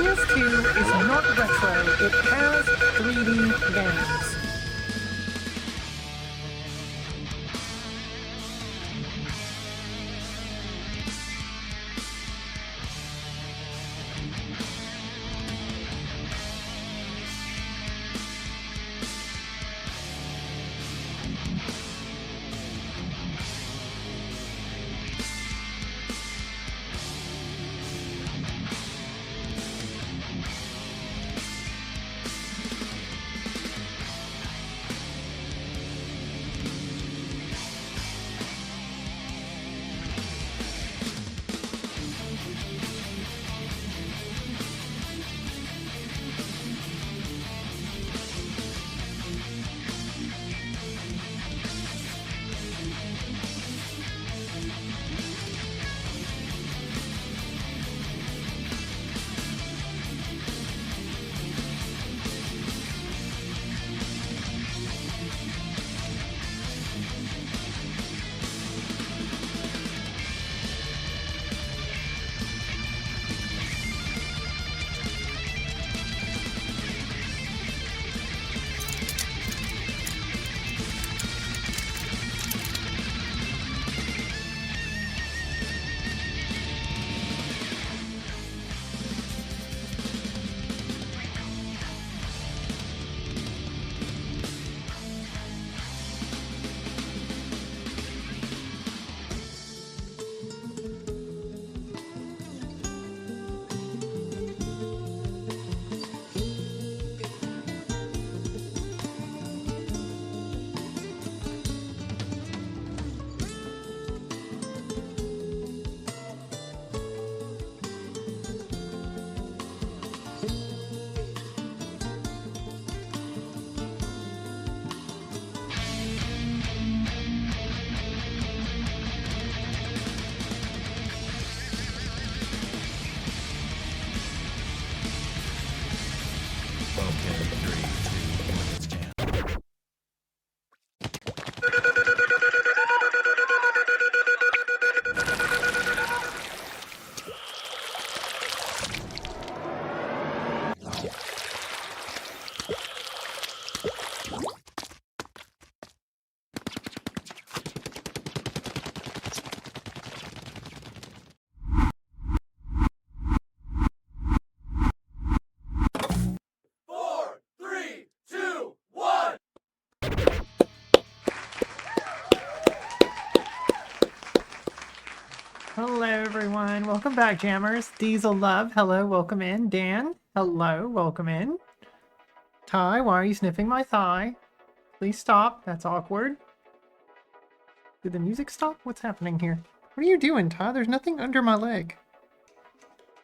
PS2 is not retro, it has 3D games. Hello everyone, welcome back Jammers. Diesel Love, hello, welcome in. Dan, hello, welcome in. Ty, why are you sniffing my thigh? Please stop, that's awkward. Did the music stop? What's happening here? What are you doing, Ty? There's nothing under my leg.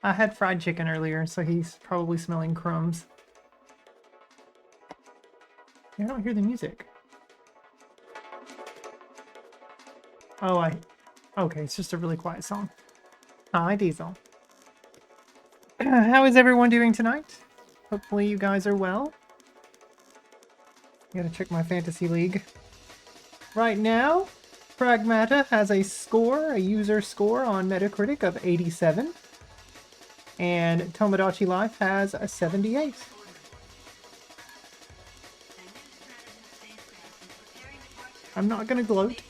I had fried chicken earlier, so he's probably smelling crumbs. I don't hear the music. Oh, okay, it's just a really quiet song. Hi, Diesel. How is everyone doing tonight? Hopefully you guys are well. Gotta check my fantasy league. Right now, Pragmata has a user score on Metacritic of 87. And Tomodachi Life has a 78. I'm not gonna gloat.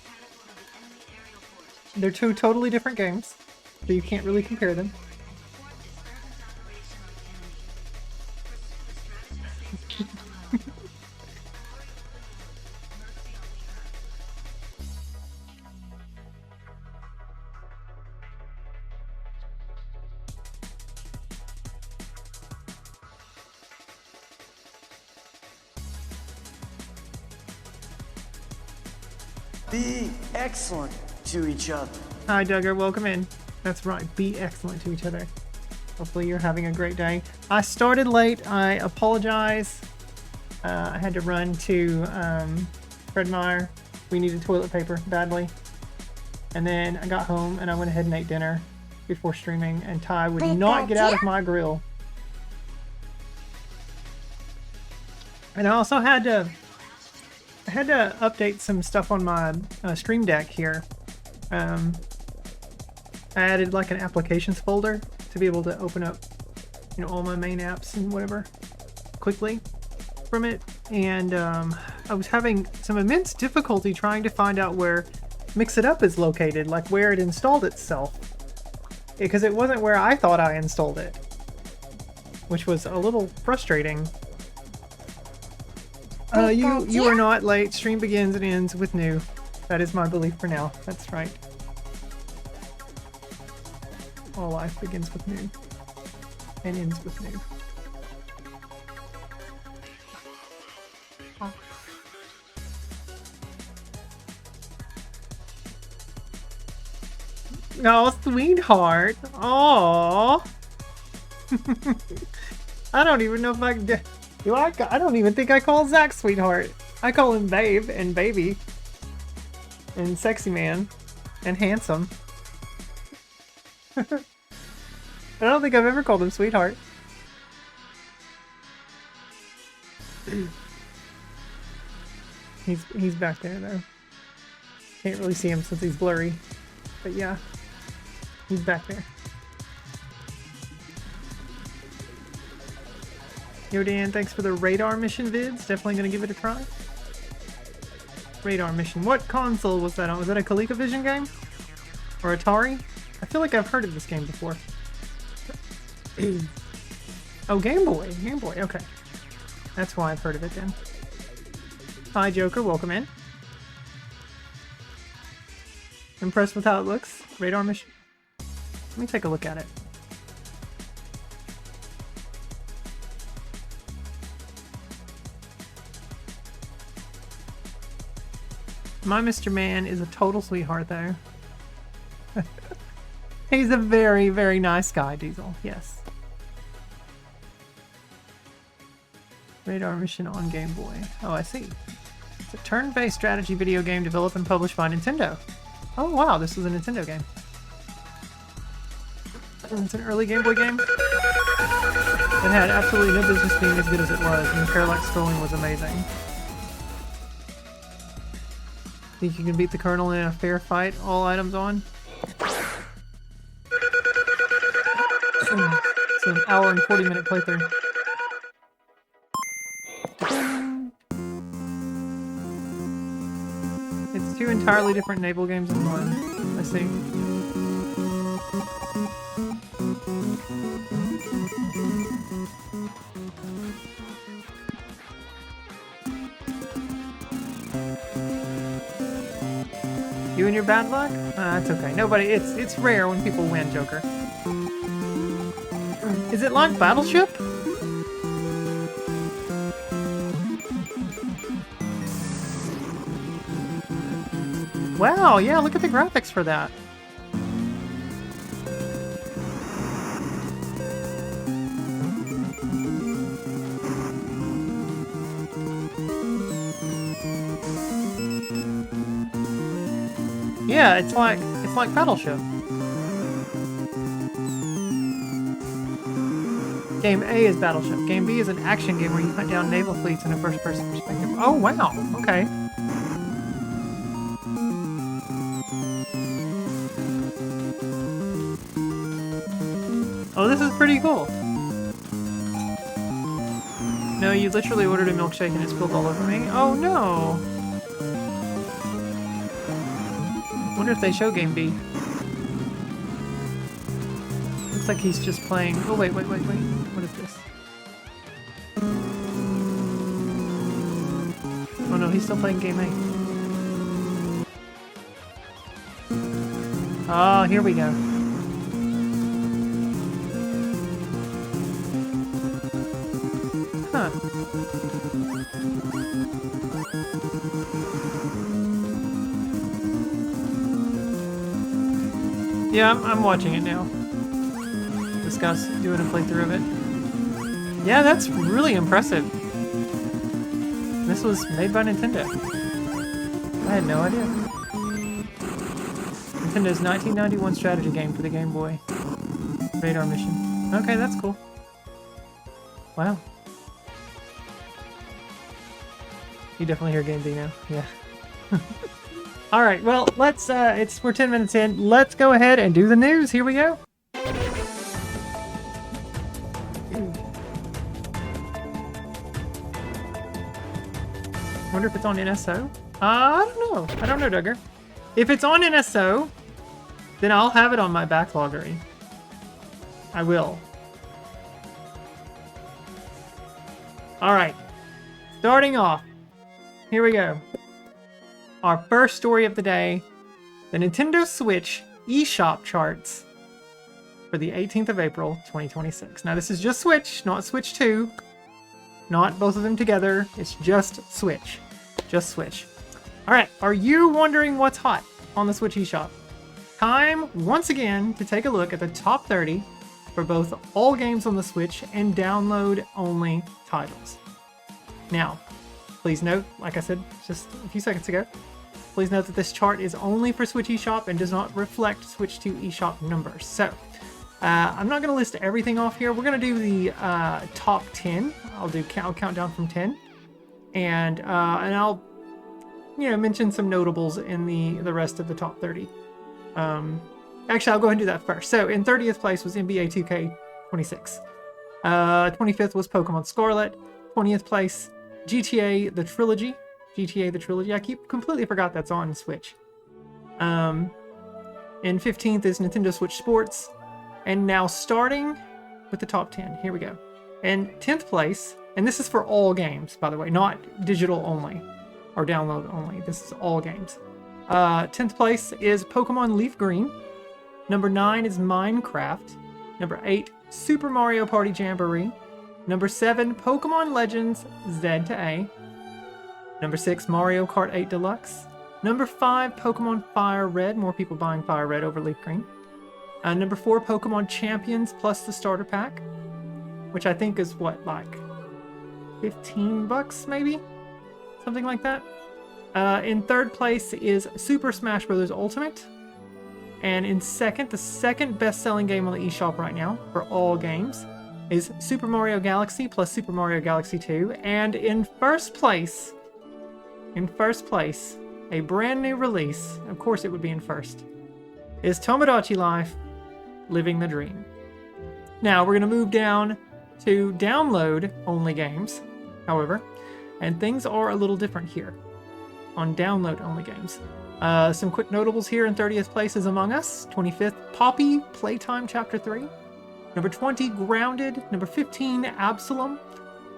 They're two totally different games, so you can't really compare them. Be excellent to each other. Hi, Duggar. Welcome in. That's right. Be excellent to each other. Hopefully you're having a great day. I started late. I apologize. I had to run to Fred Meyer. We needed toilet paper badly. And then I got home and I went ahead and ate dinner before streaming. And Ty would not get out of my grill. And I also had to update some stuff on my Stream Deck here. I added like an applications folder to be able to open up you know, all my main apps and whatever quickly from it. And I was having some immense difficulty trying to find out where Mix It Up is located, like where it installed itself. Because it wasn't where I thought I installed it, which was a little frustrating. You are not late. Stream begins and ends with new. That is my belief for now. That's right. All life begins with new and ends with new. Oh, sweetheart. Aww. I don't even know if I can... I don't even think I call Zach sweetheart. I call him babe and baby. And sexy man. And handsome. I don't think I've ever called him sweetheart. He's back there though. Can't really see him since he's blurry. But yeah. He's back there. Yo Dan, thanks for the radar mission vids. Definitely gonna give it a try. Radar mission. What console was that on? Was that a ColecoVision game? Or Atari? I feel like I've heard of this game before. Oh, Game Boy. Game Boy, okay. That's why I've heard of it then. Hi Joker, welcome in. Impressed with how it looks? Radar mission? Let me take a look at it. My Mr. Man is a total sweetheart, though. He's a very, very nice guy, Diesel. Yes. Radar mission on Game Boy. Oh, I see. It's a turn-based strategy video game developed and published by Nintendo. Oh, wow, this was a Nintendo game. It's an early Game Boy game. It had absolutely no business being as good as it was, and the parallax scrolling was amazing. Think you can beat the Colonel in a fair fight? All items on? It's an hour and 40-minute playthrough. It's two entirely different naval games in one. I see. You and your bad luck? That's okay. Nobody. It's rare when people win, Joker. Is it like Battleship? Wow, yeah, look at the graphics for that. Yeah, it's like Battleship. Game A is Battleship. Game B is an action game where you hunt down naval fleets in a first-person perspective. Oh wow, okay. Oh, this is pretty cool. No, you literally ordered a milkshake and it spilled all over me. Oh no! Wonder if they show Game B. Looks like he's just playing... Oh, wait. What is this? Oh no, he's still playing Game A. Oh, here we go. Huh. Yeah, I'm watching it now. This guy's doing a playthrough of it. Yeah, that's really impressive. This was made by Nintendo. I had no idea. Nintendo's 1991 strategy game for the Game Boy. Radar mission. Okay, that's cool. Wow. You definitely hear Game B now. Yeah. Alright, well, let's, we're 10 minutes in. Let's go ahead and do the news. Here we go. wonder if it's on NSO. I don't know. I don't know, Duggar. If it's on NSO, then I'll have it on my backloggery. I will. Alright. Starting off. Here we go. Our first story of the day. The Nintendo Switch eShop charts for the 18th of April, 2026. Now this is just Switch, not Switch 2. Not both of them together. It's just Switch. Just Switch. Alright, are you wondering what's hot on the Switch eShop? Time, once again, to take a look at the top 30 for both all games on the Switch and download-only titles. Now, please note, like I said just a few seconds ago, please note that this chart is only for Switch eShop and does not reflect Switch 2 eShop numbers. So, I'm not going to list everything off here. We're going to do the top 10. I'll count down from 10, and I'll mention some notables in the rest of the top 30. Actually, I'll go ahead and do that first. So in 30th place was NBA 2K26. 25th was Pokemon Scarlet. 20th place, GTA the Trilogy. I completely forgot that's on Switch. And 15th is Nintendo Switch Sports. And now starting with the top 10. Here we go. And 10th place, and this is for all games, by the way, not digital only or download only. This is all games. 10th place is Pokemon Leaf Green. Number 9 is Minecraft. Number 8, Super Mario Party Jamboree. Number 7, Pokemon Legends Z to A. Number 6, Mario Kart 8 Deluxe. Number 5, Pokemon Fire Red. More people buying Fire Red over Leaf Green. Number 4, Pokemon Champions plus the starter pack, which I think is what, like $15 maybe? Something like that. In third place is Super Smash Bros. Ultimate. And in second, the second best-selling game on the eShop right now for all games is Super Mario Galaxy plus Super Mario Galaxy 2. And in first place, a brand new release, of course it would be in first, is Tomodachi Life Living the Dream. Now we're going to move down to download-only games, however, and things are a little different here on download-only games. Some quick notables here. In 30th place is Among Us. 25th, Poppy Playtime Chapter 3. Number 20, Grounded. Number 15, Absalom.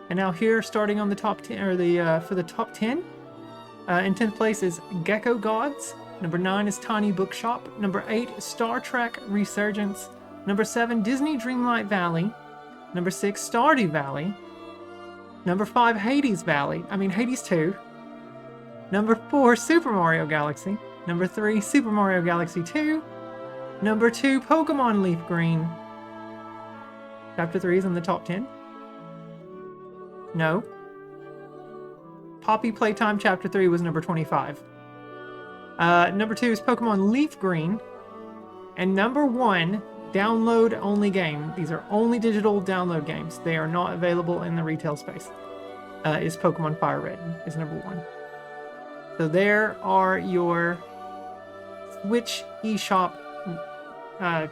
And now here, starting on the top 10, or for the top 10, in 10th place is Gecko Gods. Number 9 is Tiny Bookshop. Number 8, Star Trek Resurgence. Number 7, Disney Dreamlight Valley. Number 6, Stardew Valley. Number 5, Hades 2. Number 4, Super Mario Galaxy. Number 3, Super Mario Galaxy 2. Number 2, Pokemon Leaf Green. Chapter 3 is in the top 10. No. Poppy Playtime Chapter 3 was number 25. Number 2 is Pokemon Leaf Green. And number 1, download-only game. These are only digital download games. They are not available in the retail space. Is Pokemon Fire Red, is number 1. So there are your Switch eShop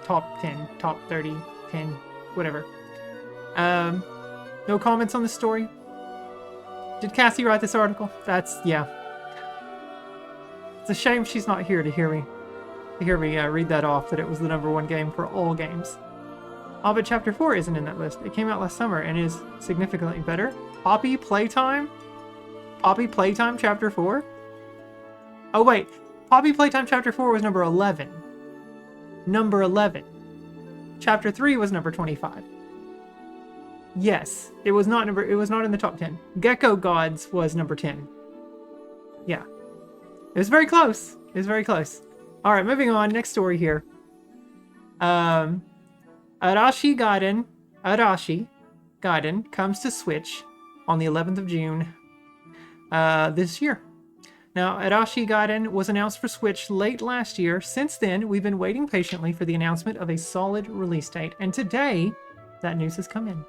top 10, top 30, 10, whatever. No comments on this story? Did Cassie write this article? Yeah. It's a shame she's not here to hear me read that off, that it was the number 1 game for all games. Oh, but Chapter 4 isn't in that list. It came out last summer and is significantly better. Poppy Playtime Chapter 4? Oh wait, Poppy Playtime Chapter 4 was number 11. Number 11. Chapter 3 was number 25. Yes, it was not in the top 10. Gecko Gods was number 10. Yeah. It was very close. Alright, moving on. Next story here. Arashi Gaiden comes to Switch on the 11th of June this year. Now, Arashi Gaiden was announced for Switch late last year. Since then, we've been waiting patiently for the announcement of a solid release date, and today, that news has come in.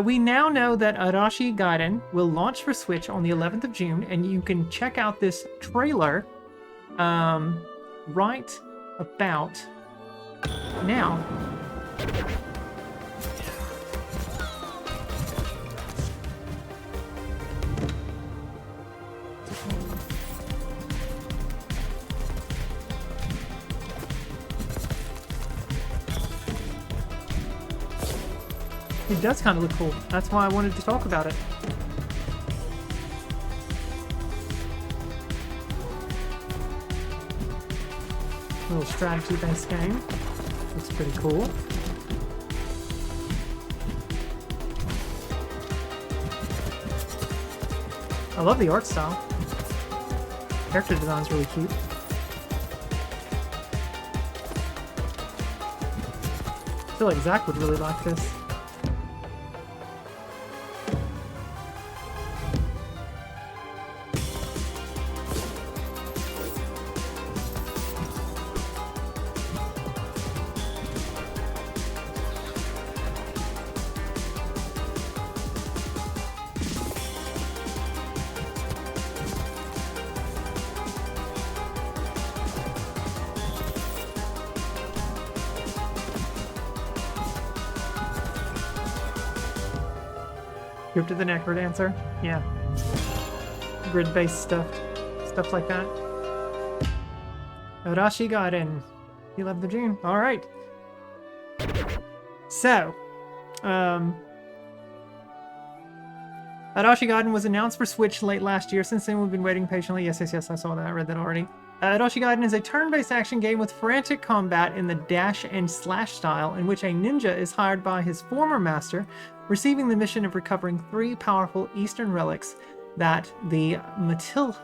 We now know that Arashi Gaiden will launch for Switch on the 11th of June, and you can check out this trailer right about now. It does kind of look cool. That's why I wanted to talk about it. A little strategy-based game. Looks pretty cool. I love the art style. Character design's really cute. I feel like Zach would really like this. Group to the Necrodancer. Yeah. Grid-based stuff. Stuff like that. Arashi Garden. 11th of June. Alright. So. Arashi Garden was announced for Switch late last year. Since then, we've been waiting patiently. Yes, I saw that. I read that already. Arashi Garden is a turn-based action game with frantic combat in the dash and slash style, in which a ninja is hired by his former master, receiving the mission of recovering 3 powerful Eastern relics that the Matilha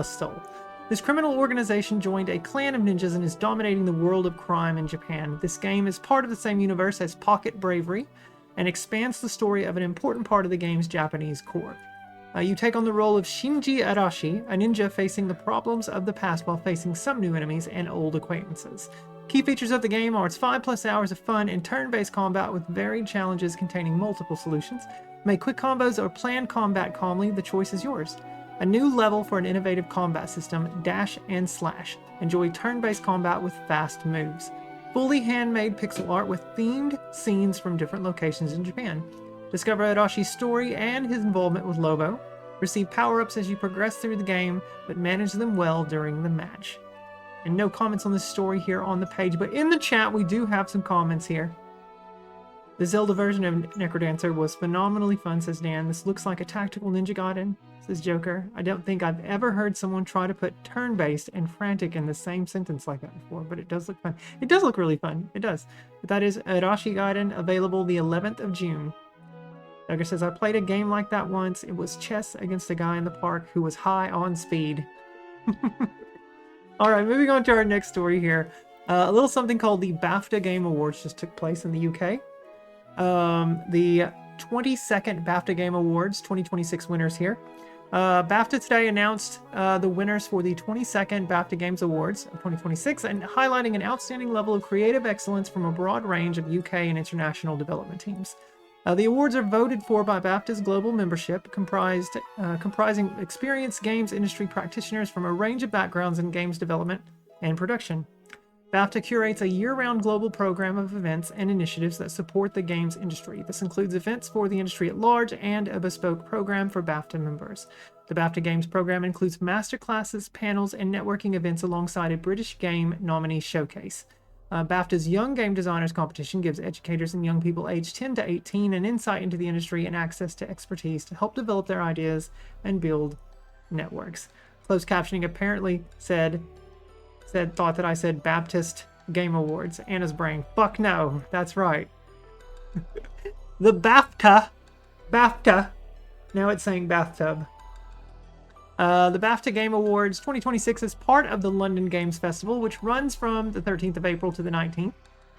stole. This criminal organization joined a clan of ninjas and is dominating the world of crime in Japan. This game is part of the same universe as Pocket Bravery and expands the story of an important part of the game's Japanese core. You take on the role of Shinji Arashi, a ninja facing the problems of the past while facing some new enemies and old acquaintances. Key features of the game are its 5+ hours of fun and turn-based combat with varied challenges containing multiple solutions. Make quick combos or plan combat calmly, the choice is yours. A new level for an innovative combat system, dash and slash. Enjoy turn-based combat with fast moves. Fully handmade pixel art with themed scenes from different locations in Japan. Discover Arashi's story and his involvement with Lobo. Receive power-ups as you progress through the game, but manage them well during the match. And no comments on this story here on the page, but in the chat we do have some comments here. The Zelda version of Necrodancer was phenomenally fun, says Dan. This looks like a tactical Ninja Gaiden, says Joker. I don't think I've ever heard someone try to put turn-based and frantic in the same sentence like that before, but it does look fun. It does look really fun. It does. But that is Arashi Gaiden, available the 11th of June. Joker says, I played a game like that once. It was chess against a guy in the park who was high on speed. All right, moving on to our next story here. A little something called the BAFTA Game Awards just took place in the UK. The 22nd BAFTA Game Awards, 2026 winners here. BAFTA today announced the winners for the 22nd BAFTA Games Awards of 2026 and highlighting an outstanding level of creative excellence from a broad range of UK and international development teams. The awards are voted for by BAFTA's global membership, comprising experienced games industry practitioners from a range of backgrounds in games development and production. BAFTA curates a year-round global program of events and initiatives that support the games industry. This includes events for the industry at large and a bespoke program for BAFTA members. The BAFTA Games program includes masterclasses, panels, and networking events alongside a British Game Nominee Showcase. BAFTA's Young Game Designers Competition gives educators and young people aged 10 to 18 an insight into the industry and access to expertise to help develop their ideas and build networks. Closed captioning apparently thought that I said Baptist Game Awards. Anna's brain. Fuck no, that's right. The BAFTA. Now it's saying bathtub. The BAFTA Game Awards 2026 is part of the London Games Festival, which runs from the 13th of April to the 19th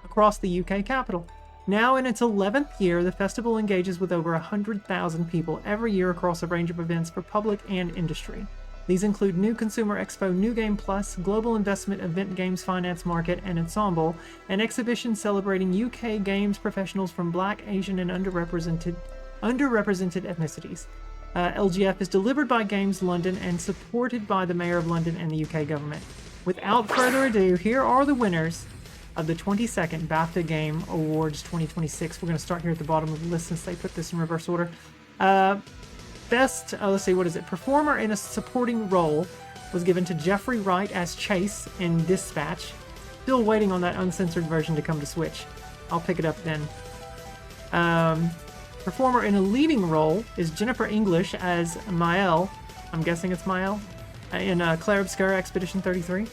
across the UK capital. Now in its 11th year, the festival engages with over 100,000 people every year across a range of events for public and industry. These include New Consumer Expo, New Game Plus, Global Investment Event Games Finance Market and Ensemble, an exhibition celebrating UK games professionals from Black, Asian, and underrepresented ethnicities. LGF is delivered by Games London and supported by the Mayor of London and the UK government. Without further ado, here are the winners of the 22nd BAFTA Game Awards 2026. We're going to start here at the bottom of the list since they put this in reverse order. Best, let's see, what is it? Performer in a supporting role was given to Jeffrey Wright as Chase in Dispatch. Still waiting on that uncensored version to come to Switch. I'll pick it up then. Performer in a leading role is Jennifer English as Mael. I'm guessing it's Mael. In Clair Obscur Expedition 33.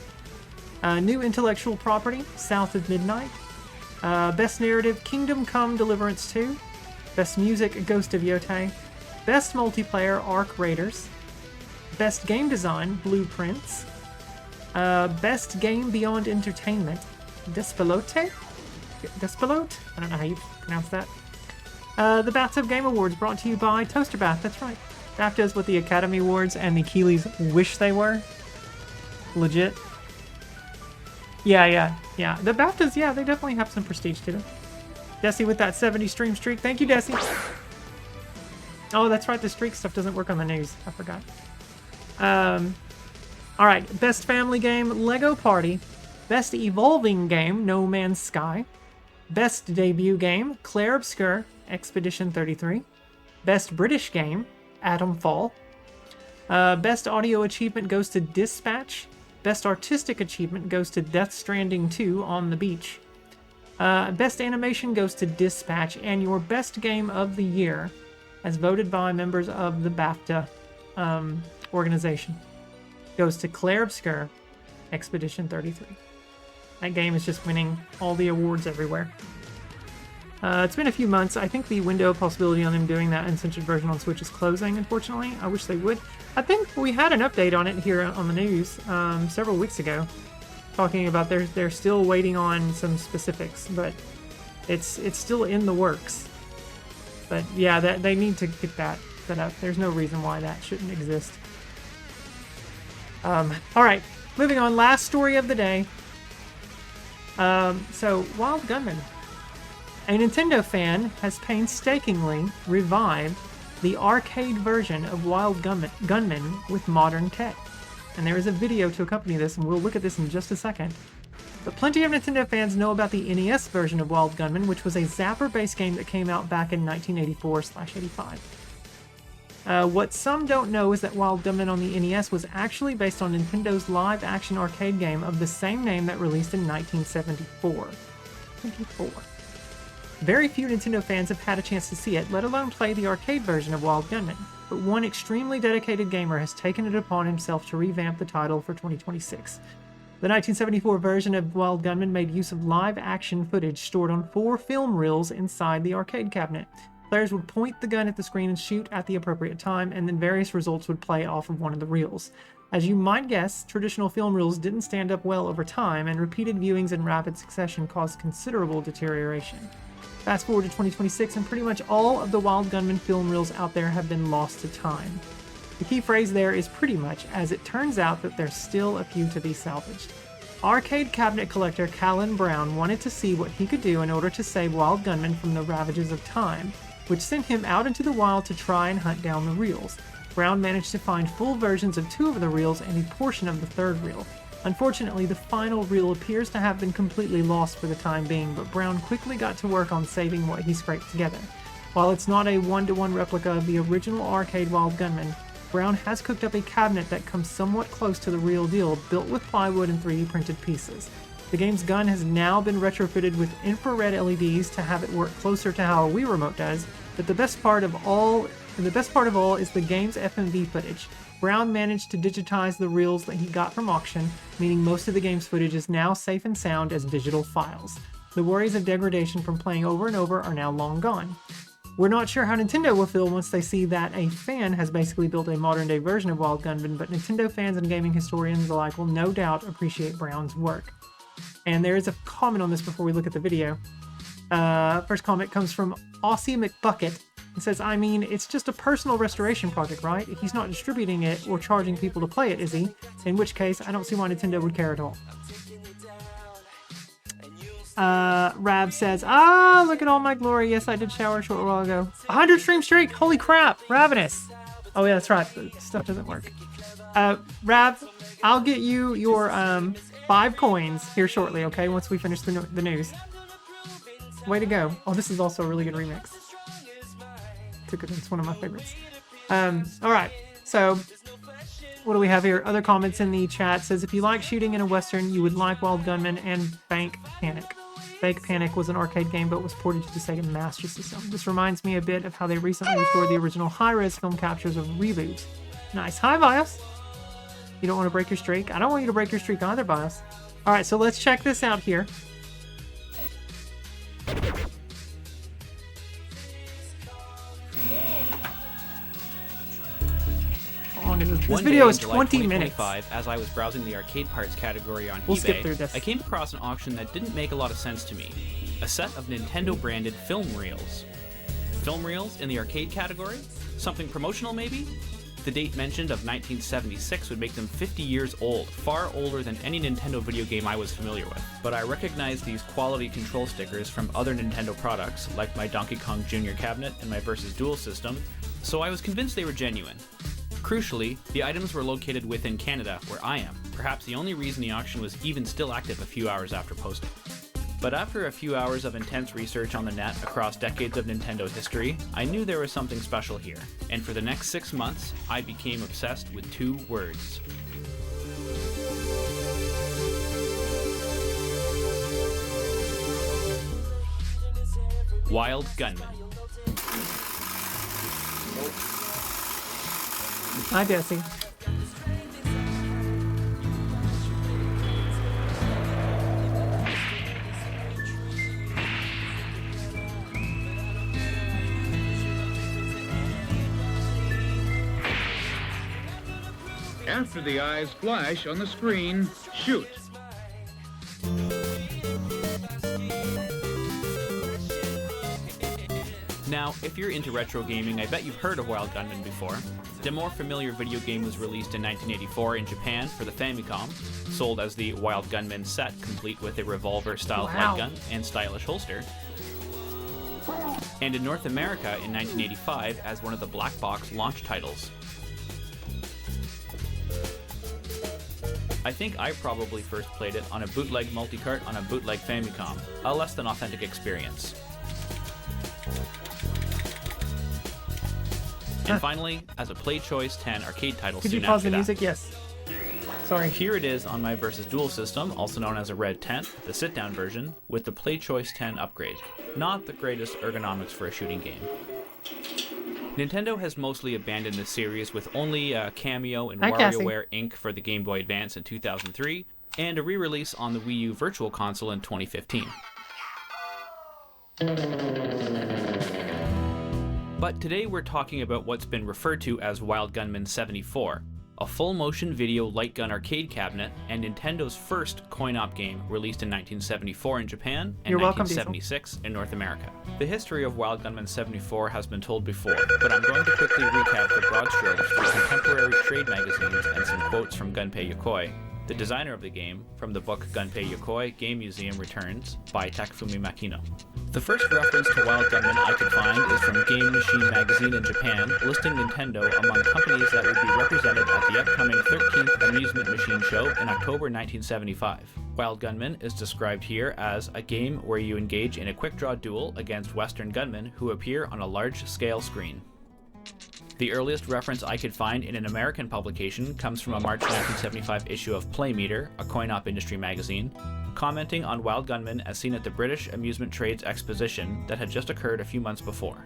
New intellectual property, South of Midnight. Best narrative, Kingdom Come Deliverance 2. Best music, Ghost of Yotei. Best multiplayer, Ark Raiders. Best game design, Blueprints. Best game beyond entertainment, Despelote? Despelote? I don't know how you pronounce that. The Bathtub Game Awards brought to you by Toaster Bath, that's right. BAFTA is what the Academy Awards and the Keeleys wish they were. Legit. Yeah. The BAFTAs, yeah, they definitely have some prestige to them. Desi with that 70 stream streak. Thank you, Desi. Oh, that's right, the streak stuff doesn't work on the news. I forgot. Alright, best family game, Lego Party. Best evolving game, No Man's Sky. Best debut game, Clair Obscur, Expedition 33. Best British game, Atom Fall. Best audio achievement goes to Dispatch. Best artistic achievement goes to Death Stranding 2 On the Beach. Best animation goes to Dispatch. And your best game of the year, as voted by members of the BAFTA organization, goes to Clair Obscur, Expedition 33. That game is just winning all the awards everywhere. It's been a few months. I think the window of possibility on them doing that uncensored version on Switch is closing, unfortunately. I wish they would. I think we had an update on it here on the news several weeks ago, talking about they're still waiting on some specifics, but it's still in the works. But yeah, they need to get that set up. There's no reason why that shouldn't exist. Alright, moving on. Last story of the day. So, Wild Gunman. A Nintendo fan has painstakingly revived the arcade version of Wild Gunman with modern tech. And there is a video to accompany this, and we'll look at this in just a second. But plenty of Nintendo fans know about the NES version of Wild Gunman, which was a Zapper-based game that came out back in 1984/85. What some don't know is that Wild Gunman on the NES was actually based on Nintendo's live-action arcade game of the same name that released in 1974. Very few Nintendo fans have had a chance to see it, let alone play the arcade version of Wild Gunman, but one extremely dedicated gamer has taken it upon himself to revamp the title for 2026. The 1974 version of Wild Gunman made use of live-action footage stored on 4 film reels inside the arcade cabinet. Players would point the gun at the screen and shoot at the appropriate time, and then various results would play off of one of the reels. As you might guess, traditional film reels didn't stand up well over time, and repeated viewings in rapid succession caused considerable deterioration. Fast forward to 2026, and pretty much all of the Wild Gunman film reels out there have been lost to time. The key phrase there is pretty much, as it turns out that there's still a few to be salvaged. Arcade cabinet collector Callan Brown wanted to see what he could do in order to save Wild Gunman from the ravages of time, which sent him out into the wild to try and hunt down the reels. Brown managed to find full versions of 2 of the reels and a portion of the 3rd reel. Unfortunately, the final reel appears to have been completely lost for the time being, but Brown quickly got to work on saving what he scraped together. While it's not a one-to-one replica of the original arcade Wild Gunman, Brown has cooked up a cabinet that comes somewhat close to the real deal, built with plywood and 3D printed pieces. The game's gun has now been retrofitted with infrared LEDs to have it work closer to how a Wii Remote does, but the best part of all is the game's FMV footage. Brown managed to digitize the reels that he got from auction, meaning most of the game's footage is now safe and sound as digital files. The worries of degradation from playing over and over are now long gone. We're not sure how Nintendo will feel once they see that a fan has basically built a modern-day version of Wild Gunman, but Nintendo fans and gaming historians alike will no doubt appreciate Brown's work. And there is a comment on this before we look at the video. First comment comes from Aussie McBucket. It says, I mean, it's just a personal restoration project, right? He's not distributing it or charging people to play it, is he? In which case, I don't see why Nintendo would care at all. Rab says, look at all my glory. Yes, I did shower a short while ago. 100 stream streak! Holy crap! Ravenous! Oh yeah, that's right. The stuff doesn't work. Rab, I'll get you your 5 coins here shortly, okay? Once we finish the news. Way to go. Oh, this is also a really good remix. It's one of my favorites. Alright, so what do we have here? Other comments in the chat says, if you like shooting in a Western, you would like Wild Gunman and Bank Panic. Fake Panic was an arcade game but was ported to the Sega Master System. This reminds me a bit of how they recently restored the original high-res film captures of Reboot. Nice. Hi, Bios. You don't want to break your streak? I don't want you to break your streak either, Bios. Alright, so let's check this out here. How long is this? This video is 20 minutes. As I was browsing the arcade parts category on We'll eBay, skip through this. I came across an auction that didn't make a lot of sense to me. A set of Nintendo-branded film reels. Film reels in the arcade category? Something promotional, maybe? The date mentioned of 1976 would make them 50 years old, far older than any Nintendo video game I was familiar with. But I recognized these quality control stickers from other Nintendo products, like my Donkey Kong Jr. cabinet and my Versus Duel system, so I was convinced they were genuine. Crucially, the items were located within Canada, where I am, perhaps the only reason the auction was even still active a few hours after posting. But after a few hours of intense research on the net across decades of Nintendo history, I knew there was something special here, and for the next 6 months, I became obsessed with 2 words. Wild Gunman. Hi, Jesse. After the eyes flash on the screen, shoot. Now, if you're into retro gaming, I bet you've heard of Wild Gunman before. The more familiar video game was released in 1984 in Japan for the Famicom, sold as the Wild Gunman set, complete with a revolver-style light gun and stylish holster. And in North America in 1985 as one of the black box launch titles. I think I probably first played it on a bootleg multicart on a bootleg Famicom, a less than authentic experience. And finally, as a Play Choice 10 arcade title Could you soon pause after the music? that. Yes. Sorry. Here it is on my Versus Duel system, also known as a Red 10, the sit-down version, with the Play Choice 10 upgrade. Not the greatest ergonomics for a shooting game. Nintendo has mostly abandoned this series with only a cameo in WarioWare Inc. for the Game Boy Advance in 2003, and a re-release on the Wii U Virtual Console in 2015. But today we're talking about what's been referred to as Wild Gunman 74, a full-motion video light gun arcade cabinet and Nintendo's first coin-op game released in 1974 in Japan and 1976 in North America. The history of Wild Gunman 74 has been told before, but I'm going to quickly recap the broad strokes through contemporary trade magazines and some quotes from Gunpei Yokoi, the designer of the game, from the book Gunpei Yokoi Game Museum Returns by Takafumi Makino. The first reference to Wild Gunman I could find is from Game Machine magazine in Japan, listing Nintendo among companies that would be represented at the upcoming 13th Amusement Machine Show in October 1975. Wild Gunman is described here as a game where you engage in a quick-draw duel against Western gunmen who appear on a large-scale screen. The earliest reference I could find in an American publication comes from a March 1975 issue of Playmeter, a coin-op industry magazine, commenting on Wild Gunman as seen at the British Amusement Trades Exposition that had just occurred a few months before.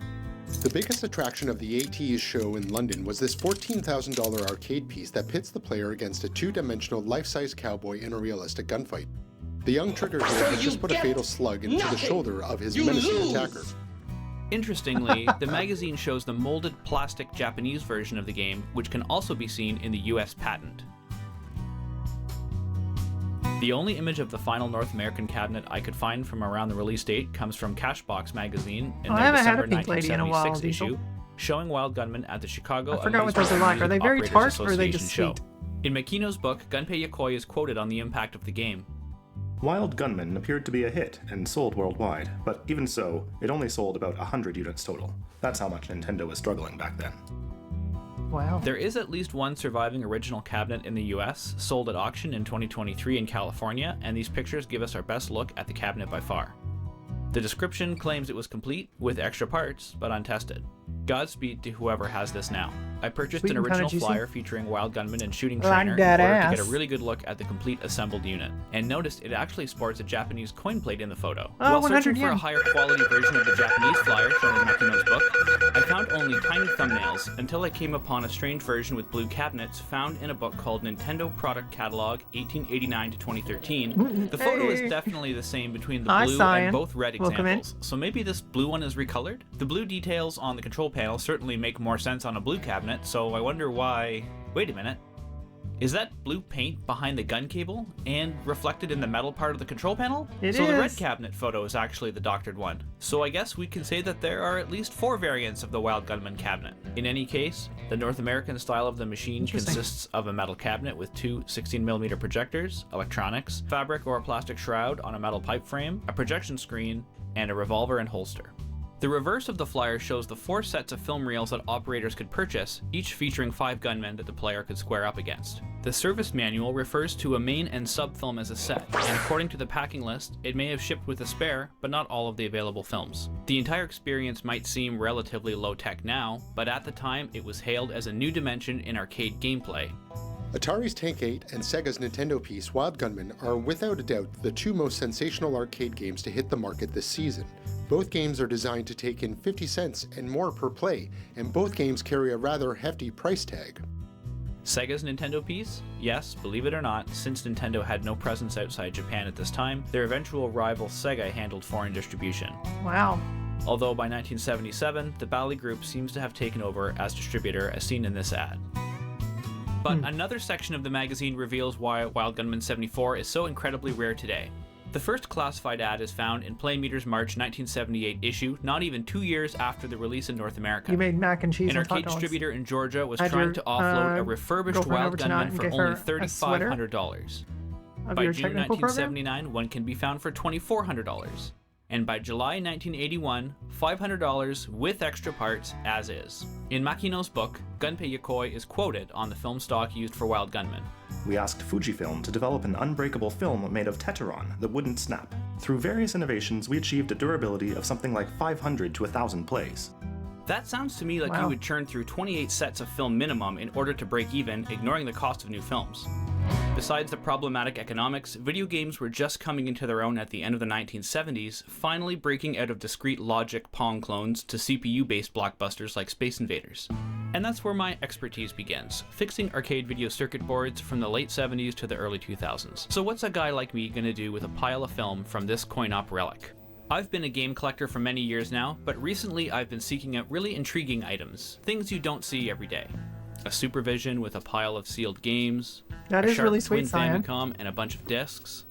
The biggest attraction of the AT's show in London was this $14,000 arcade piece that pits the player against a two-dimensional life-size cowboy in a realistic gunfight. The young trigger here has just put a fatal slug into the shoulder of his menacing attacker. Interestingly, the magazine shows the molded plastic Japanese version of the game, which can also be seen in the US patent. The only image of the final North American cabinet I could find from around the release date comes from Cashbox magazine in their December 1976 issue, showing Wild Gunman at the Chicago I forgot what those are like. Are they very tart or are they just show. sweet? In Makino's book, Gunpei Yokoi is quoted on the impact of the game. Wild Gunman appeared to be a hit and sold worldwide, but even so, it only sold about 100 units total. That's how much Nintendo was struggling back then. Wow. There is at least one surviving original cabinet in the US, sold at auction in 2023 in California, and these pictures give us our best look at the cabinet by far. The description claims it was complete, with extra parts, but untested. Godspeed to whoever has this now. I purchased Sweet an and kinda original juicy. flyer featuring Wild Gunman and Shooting Like Trainer in that order to ass. get a really good look at the complete assembled unit, and noticed it actually sports a Japanese coin plate in the photo. Oh, While 100 searching for a yen. higher quality version of the Japanese flyer shown in Makino's book, I found only tiny thumbnails until I came upon a strange version with blue cabinets found in a book called Nintendo Product Catalog 1889 to 2013. The photo is Hey. definitely the same between the Hi, blue Cyan. and both red Welcome in. examples, so maybe this blue one is recolored? The blue details on the control panel certainly make more sense on a blue cabinet, so I wonder why... Wait a minute. Is that blue paint behind the gun cable and reflected in the metal part of the control panel? It So the red is. cabinet photo is actually the doctored one. So I guess we can say that there are at least 4 variants of the Wild Gunman cabinet. In any case, the North American style of the machine Interesting. consists of a metal cabinet with 2 16mm projectors, electronics, fabric or a plastic shroud on a metal pipe frame, a projection screen, and a revolver and holster. The reverse of the flyer shows the 4 sets of film reels that operators could purchase, each featuring 5 gunmen that the player could square up against. The service manual refers to a main and sub film as a set, and according to the packing list, it may have shipped with a spare, but not all of the available films. The entire experience might seem relatively low-tech now, but at the time it was hailed as a new dimension in arcade gameplay. Atari's Tank 8 and Sega's Nintendo piece Wild Gunman are without a doubt the 2 most sensational arcade games to hit the market this season. Both games are designed to take in 50 cents and more per play, and both games carry a rather hefty price tag. Sega's Nintendo piece? Yes, believe it or not, since Nintendo had no presence outside Japan at this time, their eventual rival Sega handled foreign distribution. Wow. Although by 1977, the Bally Group seems to have taken over as distributor as seen in this ad. But another section of the magazine reveals why Wild Gunman 74 is so incredibly rare today. The first classified ad is found in Playmeter's March 1978 issue, not even 2 years after the release in North America. You made mac and cheese An and hot arcade dogs. distributor in Georgia was Had trying your, to offload a refurbished girlfriend Wild over tonight Gunman and for give only her a sweater $3,500. Of By your June technical program? 1979, one can be found for $2,400. And by July 1981, $500 with extra parts as is. In Makino's book, Gunpei Yokoi is quoted on the film stock used for Wild Gunman. We asked Fujifilm to develop an unbreakable film made of Teteron that wouldn't snap. Through various innovations, we achieved a durability of something like 500 to 1,000 plays. That sounds to me like Wow. you would churn through 28 sets of film minimum in order to break even, ignoring the cost of new films. Besides the problematic economics, video games were just coming into their own at the end of the 1970s, finally breaking out of discrete logic Pong clones to CPU-based blockbusters like Space Invaders. And that's where my expertise begins, fixing arcade video circuit boards from the late 70s to the early 2000s. So what's a guy like me gonna do with a pile of film from this coin-op relic? I've been a game collector for many years now, but recently I've been seeking out really intriguing items, things you don't see every day. A Supervision with a pile of sealed games, That a is Sharp really sweet, Twin Cyan. Famicom and a bunch of discs,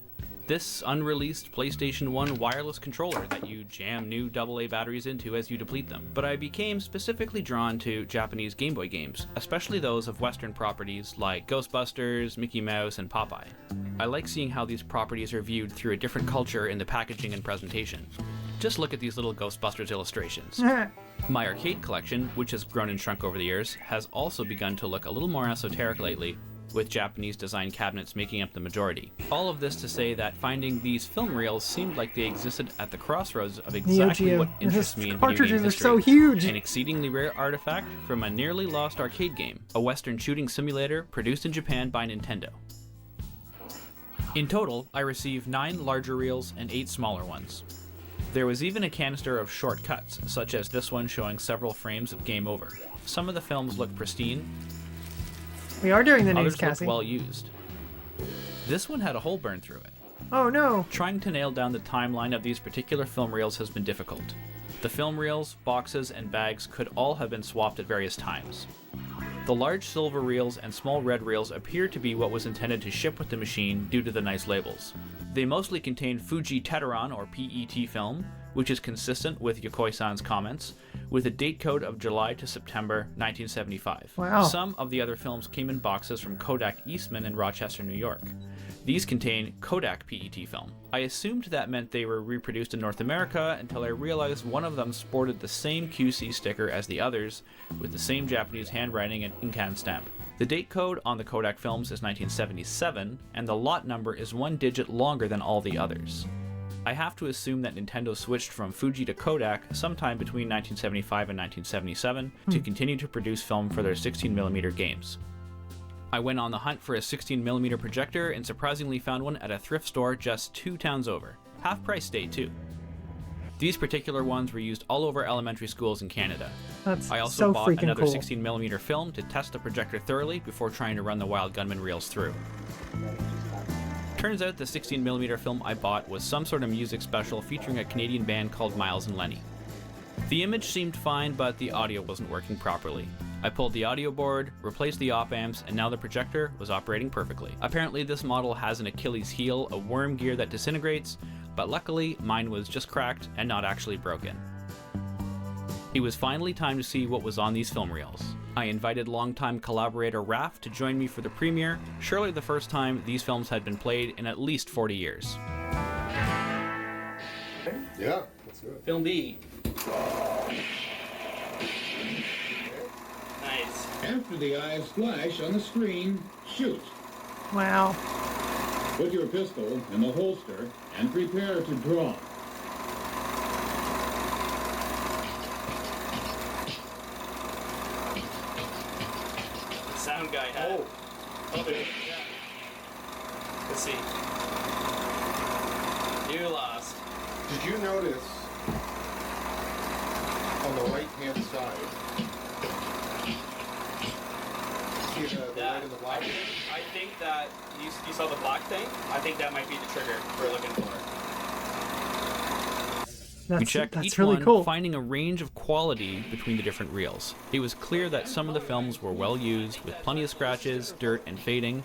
this unreleased PlayStation 1 wireless controller that you jam new AA batteries into as you deplete them. But I became specifically drawn to Japanese Game Boy games, especially those of Western properties like Ghostbusters, Mickey Mouse, and Popeye. I like seeing how these properties are viewed through a different culture in the packaging and presentation. Just look at these little Ghostbusters illustrations. My arcade collection, which has grown and shrunk over the years, has also begun to look a little more esoteric lately, with Japanese design cabinets making up the majority. All of this to say that finding these film reels seemed like they existed at the crossroads of exactly Geo. what interests His me in video game cartridges are history. so huge. An exceedingly rare artifact from a nearly lost arcade game, a Western shooting simulator produced in Japan by Nintendo. In total, I received 9 larger reels and 8 smaller ones. There was even a canister of shortcuts, such as this one showing several frames of Game Over. Some of the films look pristine, We are doing the news, others look Cassie. well used. This one had a hole burned through it. Oh no. Trying to nail down the timeline of these particular film reels has been difficult. The film reels, boxes, and bags could all have been swapped at various times. The large silver reels and small red reels appear to be what was intended to ship with the machine due to the nice labels. They mostly contain Fuji Teteron or PET film, which is consistent with Yokoi-san's comments, with a date code of July to September 1975. Wow. Some of the other films came in boxes from Kodak Eastman in Rochester, New York. These contain Kodak PET film. I assumed that meant they were reproduced in North America until I realized one of them sported the same QC sticker as the others, with the same Japanese handwriting and Inkan stamp. The date code on the Kodak films is 1977, and the lot number is 1 digit longer than all the others. I have to assume that Nintendo switched from Fuji to Kodak sometime between 1975 and 1977 to continue to produce film for their 16mm games. I went on the hunt for a 16mm projector and surprisingly found one at a thrift store just 2 towns over. Half price day too. These particular ones were used all over elementary schools in Canada. That's I also so bought freaking another cool. 16mm film to test the projector thoroughly before trying to run the Wild Gunman reels through. Turns out the 16mm film I bought was some sort of music special featuring a Canadian band called Miles and Lenny. The image seemed fine, but the audio wasn't working properly. I pulled the audio board, replaced the op amps, and now the projector was operating perfectly. Apparently this model has an Achilles heel, a worm gear that disintegrates, but luckily mine was just cracked and not actually broken. It was finally time to see what was on these film reels. I invited longtime collaborator Raph to join me for the premiere, surely the first time these films had been played in at least 40 years. Yeah, let's do it. Film B. Nice. After the eyes flash on the screen, shoot. Wow. Put your pistol in the holster and prepare to draw. Sound guy had it. Oh, there. Yeah. Let's see. You lost. Did you notice on the right-hand side, see the light and the black? I think that you saw the black thing. I think that might be the trigger we're looking for. We checked that's each really one, cool. finding a range of quality between the different reels. It was clear that some of the films were well used, with plenty of scratches, dirt, and fading.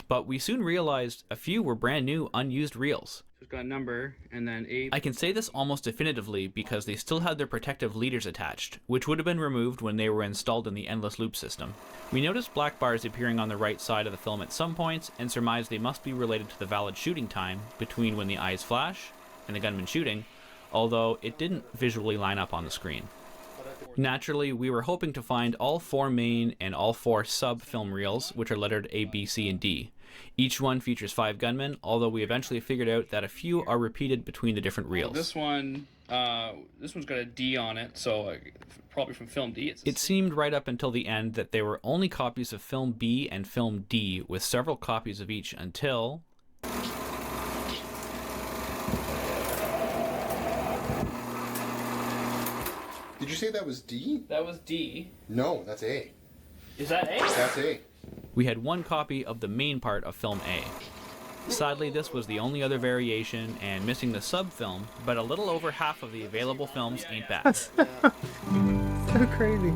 But we soon realized a few were brand new, unused reels. It's got a number and then 8. I can say this almost definitively because they still had their protective leaders attached, which would have been removed when they were installed in the endless loop system. We noticed black bars appearing on the right side of the film at some points and surmised they must be related to the valid shooting time between when the eyes flash and the gunman shooting, although it didn't visually line up on the screen. Naturally, we were hoping to find all 4 main and all 4 sub-film reels, which are lettered A, B, C, and D. Each one features 5 gunmen, although we eventually figured out that a few are repeated between the different reels. This one's got a D on it, so probably from film D. It seemed right up until the end that there were only copies of film B and film D, with several copies of each until... Did you say that was D? That was D. No, that's A. Is that A? That's A. We had one copy of the main part of film A. Sadly, this was the only other variation and missing the sub-film, but a little over half of the available films ain't bad. So crazy.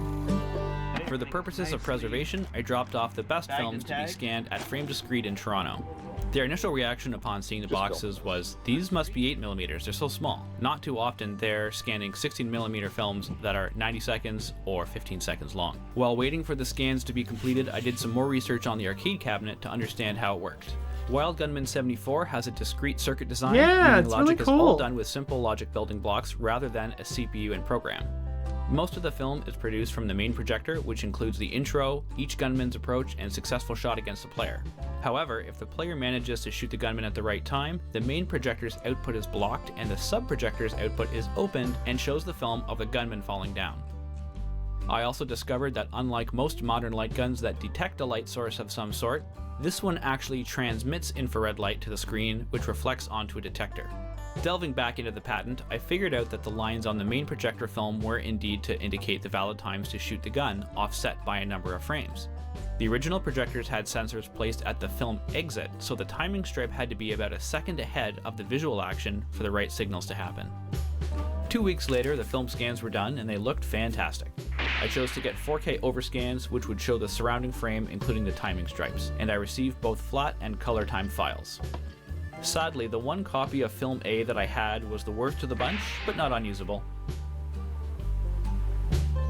For the purposes of preservation, I dropped off the best films to be scanned at Frame Discrete in Toronto. Their initial reaction upon seeing the boxes was, these must be 8mm, they're so small. Not too often they're scanning 16mm films that are 90 seconds or 15 seconds long. While waiting for the scans to be completed, I did some more research on the arcade cabinet to understand how it worked. Wild Gunman 74 has a discrete circuit design, Yeah, meaning it's logic really is all cool. done with simple logic building blocks rather than a CPU and program. Most of the film is produced from the main projector, which includes the intro, each gunman's approach, and successful shot against the player. However, if the player manages to shoot the gunman at the right time, the main projector's output is blocked and the sub-projector's output is opened and shows the film of the gunman falling down. I also discovered that unlike most modern light guns that detect a light source of some sort, this one actually transmits infrared light to the screen, which reflects onto a detector. Delving back into the patent, I figured out that the lines on the main projector film were indeed to indicate the valid times to shoot the gun, offset by a number of frames. The original projectors had sensors placed at the film exit, so the timing stripe had to be about a second ahead of the visual action for the right signals to happen. 2 weeks later, the film scans were done and they looked fantastic. I chose to get 4K overscans, which would show the surrounding frame including the timing stripes, and I received both flat and color time files. Sadly, the one copy of film A that I had was the worst of the bunch, but not unusable.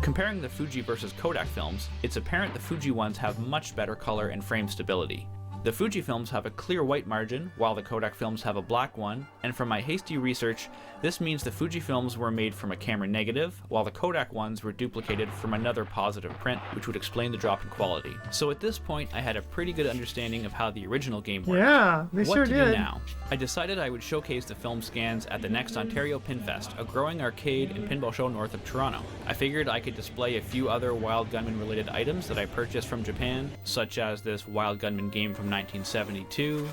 Comparing the Fuji versus Kodak films, it's apparent the Fuji ones have much better color and frame stability. The Fujifilms have a clear white margin, while the Kodak films have a black one, and from my hasty research, this means the Fujifilms were made from a camera negative, while the Kodak ones were duplicated from another positive print, which would explain the drop in quality. So at this point, I had a pretty good understanding of how the original game worked. Yeah, they What sure to did. do now? I decided I would showcase the film scans at the next Ontario Pinfest, a growing arcade and pinball show north of Toronto. I figured I could display a few other Wild Gunman related items that I purchased from Japan, such as this Wild Gunman game from 1972,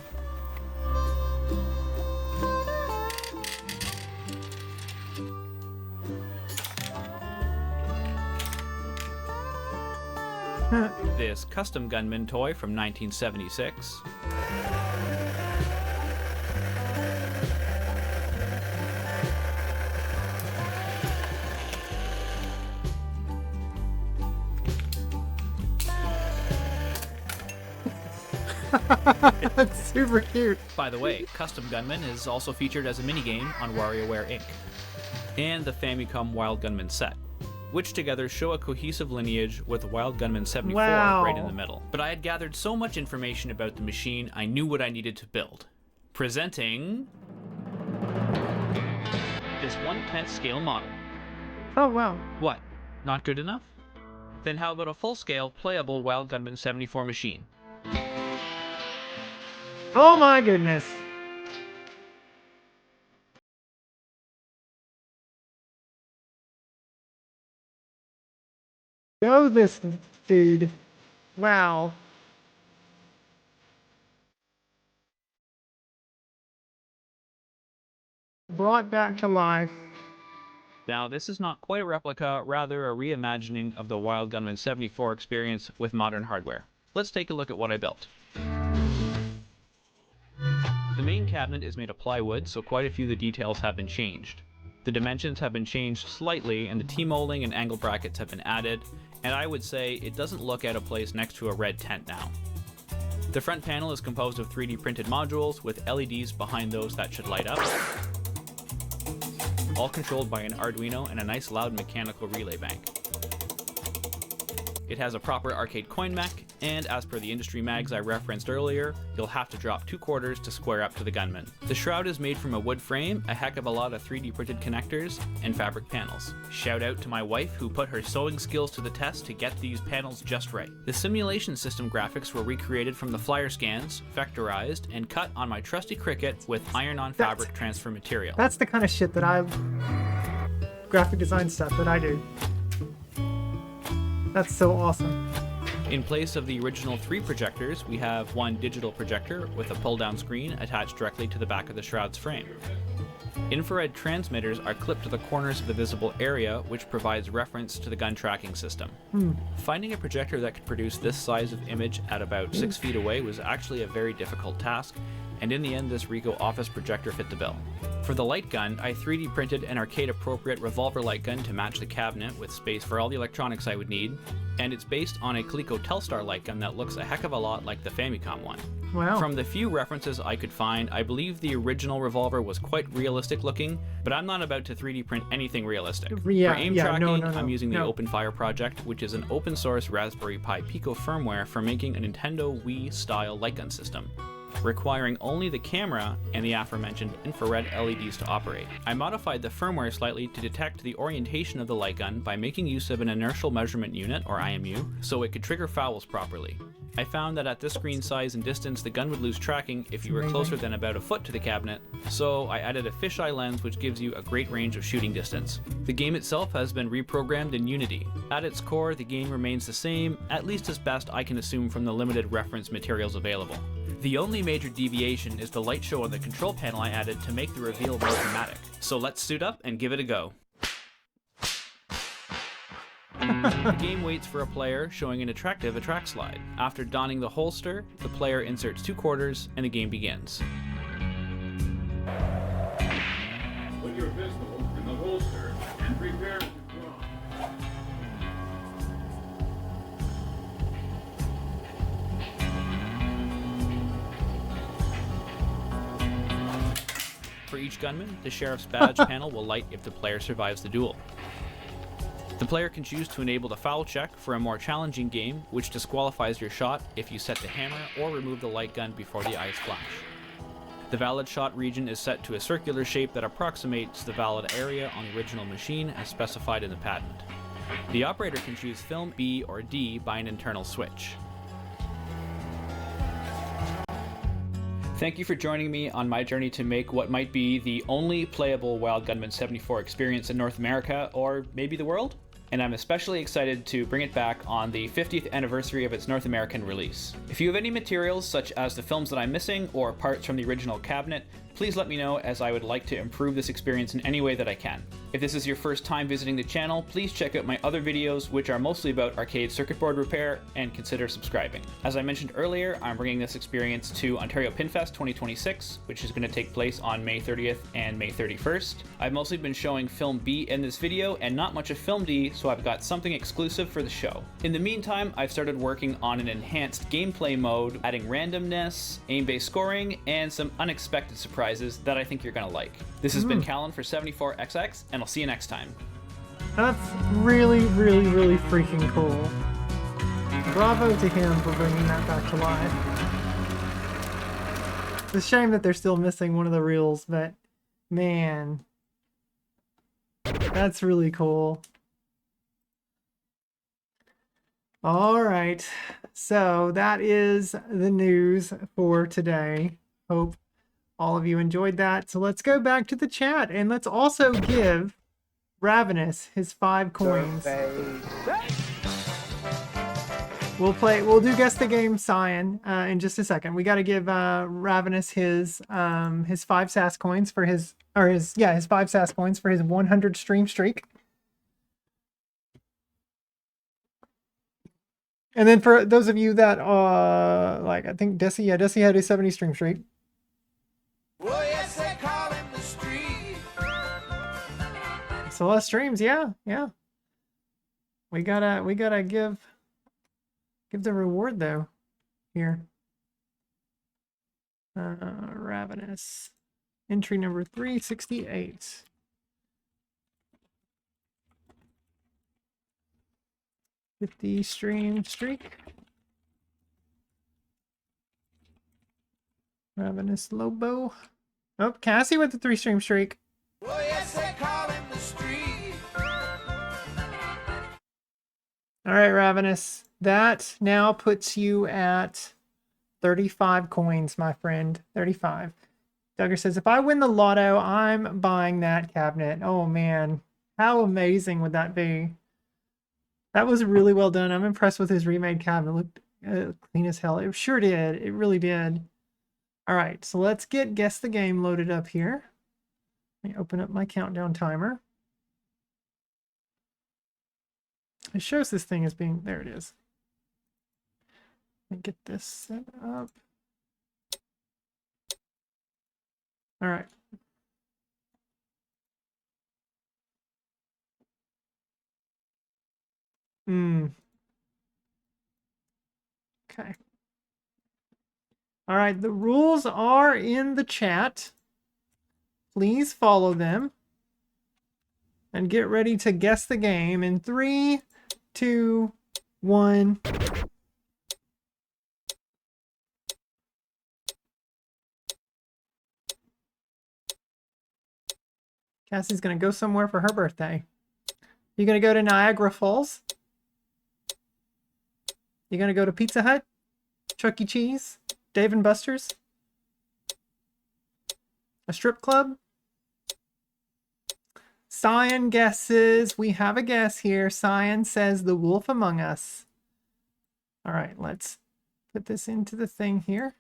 this Custom Gunman toy from 1976, That's super cute. By the way, Custom Gunman is also featured as a minigame on WarioWare Inc. and the Famicom Wild Gunman set, which together show a cohesive lineage with Wild Gunman 74 Wow. right in the middle. But I had gathered so much information about the machine, I knew what I needed to build. Presenting this 1/10 scale model. Oh, wow. What? Not good enough? Then how about a full-scale, playable Wild Gunman 74 machine? Oh my goodness. Go this dude. Wow. Brought back to life. Now, this is not quite a replica, rather a reimagining of the Wild Gunman 74 experience with modern hardware. Let's take a look at what I built. The main cabinet is made of plywood, so quite a few of the details have been changed. The dimensions have been changed slightly, and the T-molding and angle brackets have been added, and I would say it doesn't look out of place next to a red tent now. The front panel is composed of 3D printed modules with LEDs behind those that should light up, all controlled by an Arduino and a nice loud mechanical relay bank. It has a proper arcade coin mech, and as per the industry mags I referenced earlier, you'll have to drop 2 quarters to square up to the gunman. The shroud is made from a wood frame, a heck of a lot of 3D printed connectors, and fabric panels. Shout out to my wife who put her sewing skills to the test to get these panels just right. The simulation system graphics were recreated from the flyer scans, vectorized, and cut on my trusty Cricut with iron-on fabric transfer material. That's the kind of shit that graphic design stuff that I do. That's so awesome. In place of the original 3 projectors, we have one digital projector with a pull-down screen attached directly to the back of the shroud's frame. Infrared transmitters are clipped to the corners of the visible area, which provides reference to the gun tracking system. Finding a projector that could produce this size of image at about 6 feet away was actually a very difficult task, and in the end this Ricoh Office projector fit the bill. For the light gun, I 3D printed an arcade-appropriate revolver light gun to match the cabinet with space for all the electronics I would need, and it's based on a Coleco Telstar light gun that looks a heck of a lot like the Famicom one. Wow. From the few references I could find, I believe the original revolver was quite realistic looking, but I'm not about to 3D print anything realistic. Yeah, For aim yeah, tracking, no, I'm using the no. OpenFire project, which is an open source Raspberry Pi Pico firmware for making a Nintendo Wii style light gun system, requiring only the camera and the aforementioned infrared LEDs to operate. I modified the firmware slightly to detect the orientation of the light gun by making use of an inertial measurement unit, or IMU, so it could trigger fouls properly. I found that at this screen size and distance, the gun would lose tracking if you were closer than about a foot to the cabinet, so I added a fisheye lens which gives you a great range of shooting distance. The game itself has been reprogrammed in Unity. At its core, the game remains the same, at least as best I can assume from the limited reference materials available. The only major deviation is the light show on the control panel I added to make the reveal more dramatic. So let's suit up and give it a go. The game waits for a player, showing an attractive attract slide. After donning the holster, the player inserts 2 quarters and the game begins. Put your pistol in the holster and prepare to draw. For each gunman, the sheriff's badge panel will light if the player survives the duel. The player can choose to enable the foul check for a more challenging game, which disqualifies your shot if you set the hammer or remove the light gun before the eyes flash. The valid shot region is set to a circular shape that approximates the valid area on the original machine as specified in the patent. The operator can choose film B or D by an internal switch. Thank you for joining me on my journey to make what might be the only playable Wild Gunman 74 experience in North America, or maybe the world? And I'm especially excited to bring it back on the 50th anniversary of its North American release. If you have any materials such as the films that I'm missing or parts from the original cabinet, please let me know, as I would like to improve this experience in any way that I can. If this is your first time visiting the channel, please check out my other videos, which are mostly about arcade circuit board repair, and consider subscribing. As I mentioned earlier, I'm bringing this experience to Ontario Pinfest 2026, which is going to take place on May 30th and May 31st. I've mostly been showing Film B in this video and not much of Film D, so I've got something exclusive for the show. In the meantime, I've started working on an enhanced gameplay mode, adding randomness, aim-based scoring, and some unexpected surprises that I think you're gonna like. This has been Callan for 74XX, and I'll see you next time. That's really, really, really freaking cool. Bravo to him for bringing that back to life. It's a shame that they're still missing one of the reels, but man, that's really cool. All right, so that is the news for today. Hope all of you enjoyed that. So let's go back to the chat and let's also give Ravenous his 5 coins. We'll do guess the game Cyan in just a second. We got to give Ravenous his 5 SAS coins for his 5 SAS coins for his 100 stream streak. And then for those of you that like, I think Desi had a 70 stream streak. Well, yes, they call him the street. So less streams, yeah. We gotta give the reward though. Here. Ravenous. Entry number 368. $50 stream streak. Ravenous Lobo. Oh, Cassie with the 3 stream streak. Well, yes, they call him the street. All right, Ravenous. That now puts you at 35 coins, my friend. 35. Duggar says, if I win the lotto, I'm buying that cabinet. Oh, man. How amazing would that be? That was really well done. I'm impressed with his remade cabinet. It looked clean as hell. It sure did. It really did. All right, so let's get Guess the Game loaded up here. Let me open up my countdown timer. It shows this thing as being, there it is. Let me get this set up. All right. Okay. All right, the rules are in the chat. Please follow them. And get ready to guess the game in 3, 2, 1. Cassie's going to go somewhere for her birthday. You going to go to Niagara Falls? You going to go to Pizza Hut? Chuck E. Cheese? Dave and Buster's? A strip club? Cyan guesses. We have a guess here. Cyan says The Wolf Among Us. All right, let's put this into the thing here.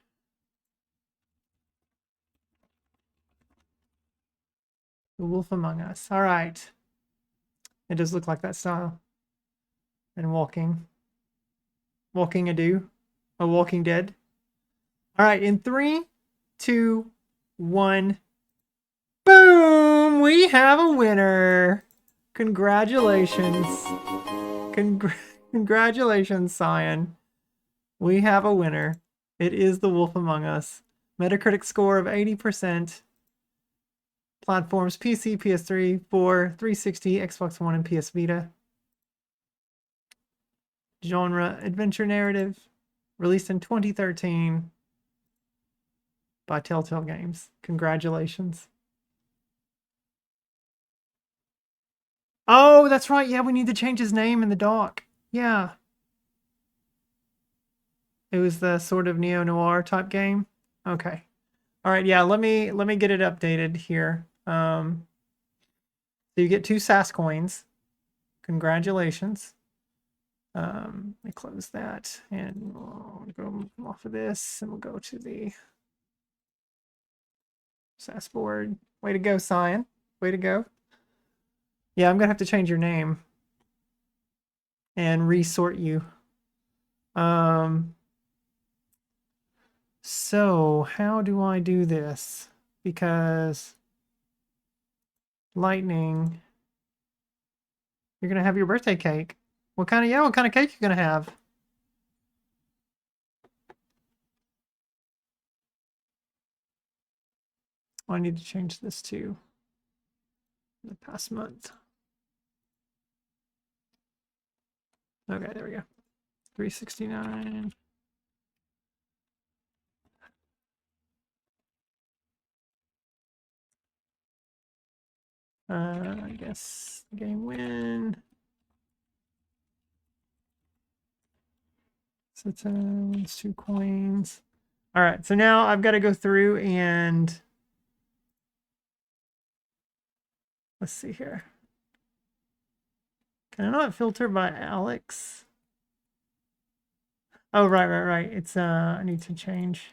The Wolf Among Us. All right. It does look like that style. And Walking a Walking Dead. All right, in 3, 2, 1. Boom! We have a winner. Congratulations. Congratulations, Cyan. We have a winner. It is The Wolf Among Us. Metacritic score of 80%. Platforms PC, PS3, 4, 360, Xbox One, and PS Vita. genre adventure narrative, released in 2013 by Telltale Games. Congratulations. Oh, that's right. Yeah, we need to change his name in the doc. Yeah. It was the sort of neo-noir type game. Okay. All right, yeah, let me get it updated here. So you get 2 SAS coins. Congratulations. Let me close that and we'll go off of this and we'll go to the SAS board. Way to go, Cyan. Way to go. Yeah, I'm gonna have to change your name and resort you. So how do I do this? Because Lightning, you're gonna have your birthday cake. What kind of cake you gonna have? Oh, I need to change this to the past month. Okay, there we go. 369. I guess game win. So it's 2 coins. All right, so now I've got to go through and let's see here. Can I not filter by Alex? Oh, right. It's I need to change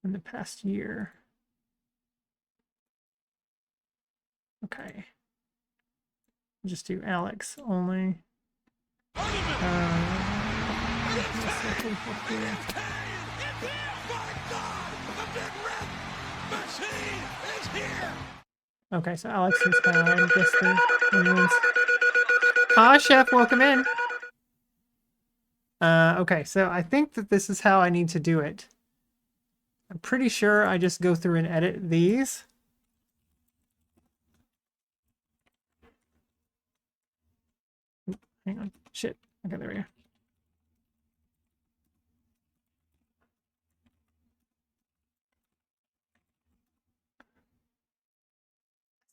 in the past year. Okay. Just do Alex only. Okay, so Alex is fine. Guess the wins. Hi, Chef. Welcome in. Okay, so I think that this is how I need to do it. I'm pretty sure I just go through and edit these. Hang on. Shit. Okay, there we go. I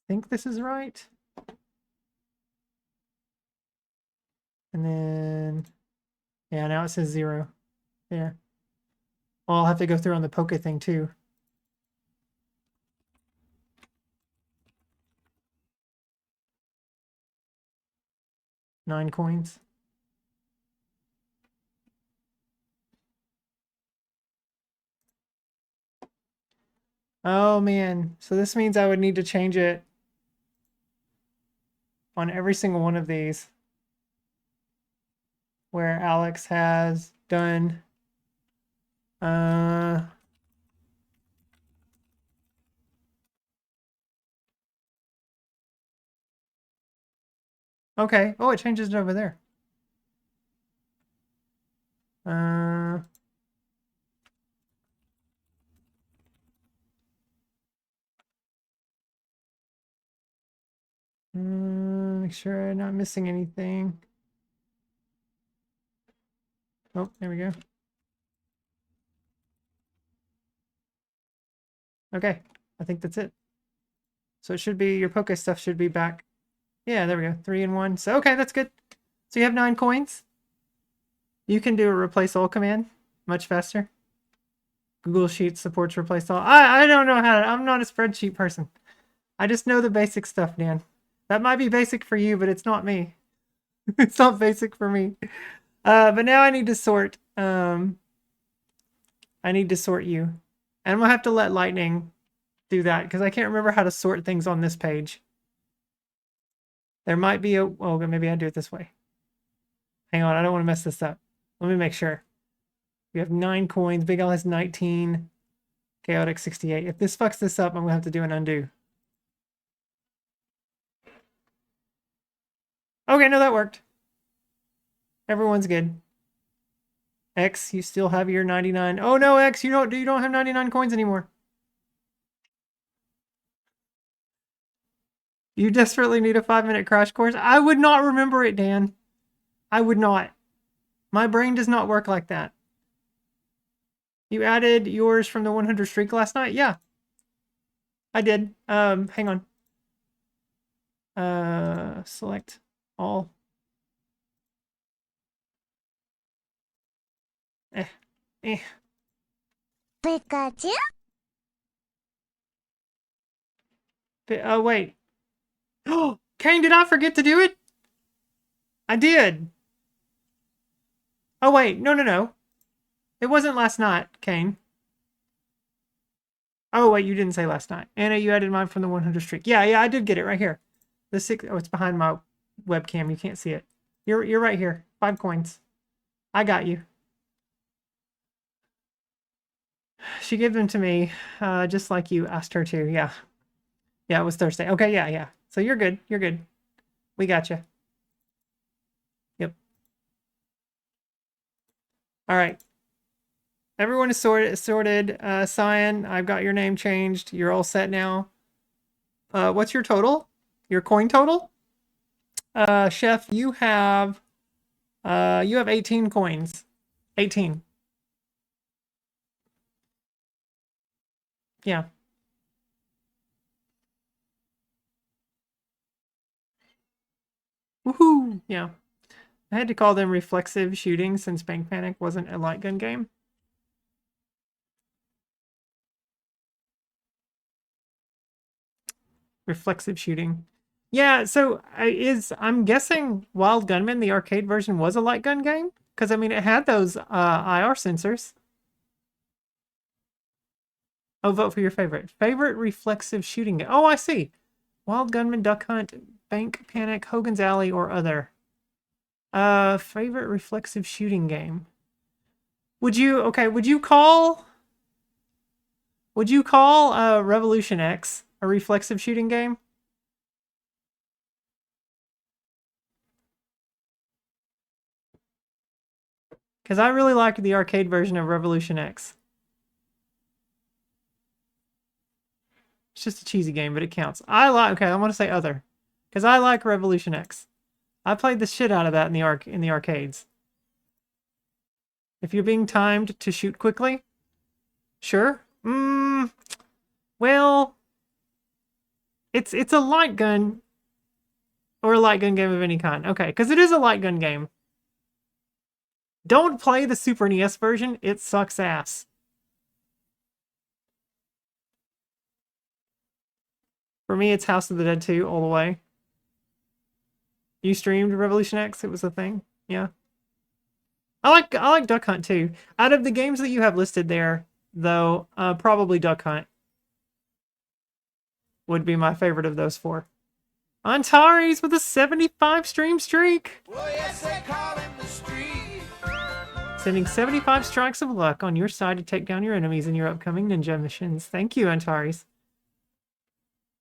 think this is right. And then, yeah, now it says 0. There. Well, I'll have to go through on the Poke thing too. Nine coins. Oh man, so this means I would need to change it on every single one of these where Alex has done okay. Oh, it changes it over there. Make sure I'm not missing anything. Oh, there we go. Okay, I think that's it. So it should be, your Poke stuff should be back. Yeah, there we go. 3 and 1. So, okay, that's good. So you have 9 coins. You can do a replace all command much faster. Google Sheets supports replace all. I don't know how to, I'm not a spreadsheet person. I just know the basic stuff, Dan. That might be basic for you, but it's not me. It's not basic for me. But now I need to sort. I need to sort you. And I'm going to have to let Lightning do that because I can't remember how to sort things on this page. There might be a... Oh, maybe I do it this way. Hang on, I don't want to mess this up. Let me make sure. We have 9 coins. Big L has 19. Chaotic 68. If this fucks this up, I'm going to have to do an undo. Okay, no, that worked. Everyone's good. X, you still have your 99. Oh no, X, you don't have 99 coins anymore. You desperately need a 5-minute crash course. I would not remember it, Dan. I would not. My brain does not work like that. You added yours from the 100 streak last night? Yeah. I did. Hang on. Select all. Pikachu? Oh, wait. Oh, Kane, did I forget to do it? I did. Oh, wait. No. It wasn't last night, Kane. Oh, wait, you didn't say last night. Anna, you added mine from the 100 streak. Yeah, I did get it right here. The 6, oh, it's behind my webcam. You can't see it. You're right here. 5 coins. I got you. She gave them to me, just like you asked her to. Yeah. Yeah, it was Thursday. Okay, yeah. So you're good. You're good. We got you. Yep. All right. Everyone is sorted. Cyan, I've got your name changed. You're all set now. What's your total? Your coin total? Chef, you have 18 coins. 18. Yeah. Woohoo! Yeah. I had to call them reflexive shooting since Bank Panic wasn't a light gun game. Reflexive shooting. Yeah, so I'm guessing Wild Gunman, the arcade version, was a light gun game? Because, I mean, it had those IR sensors. Oh, vote for your favorite. Favorite reflexive shooting game. Oh, I see. Wild Gunman, Duck Hunt, Bank Panic, Hogan's Alley, or other. Favorite reflexive shooting game. Would you call Revolution X a reflexive shooting game? Because I really liked the arcade version of Revolution X. It's just a cheesy game, but it counts. I want to say other. Because I like Revolution X. I played the shit out of that in the arcades. If you're being timed to shoot quickly, sure. Well, it's a light gun or a light gun game of any kind. Okay, because it is a light gun game. Don't play the Super NES version. It sucks ass. For me, it's House of the Dead 2 all the way. You streamed Revolution X? It was a thing? Yeah. I like Duck Hunt too. Out of the games that you have listed there, though, probably Duck Hunt would be my favorite of those 4. Antares with a 75 stream streak. Oh, yes, they call him the street. Sending 75 strikes of luck on your side to take down your enemies in your upcoming ninja missions. Thank you, Antares.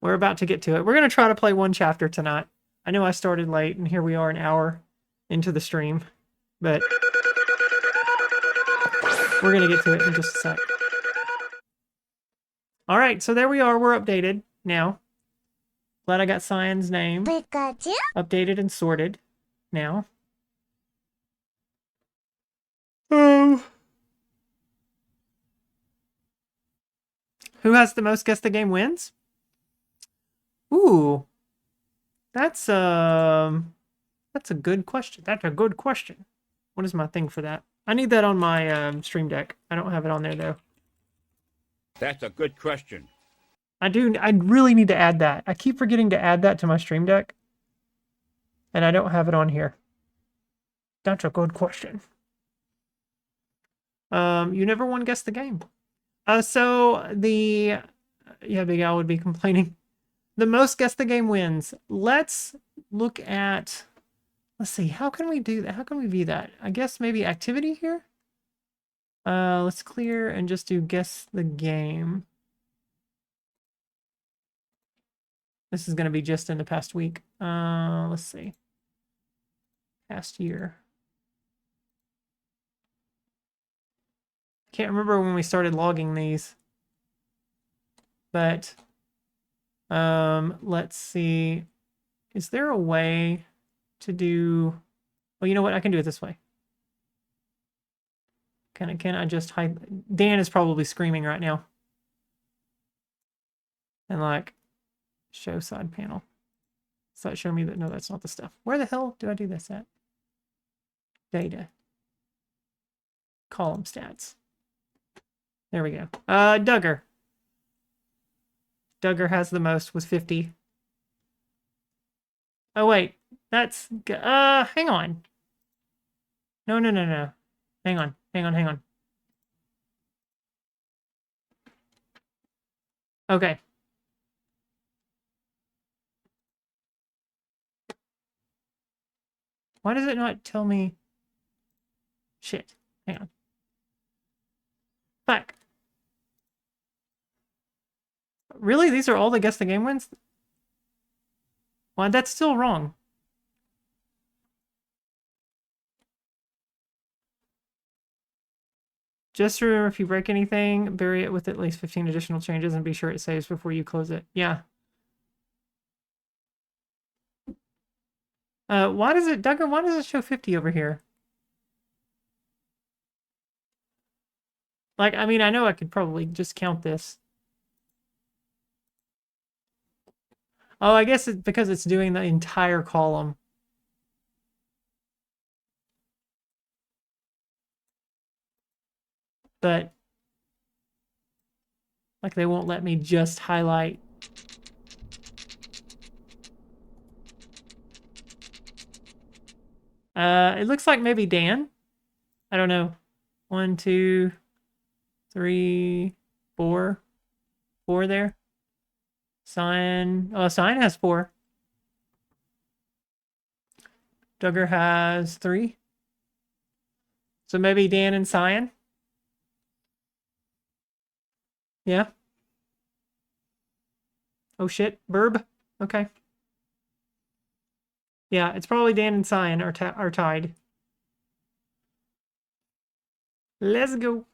We're about to get to it. We're going to try to play 1 chapter tonight. I know I started late, and here we are an hour into the stream. But we're going to get to it in just a sec. All right, so there we are. We're updated now. Glad I got Cyan's name Pikachu? updated and sorted now. Oh. Who has the most guess the game wins? Ooh. That's a good question. That's a good question. What is my thing for that? I need that on my Stream Deck. I don't have it on there though. That's a good question. I really need to add that. I keep forgetting to add that to my Stream Deck. And I don't have it on here. That's a good question. You never won Guess the Game. So the... Yeah, Big Al would be complaining. The most Guess the Game wins. Let's look at... Let's see, how can we do that? How can we view that? I guess maybe activity here? Let's clear and just do Guess the Game. This is going to be just in the past week. Let's see. Past year. Can't remember when we started logging these. But let's see. Is there a way to do Oh, you know what? I can do it this way. Can I just hide? Dan is probably screaming right now. And like, show side panel. Does that show me that? No, that's not the stuff. Where the hell do I do this at? Data. Column stats. There we go. Duggar. Duggar has the most with 50. Oh, wait. That's... hang on. No. Hang on. Okay. Why does it not tell me... Shit. Hang on. Fuck. Really? These are all the Guess the Game wins? Well, that's still wrong. Just remember, if you break anything, bury it with at least 15 additional changes and be sure it saves before you close it. Yeah. Why does it, Duggar, why does it show 50 over here? Like, I mean, I know I could probably just count this. Oh, I guess it's because it's doing the entire column. But, like, they won't let me just highlight. It looks like maybe Dan. I don't know. 1, 2, 3, 4. 4 there. Cyan. Oh, Cyan has 4. Duggar has 3. So maybe Dan and Cyan. Yeah. Oh shit. Burb. Okay. Yeah, it's probably Dan and Cyan are tied. Let's go.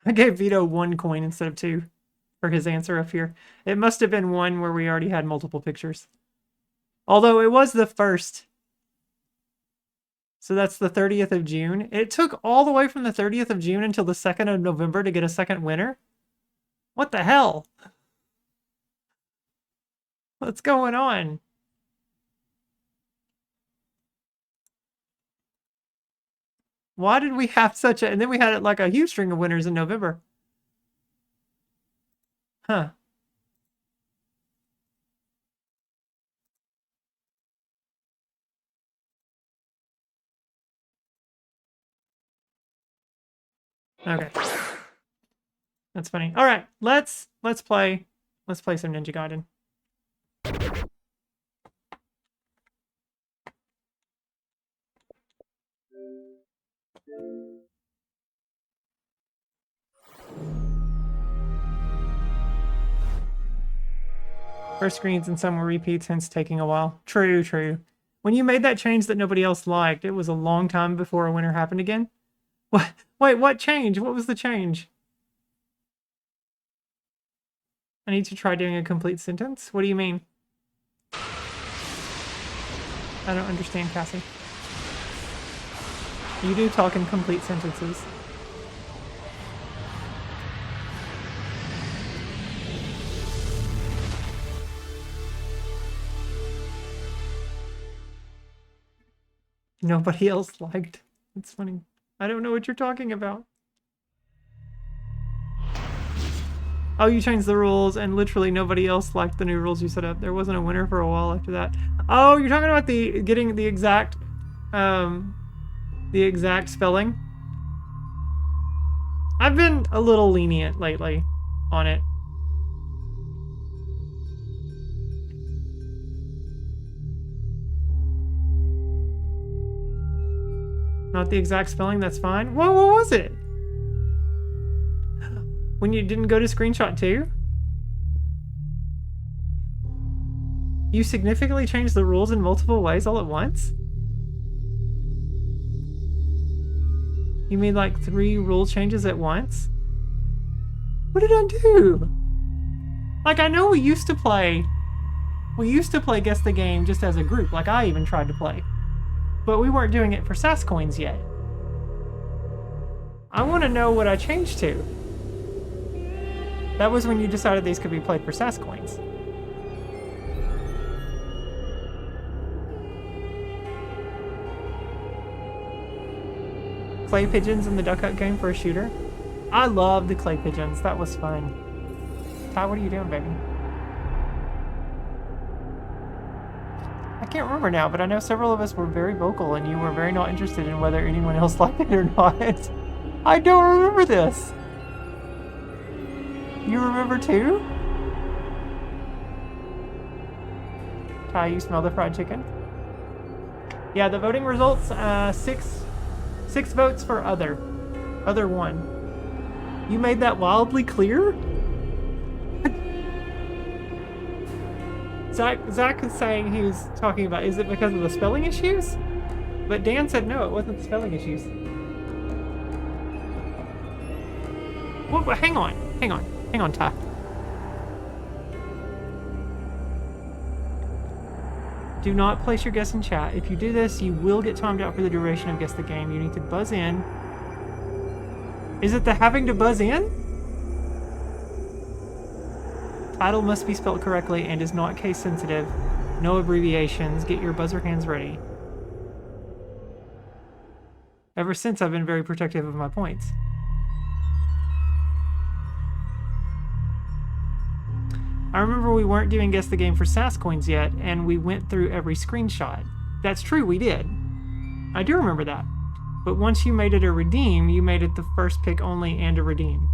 I gave Vito 1 coin instead of 2 for his answer up here. It must have been one where we already had multiple pictures. Although it was the first. So that's the 30th of June. It took all the way from the 30th of June until the 2nd of November to get a second winner? What the hell? What's going on? Why did we have such a... And then we had like a huge string of winners in November. Huh. Okay. That's funny. All right, let's play some Ninja Gaiden. First screens and some were repeats, hence taking a while. True, true. When you made that change that nobody else liked, it was a long time before a winner happened again? What? Wait, what change? What was the change? I need to try doing a complete sentence? What do you mean? I don't understand, Cassie. You do talk in complete sentences. Nobody else liked. It's funny. I don't know what you're talking about. Oh, you changed the rules and literally nobody else liked the new rules you set up. There wasn't a winner for a while after that. Oh, you're talking about the getting the exact spelling. I've been a little lenient lately on it. Not the exact spelling, that's fine. Whoa, what was it? When you didn't go to screenshot 2? You significantly changed the rules in multiple ways all at once? You made like 3 rule changes at once? What did I do? Like, I know we used to play Guess the Game just as a group. Like, I even tried to play. But we weren't doing it for SAS coins yet. I want to know what I changed to. That was when you decided these could be played for SAS coins. Clay pigeons in the Duck Hunt game for a shooter. I love the clay pigeons. That was fun. Ty, what are you doing, baby? I can't remember now, but I know several of us were very vocal and you were very not interested in whether anyone else liked it or not. I don't remember this. You remember too? Ty, you smell the fried chicken? Yeah, the voting results, six votes for other. Other one. You made that wildly clear? Zach is saying he was talking about, is it because of the spelling issues? But Dan said no, it wasn't the spelling issues. Well, hang on, Ty. Do not place your guess in chat. If you do this, you will get timed out for the duration of Guess the Game. You need to buzz in. Is it the having to buzz in? Title must be spelled correctly and is not case sensitive. No abbreviations. Get your buzzer hands ready. Ever since, I've been very protective of my points. I remember we weren't doing Guess the Game for SAS coins yet, and we went through every screenshot. That's true, we did. I do remember that. But once you made it a redeem, you made it the first pick only and a redeem.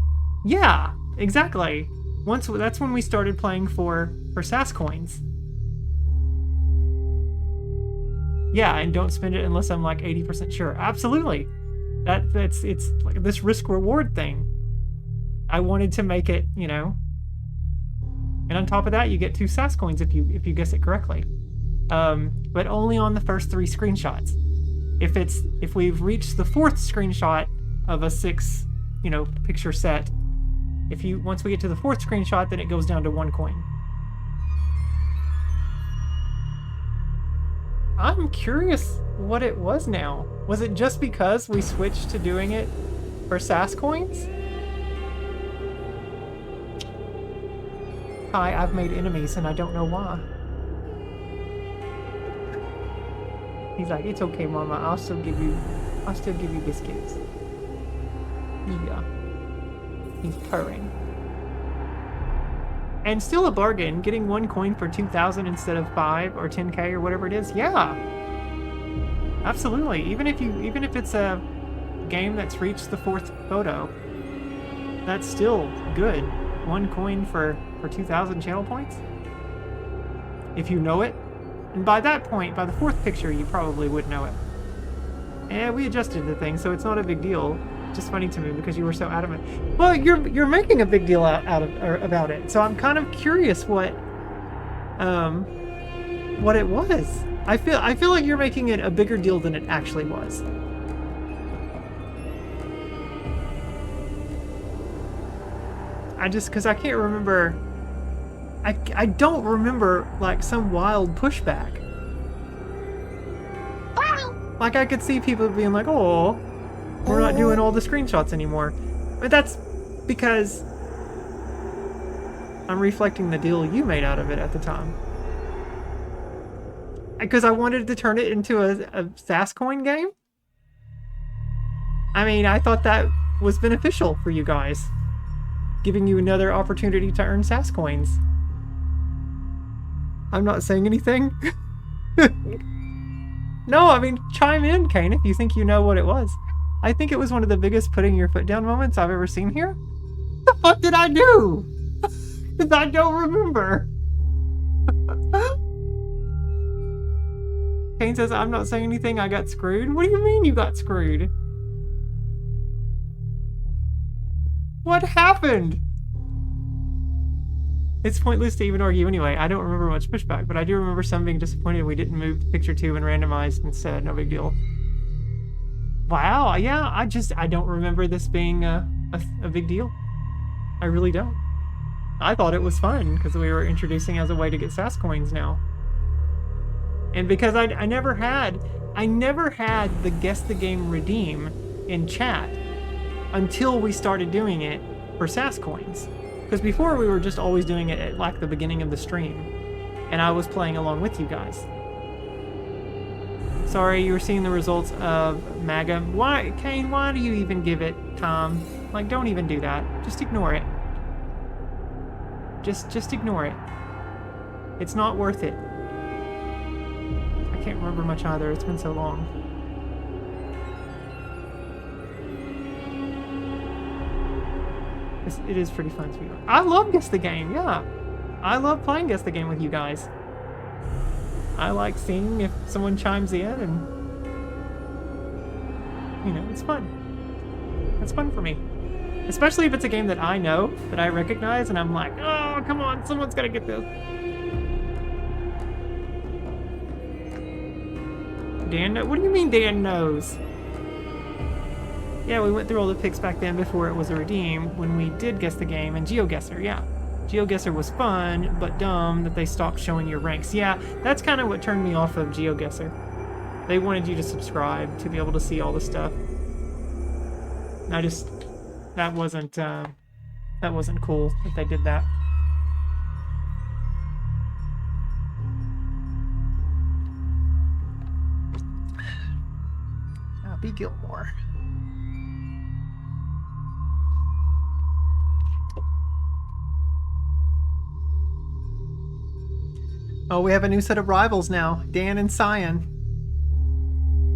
Yeah, exactly. That's when we started playing for SAS coins. Yeah, and don't spend it unless I'm like 80% sure. Absolutely. It's like this risk-reward thing. I wanted to make it, you know. And on top of that, you get 2 SAS coins if you guess it correctly. But only on the first 3 screenshots. If we've reached the 4th screenshot of a 6, picture set, once we get to the 4th screenshot, then it goes down to 1 coin. I'm curious what it was now. Was it just because we switched to doing it for SAS coins? Hi, I've made enemies and I don't know why. He's like, it's okay, Mama. I'll still give you biscuits. Yeah. He's purring. And still a bargain, getting 1 coin for 2,000 instead of 5 or 10k or whatever it is. Yeah. Absolutely. Even if it's a game that's reached the 4th photo, that's still good. 1 coin for 2,000 channel points. If you know it. And by that point, by the 4th picture, you probably would know it. And we adjusted the thing, so it's not a big deal. Just funny to me because you were so adamant. Well, you're making a big deal about it, so I'm kind of curious what it was. I feel like you're making it a bigger deal than it actually was. Because I can't remember. I don't remember like some wild pushback. Like I could see people being like, "Oh, we're not doing all the screenshots anymore." But that's because I'm reflecting the deal you made out of it at the time. Because I wanted to turn it into a SAS coin game. I mean, I thought that was beneficial for you guys. Giving you another opportunity to earn SAS coins. I'm not saying anything. No, I mean, chime in, Kane, if you think you know what it was. I think it was one of the biggest putting your foot down moments I've ever seen here. What the fuck did I do? Because I don't remember. Kane says, I'm not saying anything, I got screwed. What do you mean you got screwed? What happened? It's pointless to even argue anyway. I don't remember much pushback, but I do remember some being disappointed we didn't move to picture 2 and randomized instead. No big deal. Wow, yeah, I don't remember this being a big deal. I really don't. I thought it was fun because we were introducing as a way to get SAS coins now. And because I never had the Guess the Game redeem in chat until we started doing it for SAS coins. Because before we were just always doing it at like the beginning of the stream. And I was playing along with you guys. Sorry, you were seeing the results of MAGA. Why, Kane, why do you even give it time? Like, don't even do that. Just ignore it. Just ignore it. It's not worth it. I can't remember much either. It's been so long. It is pretty fun to be. I love Guess the Game, yeah. I love playing Guess the Game with you guys. I like seeing if someone chimes in and, you know, it's fun. It's fun for me. Especially if it's a game that I know, that I recognize, and I'm like, oh, come on, someone's gotta get this. Dan, what do you mean Dan knows? Yeah, we went through all the picks back then before it was a redeem, when we did Guess the Game, and GeoGuessr, yeah. GeoGuessr was fun, but dumb that they stopped showing your ranks. Yeah, that's kind of what turned me off of GeoGuessr. They wanted you to subscribe to be able to see all the stuff. That wasn't cool that they did that. Happy Gilmore. Oh, we have a new set of rivals now. Dan and Cyan.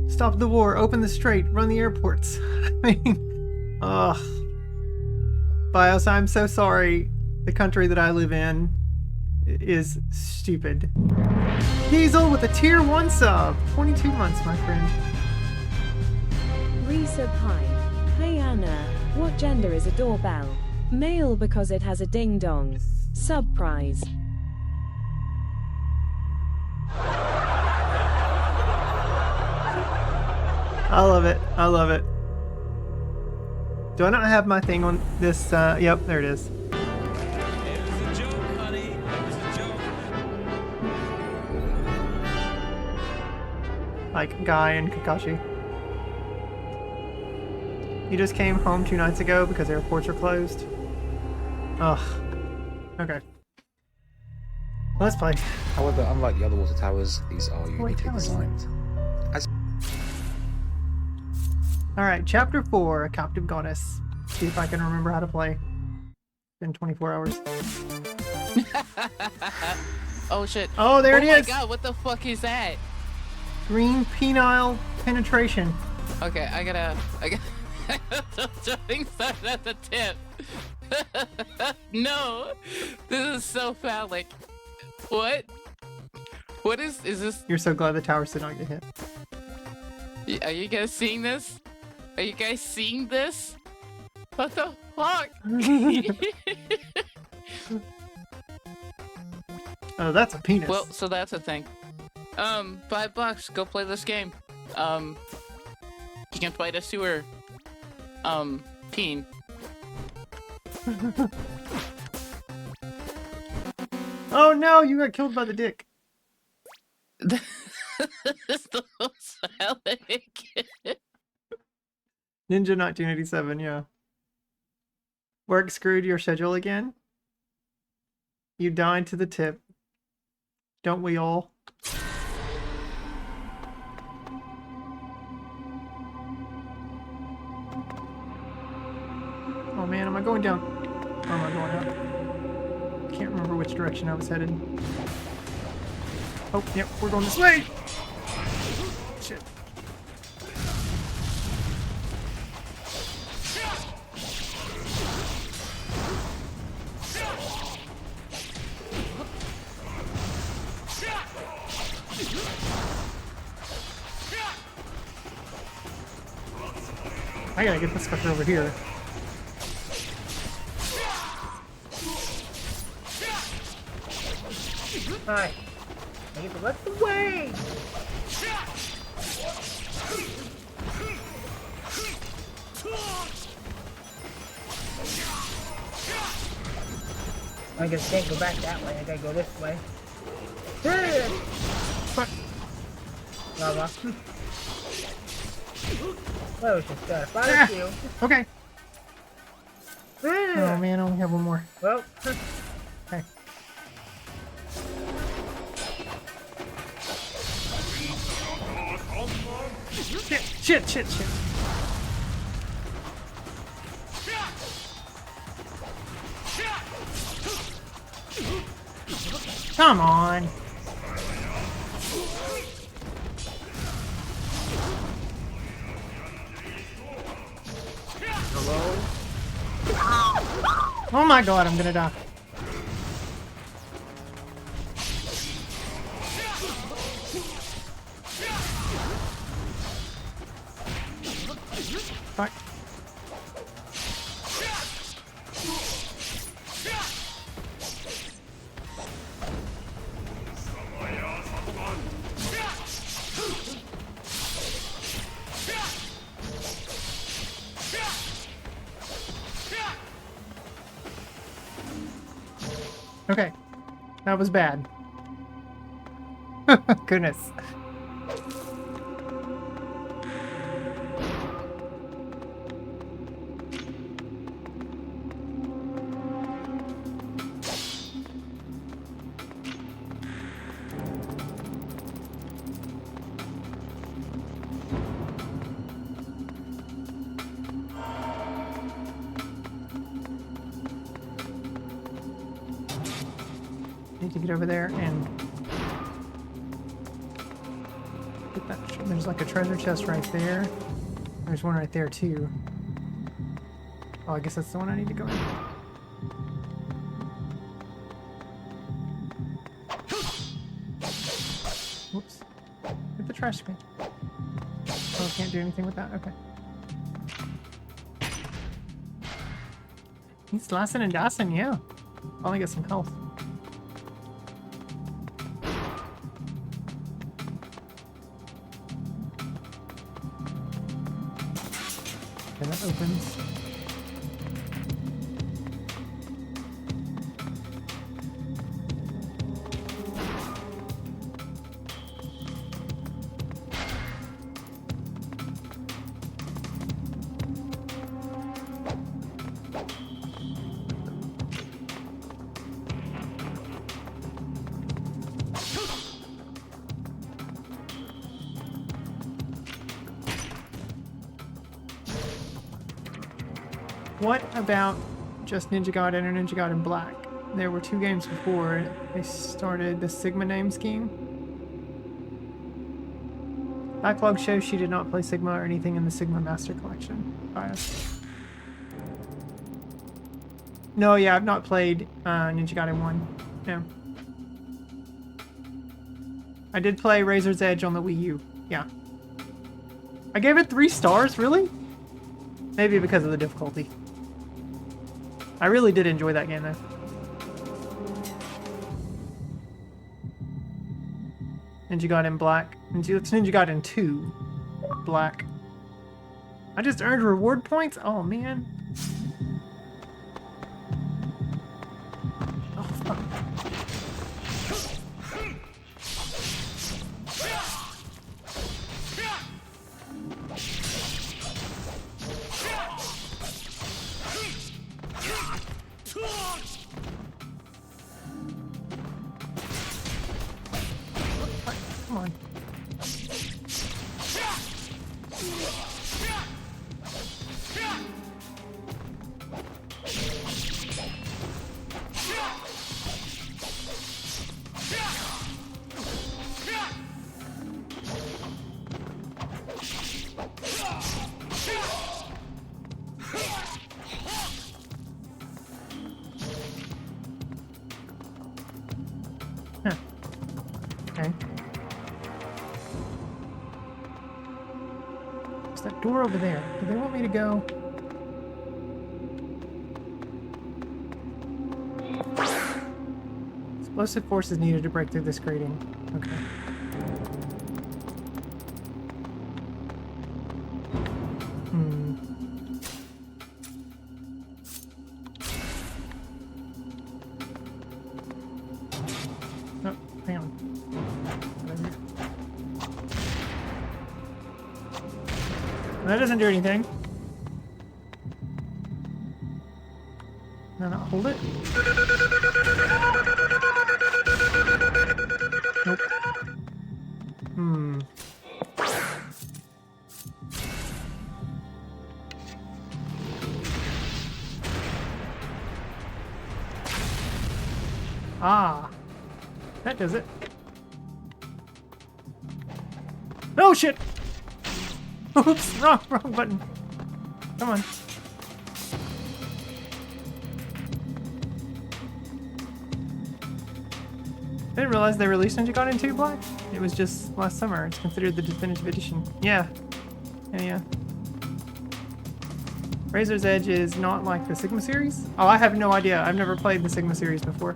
Stop the war, open the strait, run the airports. I mean, ugh. BIOS, I'm so sorry. The country that I live in is stupid. Diesel with a tier 1 sub. 22 months, my friend. Resub hi. Hey Anna, what gender is a doorbell? Male because it has a ding dong. Sub prize. I love it. I love it. Do I not have my thing on this? Yep, there it is. It was a joke, honey. It was a joke. Like Guy and Kakashi. You just came home 2 nights ago because airports are closed. Ugh. Okay. Let's play. However, unlike the other water towers, these are uniquely towers. designed. Alright, Chapter 4, A Captive Goddess. See if I can remember how to play. It's been 24 hours. Oh shit. Oh, there it is! Oh my god, what the fuck is that? Green penile penetration. Okay, I gotta something started at the tip. No! This is so phallic. What? What is this? You're so glad the towers did not get hit. Are you guys seeing this? Are you guys seeing this? What the fuck? Oh, that's a penis. Well, so that's a thing. $5, go play this game. You can fight a sewer, peen. Oh no, you got killed by the dick. It's the most phallic. Ninja 1987, yeah. Work screwed your schedule again? You died to the tip. Don't we all? Oh man, am I going down? Or am I going up? Can't remember which direction I was headed. Oh, yep, we're going this way! Shit. I gotta get this fucker over here. Hi. I get the left away! I guess can't go back that way. I gotta go this way. Fuck. Lava. Oh, just gotta fight you. Okay. Oh man, I only have one more. Well. Okay. Shit. Come on. Oh my god, I'm gonna die. Fuck. Okay, that was bad. Goodness. Need to get over there and get that. There's like a treasure chest right there. There's one right there too. Oh, I guess that's the one I need to go in. Whoops. Get the trash can. Oh, I can't do anything with that? Okay. He's slicing and dicing, yeah. Finally get some health. Okay, that opens. What about just Ninja Gaiden or Ninja Gaiden Black? There were 2 games before they started the Sigma name scheme. Backlog shows she did not play Sigma or anything in the Sigma Master Collection. Bias. No, yeah, I've not played Ninja Gaiden 1. No. I did play Razor's Edge on the Wii U. Yeah. I gave it 3 stars, really? Maybe because of the difficulty. I really did enjoy that game, though. Ninja Gaiden Black. It's Ninja Gaiden 2 Black. I just earned reward points? Oh, man. Oh, fuck. Come on. Huh. Okay. There's that door over there. Do they want me to go? Explosive force is needed to break through this grating. Okay. That doesn't do anything. No, hold it. Nope. Ah. That does it. Oh shit! Oops, wrong button. Come on. I didn't realize they released Ninja Gaiden 2 Black. It was just last summer. It's considered the definitive edition. Yeah. Yeah. Razor's Edge is not like the Sigma series? Oh, I have no idea. I've never played the Sigma series before.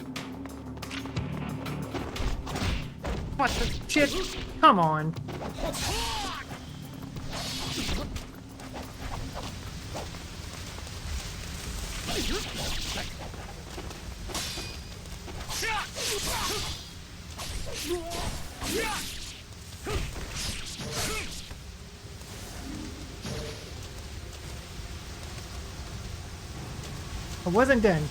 What the shit? Come on. I wasn't done.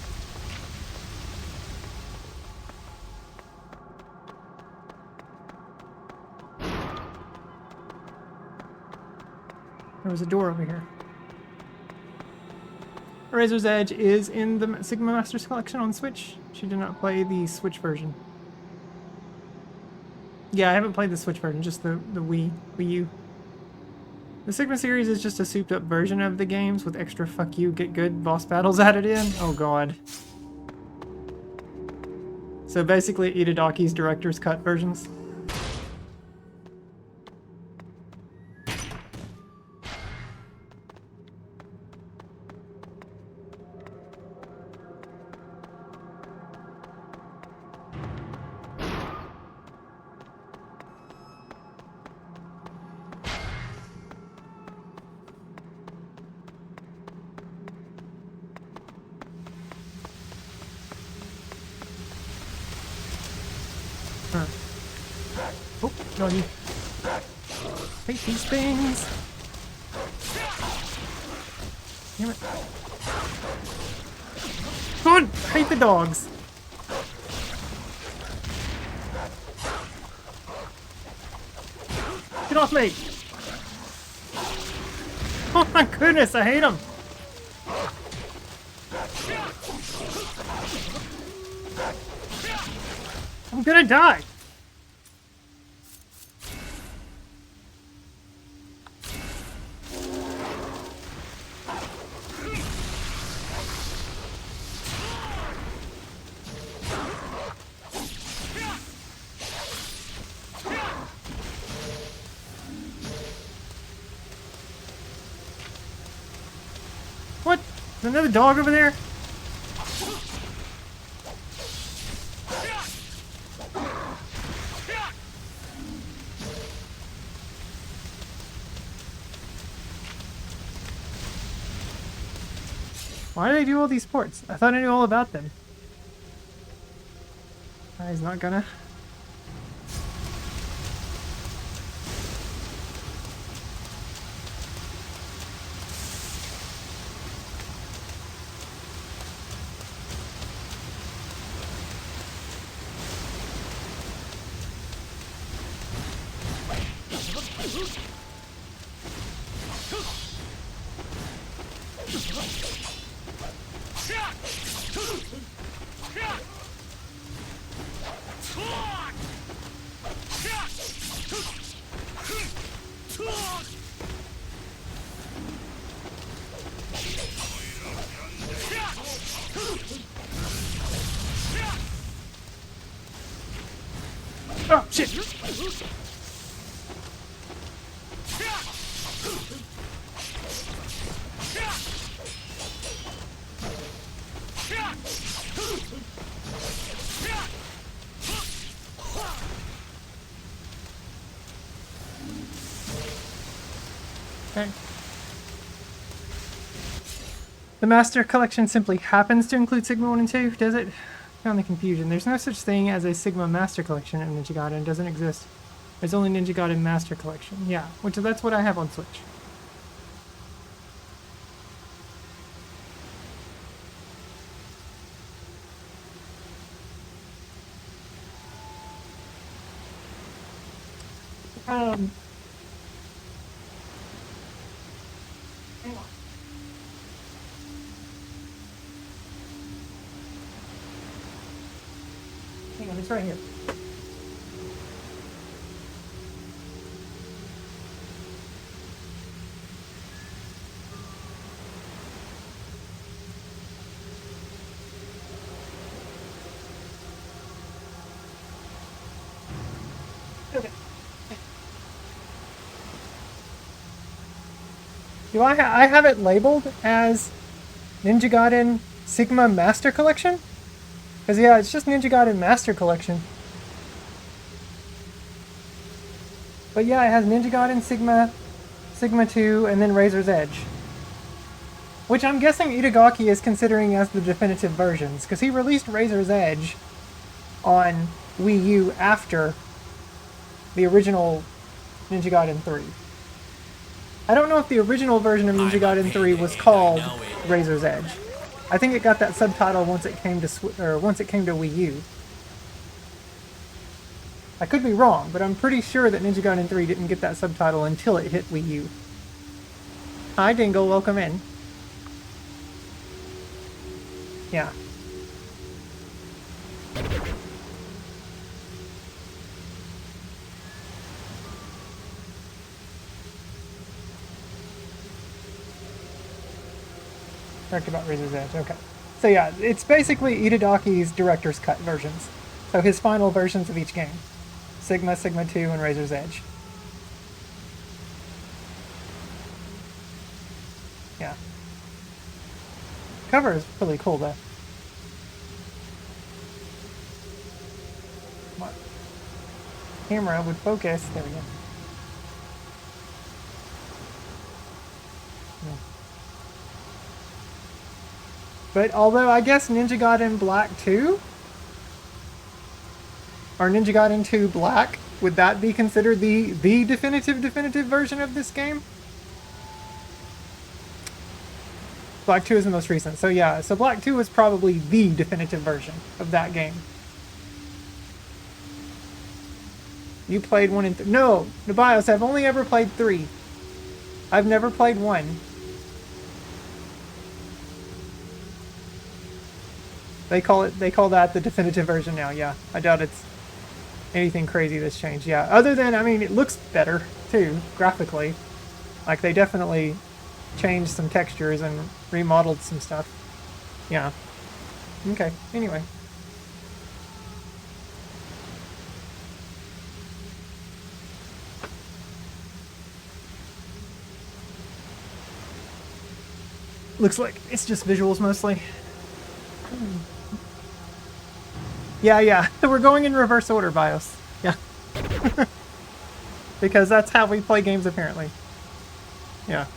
There was a door over here. Razor's Edge is in the Sigma Masters Collection on Switch. She did not play the Switch version. Yeah, I haven't played the Switch version, just the Wii U. The Sigma series is just a souped up version of the games with extra fuck you, get good boss battles added in. Oh god. So basically Itadaki's director's cut versions. Oh, no, you hate these things. Damn it. God, I hate the dogs. Get off me. Oh my goodness, I hate them. I'm gonna die. What? There's another dog over there? Why do they do all these ports? I thought I knew all about them. He's not gonna. Oh, shit! Okay. The Master Collection simply happens to include Sigma 1 and 2, does it? Found the confusion. There's no such thing as a Sigma Master Collection in Ninja Gaiden. It doesn't exist. There's only Ninja Gaiden Master Collection. Yeah, which that's what I have on Switch. Hang on. Hang on, it's right here. Okay. Do I have it labeled as Ninja Gaiden Sigma Master Collection? Because yeah, it's just Ninja Gaiden Master Collection. But yeah, it has Ninja Gaiden Sigma, Sigma 2, and then Razor's Edge. Which I'm guessing Itagaki is considering as the definitive versions, because he released Razor's Edge on Wii U after the original Ninja Gaiden 3. I don't know if the original version of Ninja Gaiden 3 was called Razor's Edge. I think it got that subtitle once it came to Wii U. I could be wrong, but I'm pretty sure that Ninja Gaiden 3 didn't get that subtitle until it hit Wii U. Hi Dingle, welcome in. Yeah. Talked about Razor's Edge, okay. So yeah, it's basically Itadaki's director's cut versions. So his final versions of each game. Sigma, Sigma 2, and Razor's Edge. Yeah. Cover is really cool though. Come on. Camera would focus. There we go. Yeah. But although I guess Ninja Gaiden Black 2 or Ninja Gaiden 2 Black, would that be considered the definitive version of this game? Black 2 is the most recent. So yeah, so Black 2 was probably the definitive version of that game. You played 1 and 3. No, Nabios, I've only ever played 3. I've never played 1. They call that the definitive version now, yeah. I doubt it's anything crazy that's changed, yeah. Other than, I mean, it looks better, too, graphically. Like, they definitely changed some textures and remodeled some stuff. Yeah. Okay, anyway. Looks like it's just visuals mostly. Yeah. We're going in reverse order, BIOS. Yeah. Because that's how we play games, apparently. Yeah.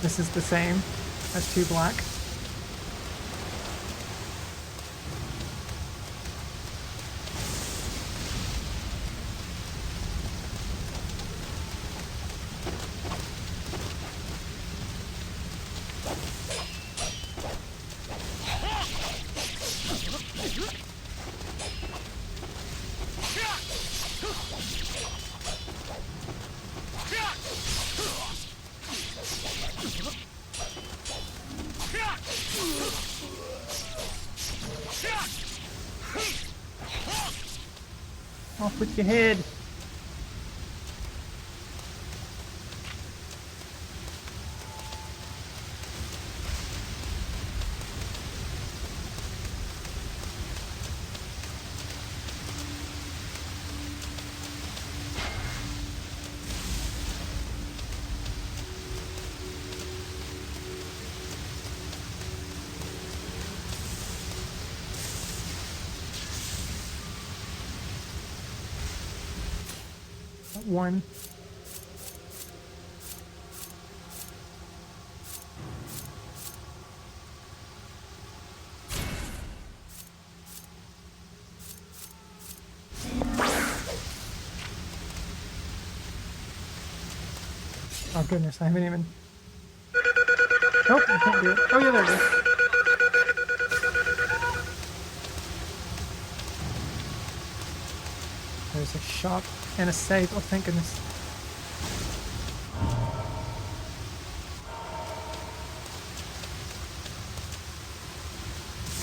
This is the same as 2 Black. Off with your head. one. Oh goodness, I haven't even... Nope, I can't do it. Oh yeah, there it is. There's a shop and a safe. Oh, thank goodness.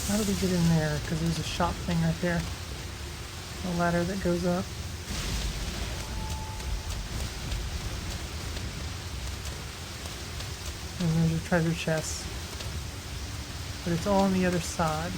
How do we get in there? Because there's a shop thing right there. A ladder that goes up. And there's a treasure chest. But it's all on the other side.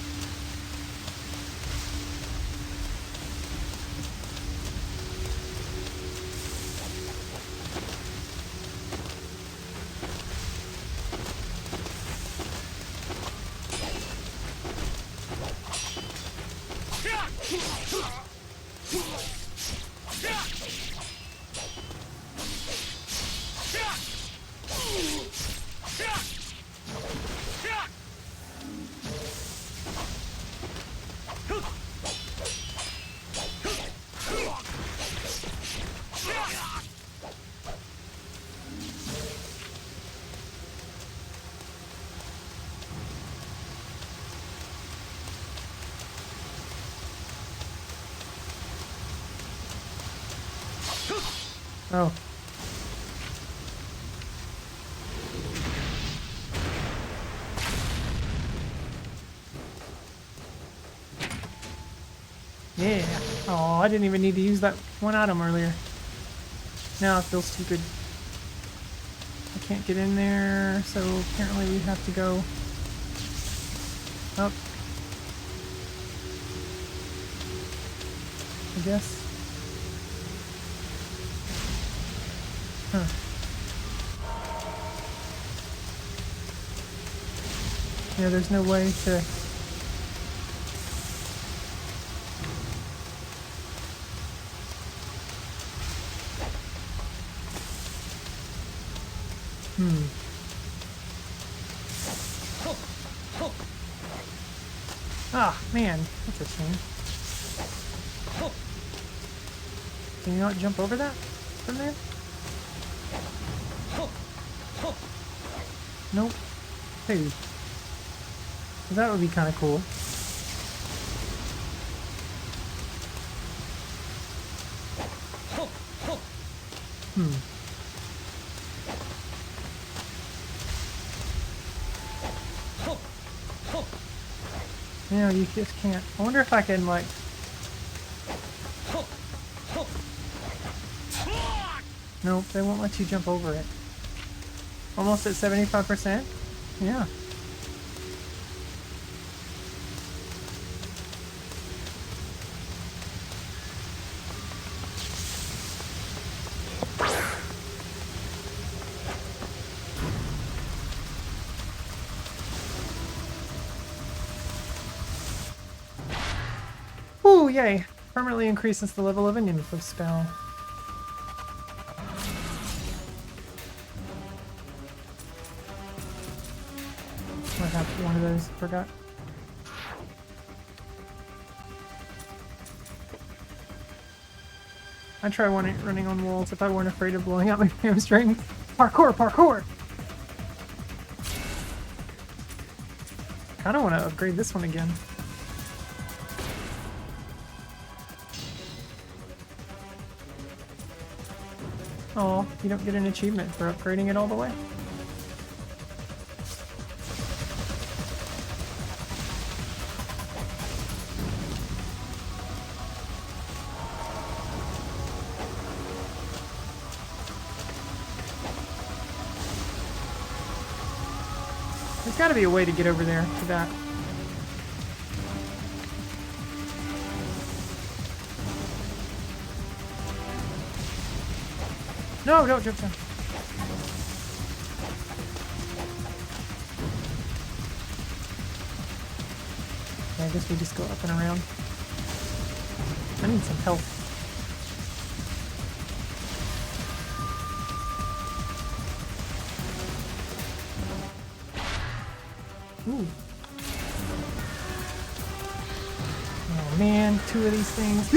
Oh. Yeah. Oh, I didn't even need to use that one item earlier. Now it feels stupid. I can't get in there, so apparently we have to go up. I guess. Huh. Yeah, there's no way to... Ah, man, that's a shame. Can you not jump over that from there? Nope. Hey. That would be kind of cool. No, you just can't. I wonder if I can, like... Nope, they won't let you jump over it. Almost at 75%? Yeah. Ooh, yay! Permanently increases the level of an info spell. I have one of those, forgot. I'd try running on walls if I weren't afraid of blowing out my hamstring. Parkour, parkour! Kinda wanna upgrade this one again. Oh, you don't get an achievement for upgrading it all the way? There's gotta be a way to get over there to that. No, don't jump down. Okay, I guess we just go up and around. I need some help. Ooh. Oh man, 2 of these things.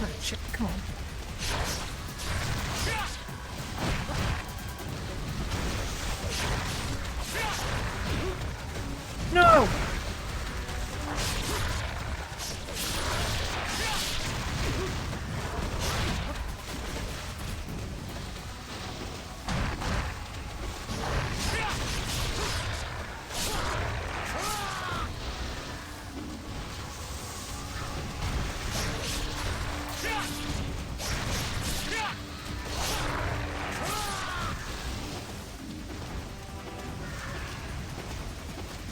Oh, shit, come on. No!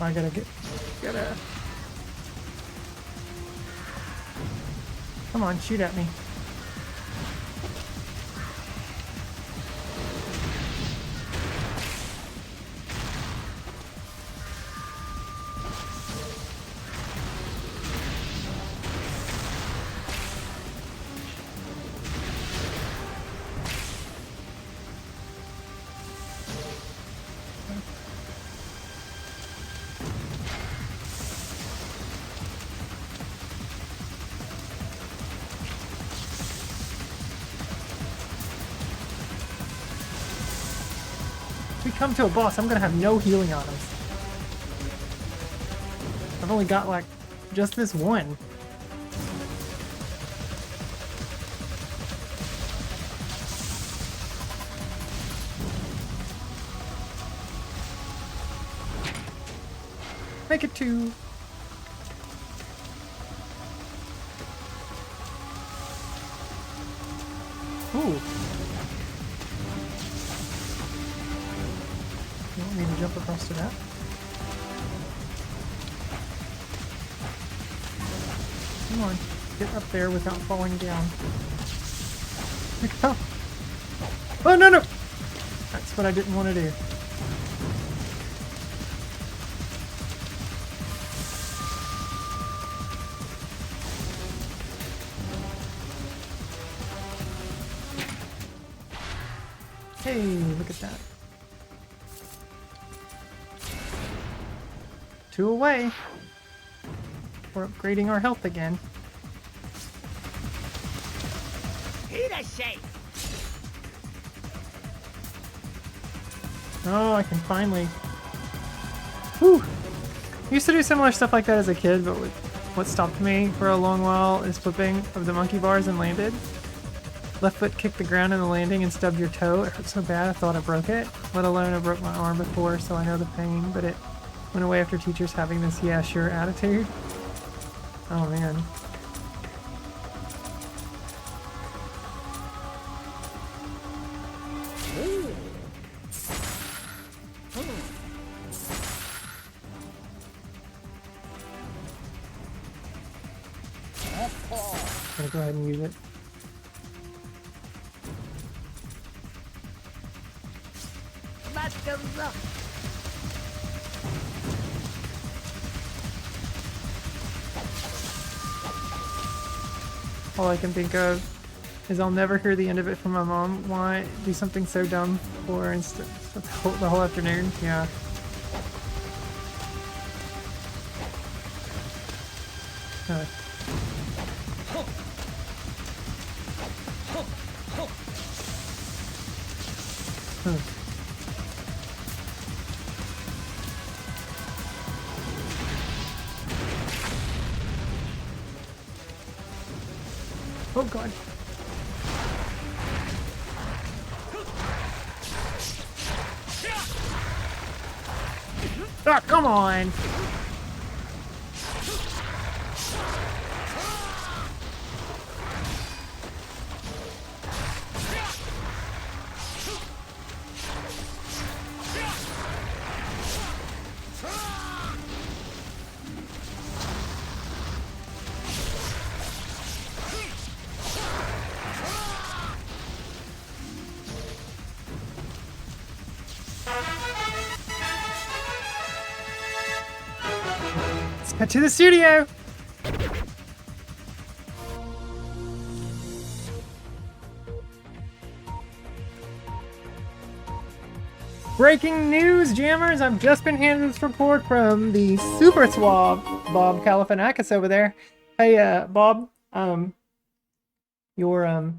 I gotta come on, shoot at me. If we come to a boss, I'm gonna have no healing items. I've only got like just this one. Make it 2. Ooh. You want me to jump across to that? Come on, get up there without falling down. Oh no no! That's what I didn't want to do. Hey, look at that. 2 away. We're upgrading our health again. Oh, I can finally... Whew! I used to do similar stuff like that as a kid, but what stopped me for a long while is flipping of the monkey bars and landed. Left foot kicked the ground in the landing and stubbed your toe. It hurt so bad I thought I broke it, let alone I broke my arm before, so I know the pain, but it went away after teachers having this yeah sure attitude. Oh man. I'm gonna go ahead and use it. All I can think of is I'll never hear the end of it from my mom. Why do something so dumb for her instead the whole afternoon? Yeah. Oh god. Ah, come on! Let's get to the studio! Breaking news, jammers! I've just been handed this report from the super suave Bob Galifianakis over there. Hey, Bob, your,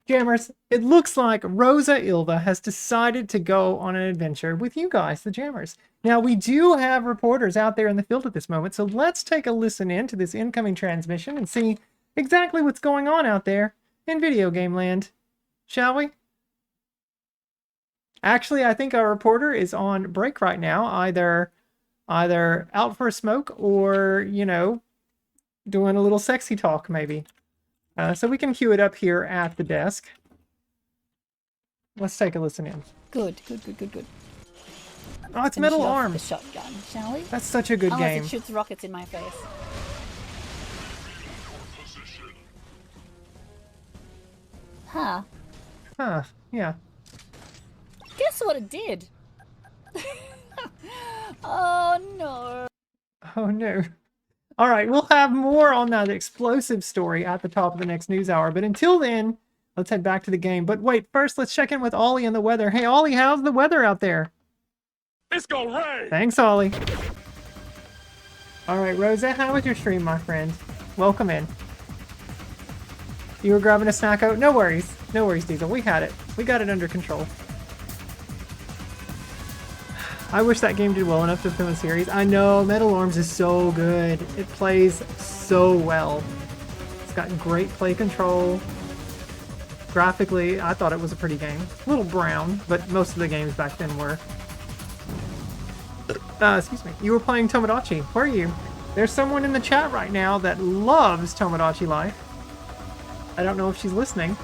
jammers, it looks like Rosa Ilva has decided to go on an adventure with you guys, the jammers. Now, we do have reporters out there in the field at this moment, so let's take a listen in to this incoming transmission and see exactly what's going on out there in video game land, shall we? Actually, I think our reporter is on break right now, either out for a smoke or, you know, doing a little sexy talk, maybe. So we can cue it up here at the desk. Let's take a listen in. Good. Oh, it's Finish Metal it off Arm. with the shotgun, shall we? That's such a good Unless game. it shoots rockets in my face. Huh. Huh, yeah. Guess what it did? Oh no. Oh no. All right, we'll have more on that explosive story at the top of the next news hour. But until then, let's head back to the game. But wait, first let's check in with Ollie and the weather. Hey, Ollie, how's the weather out there? It's gonna rain! Thanks, Ollie. All right, Rosa, how was your stream, my friend? Welcome in. You were grabbing a snack out? No worries. No worries, Diesel. We had it. We got it under control. I wish that game did well enough to film a series. I know, Metal Arms is so good. It plays so well. It's got great play control. Graphically, I thought it was a pretty game. A little brown, but most of the games back then were. Excuse me. You were playing Tomodachi. Were you? There's someone in the chat right now that loves Tomodachi Life. I don't know if she's listening.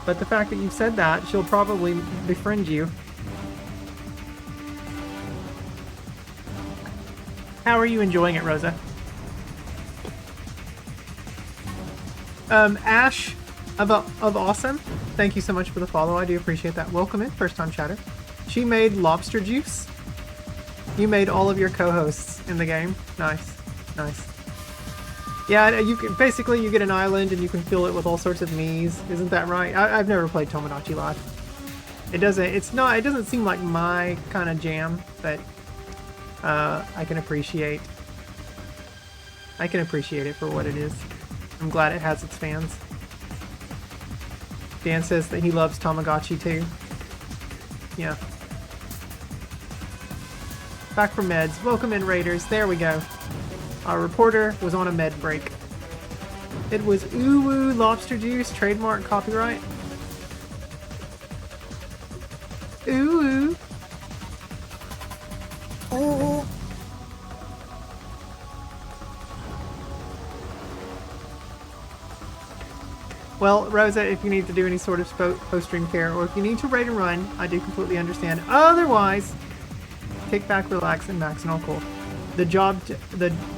But the fact that you've said that, she'll probably befriend you. How are you enjoying it, Rosa? Ash of Awesome, thank you so much for the follow. I do appreciate that. Welcome in, first time chatter. She made lobster juice. You made all of your co-hosts in the game. Nice. Yeah, you can basically you get an island and you can fill it with all sorts of Miis. Isn't that right? I've never played Tomodachi Life. It doesn't seem like my kind of jam, but I can appreciate it for what it is. I'm glad it has its fans. Dan says that he loves Tamagotchi too. Yeah. Back from meds. Welcome in, Raiders. There we go. Our reporter was on a med break. It was Uwu Lobster Juice, trademark, copyright. Uwu. Oh. Well, Rosa, if you need to do any sort of post-stream care, or if you need to raid and run, I do completely understand. Otherwise, kick back, relax, and max and all cool.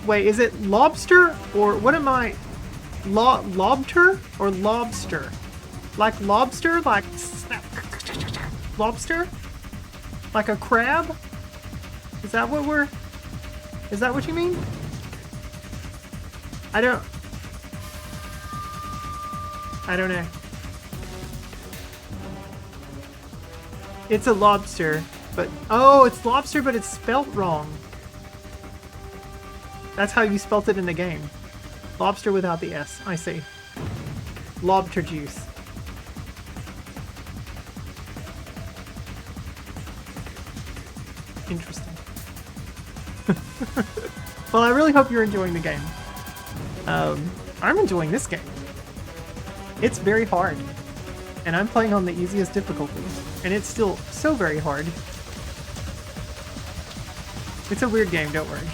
Wait, is it lobster, or what am I? Lobster or lobster? Like lobster? Like lobster? Like a crab? Is that what you mean? I don't know. It's a lobster, but oh, it's lobster, but it's spelt wrong. That's how you spelt it in the game. Lobster without the S. I see. Lobster juice. Interesting. Well, I really hope you're enjoying the game. I'm enjoying this game. It's very hard. And I'm playing on the easiest difficulty. And it's still so very hard. It's a weird game, don't worry.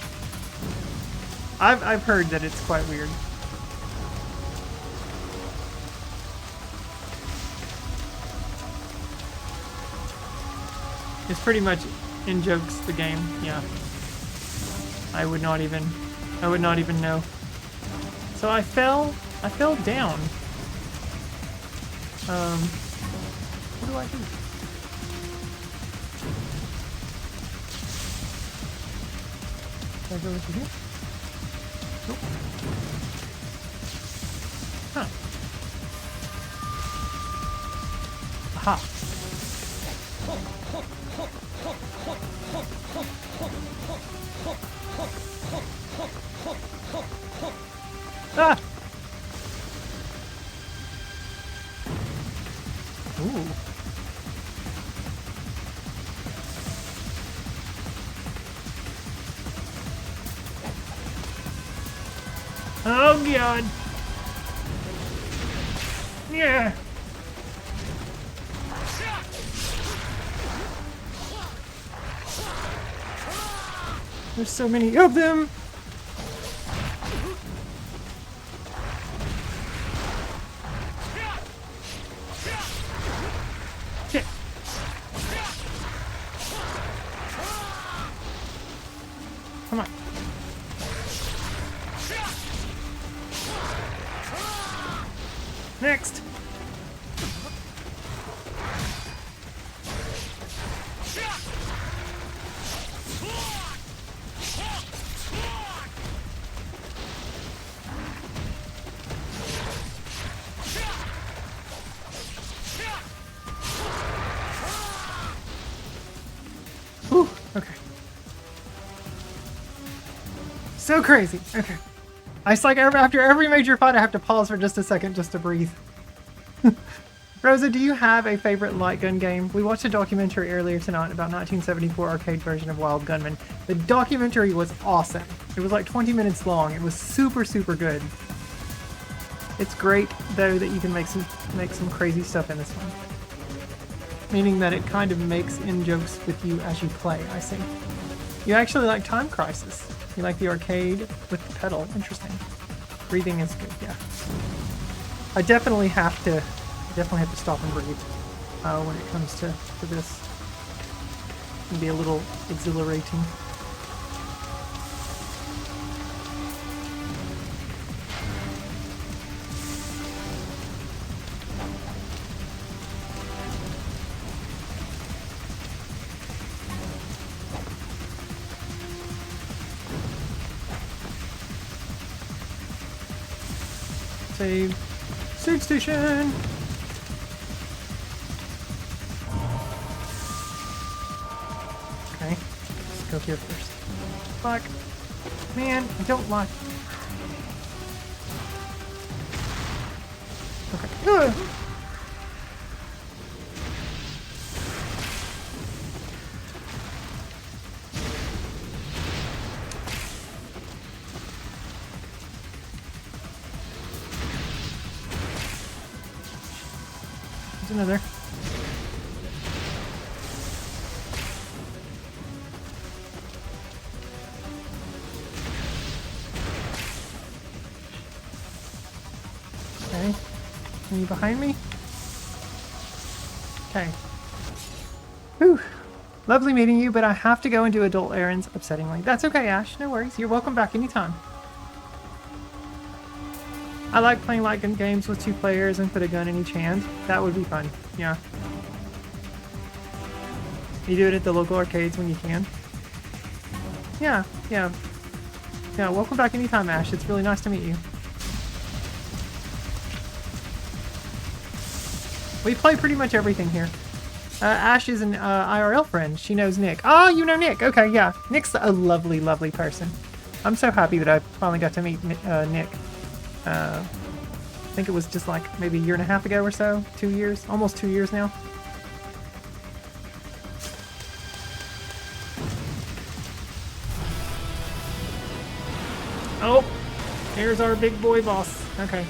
I've heard that it's quite weird. It's pretty much in jokes the game, yeah. I would not even know. So I fell down. What do I do? Can I go into here? Nope. Huh. Aha. Ah! Ooh. Oh god. Yeah. There's so many of them. Shit. Come on. Next. Whew, okay. So crazy. Okay. It's like after every major fight, I have to pause for just a second just to breathe. Rosa, do you have a favorite light gun game? We watched a documentary earlier tonight about 1974 arcade version of Wild Gunman. The documentary was awesome. It was like 20 minutes long. It was super, super good. It's great though that you can make some crazy stuff in this one. Meaning that it kind of makes in-jokes with you as you play, I see. You actually like Time Crisis. You like the arcade with the pedal. Interesting. Breathing is good, yeah. I definitely have to stop and breathe when it comes to this. It can be a little exhilarating. Save. Save station! Okay. Let's go here first. Fuck. Man, I don't like... Okay. Ugh. There's another. Okay. Are you behind me? Okay. Whew. Lovely meeting you, but I have to go and do adult errands, upsettingly. That's okay, Ash. No worries. You're welcome back anytime. I like playing light gun games with 2 players and put a gun in each hand. That would be fun. Yeah. You do it at the local arcades when you can. Yeah, yeah. Yeah, welcome back anytime, Ash. It's really nice to meet you. We play pretty much everything here. Ash is an IRL friend. She knows Nick. Oh, you know Nick. Okay, yeah. Nick's a lovely, lovely person. I'm so happy that I finally got to meet Nick. I think it was just like maybe a year and a half ago or so. 2 years. Almost 2 years now. Oh! There's our big boy boss. Okay.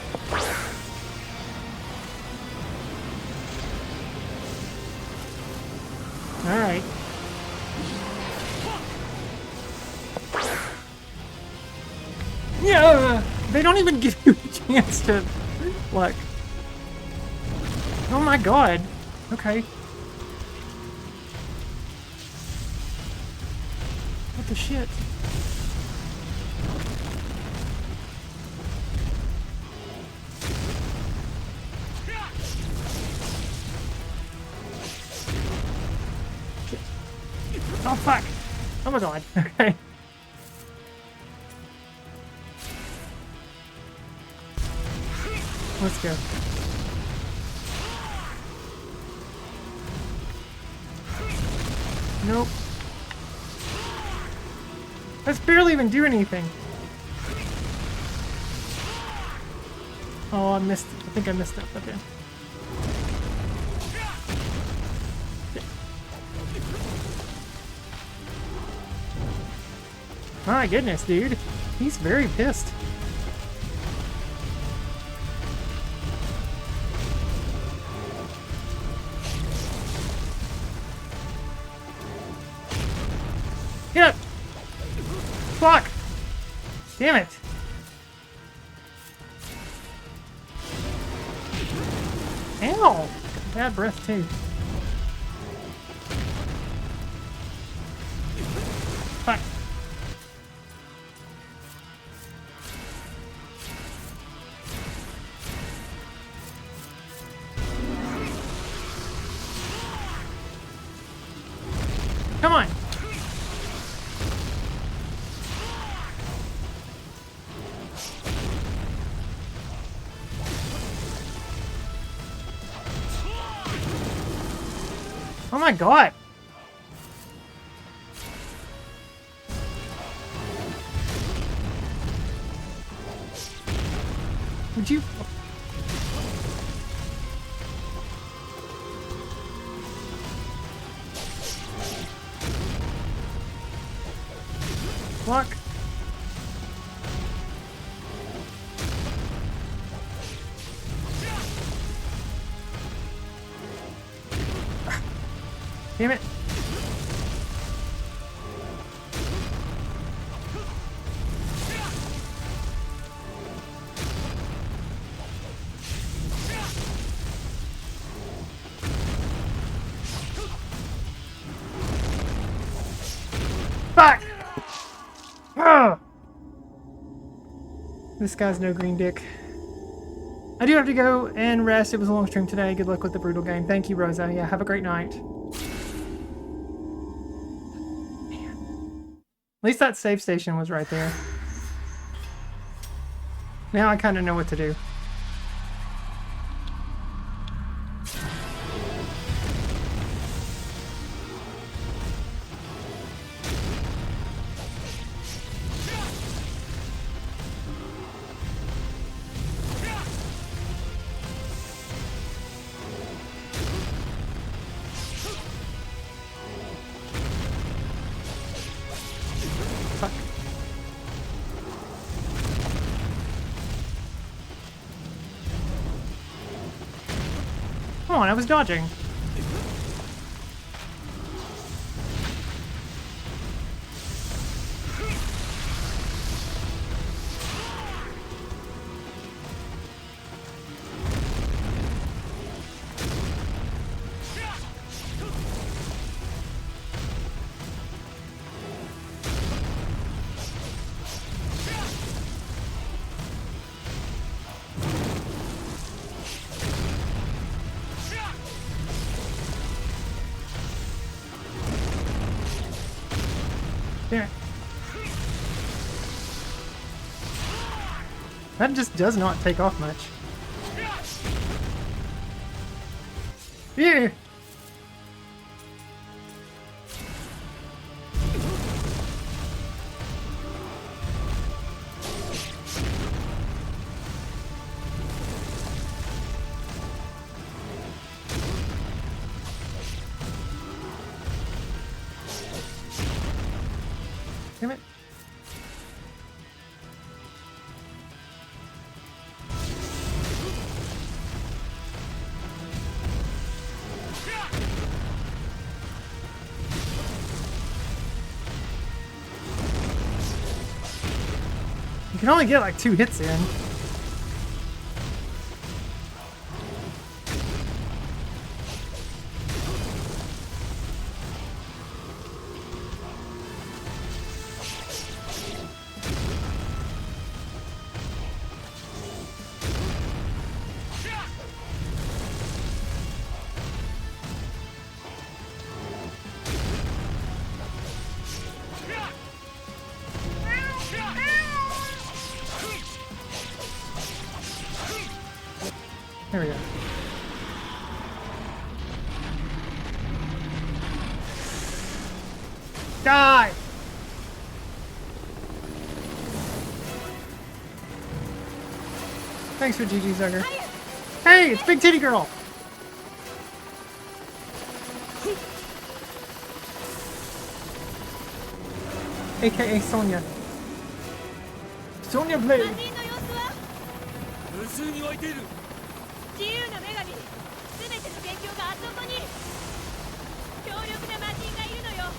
Alright. Yeah! They don't even give you a chance to, like... Oh my god. Okay. What the shit? Oh fuck! Oh my god. Okay. Let's go. Nope. Let's barely even do anything. Oh, I missed. I think I missed that. Okay. My goodness, dude. He's very pissed. Get up! Fuck! Damn it! Ow! Bad breath, too. Fuck. Come on! Oh my god! Would you... Fuck. Damn it. Fuck! Ugh. This guy's no green dick. I do have to go and rest. It was a long stream today. Good luck with the brutal game. Thank you, Rosa. Yeah, have a great night. At least that save station was right there. Now I kind of know what to do. Come on, I was dodging. There. That just does not take off much. Yeah. Damn it. You can only get like 2 hits in. There we go. Die! Thanks for GG, Zucker. Hey, it's Big Titty Girl! AKA Sonya. Sonya Blade! 無数に湧いている自由の女神全ての元凶があそこに強力な魔人がいるのよ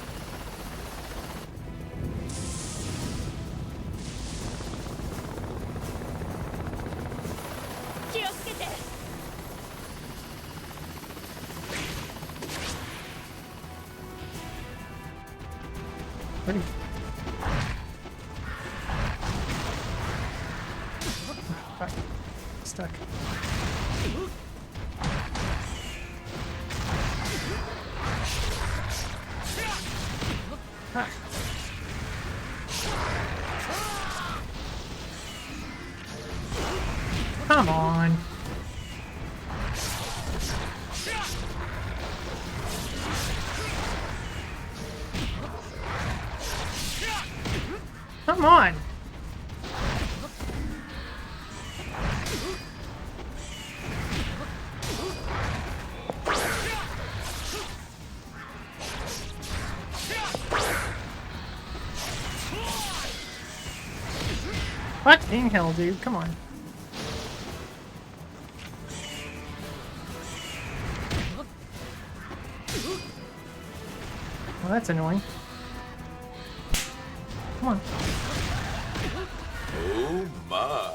気をつけて Ready. Fuck. Stuck. Ah. Come on. Come on. Fucking hell, dude. Come on. Well, that's annoying. Come on. Oh my.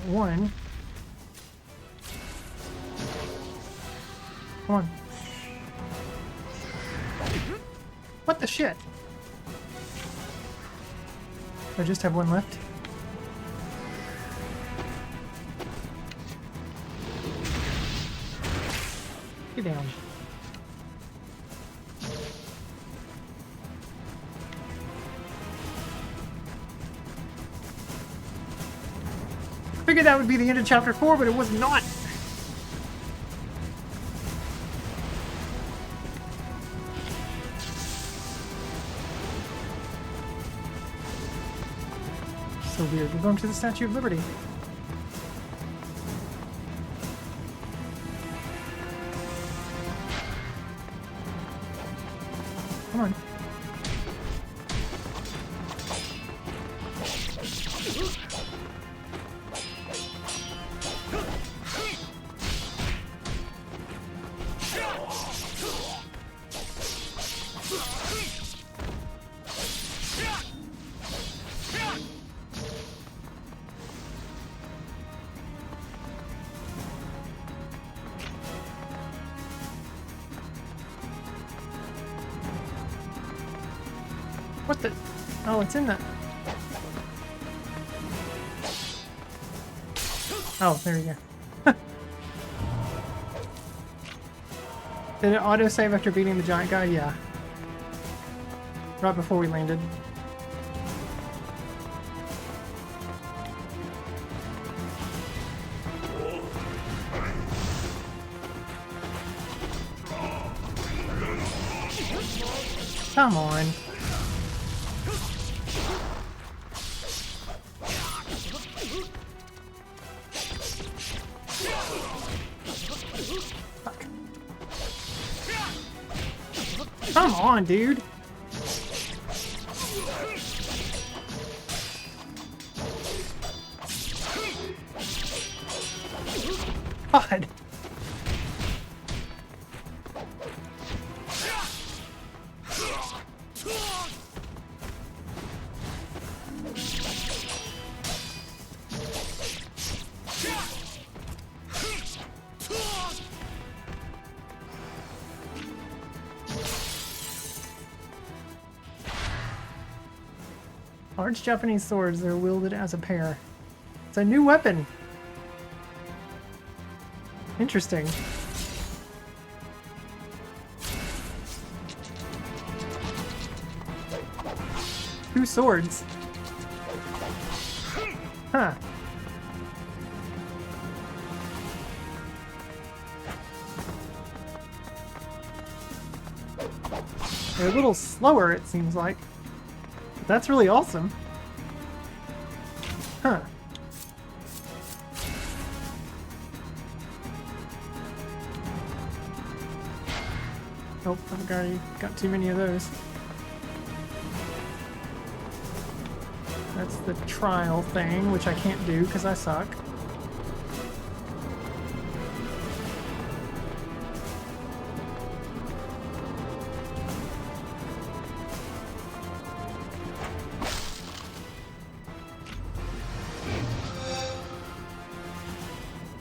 One. Come on. What the shit? I just have one left. Get down. I figured that would be the end of chapter 4, but it was not. So weird. We're going to the Statue of Liberty. Come on. What the? Oh, it's in that. Oh, there you go. Did it autosave after beating the giant guy? Yeah. Right before we landed. Come on. Fuck. Come on, dude. God. Large Japanese swords, they're wielded as a pair. It's a new weapon. Interesting. Two swords. Huh. They're a little slower, it seems like. But that's really awesome. Huh. Oh, I've already got too many of those. That's the trial thing, which I can't do because I suck.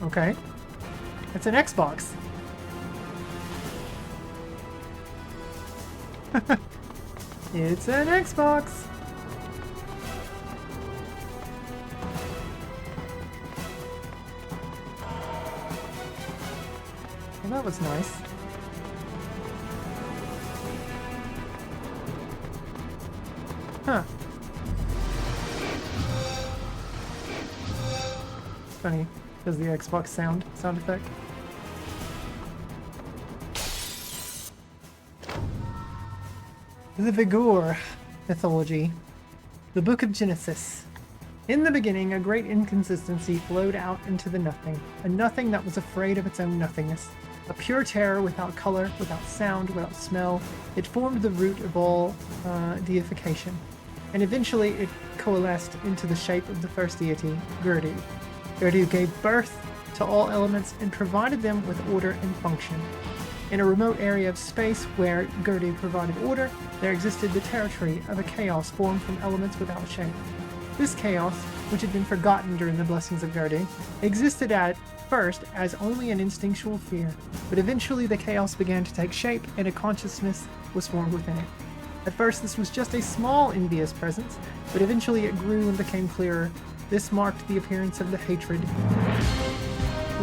Okay. It's an Xbox. It's an Xbox. Well, that was nice. Huh. Funny. Does the Xbox sound effect? The Vigor mythology. The Book of Genesis. In the beginning, a great inconsistency flowed out into the nothing, a nothing that was afraid of its own nothingness. A pure terror without color, without sound, without smell. It formed the root of all deification. And eventually it coalesced into the shape of the first deity, Gerdu. Gerdu gave birth to all elements and provided them with order and function. In a remote area of space where Gerdu provided order, there existed the territory of a chaos formed from elements without shape. This chaos, which had been forgotten during the blessings of Gerdu, existed at first as only an instinctual fear, but eventually the chaos began to take shape and a consciousness was formed within it. At first this was just a small envious presence, but eventually it grew and became clearer. This marked the appearance of the hatred.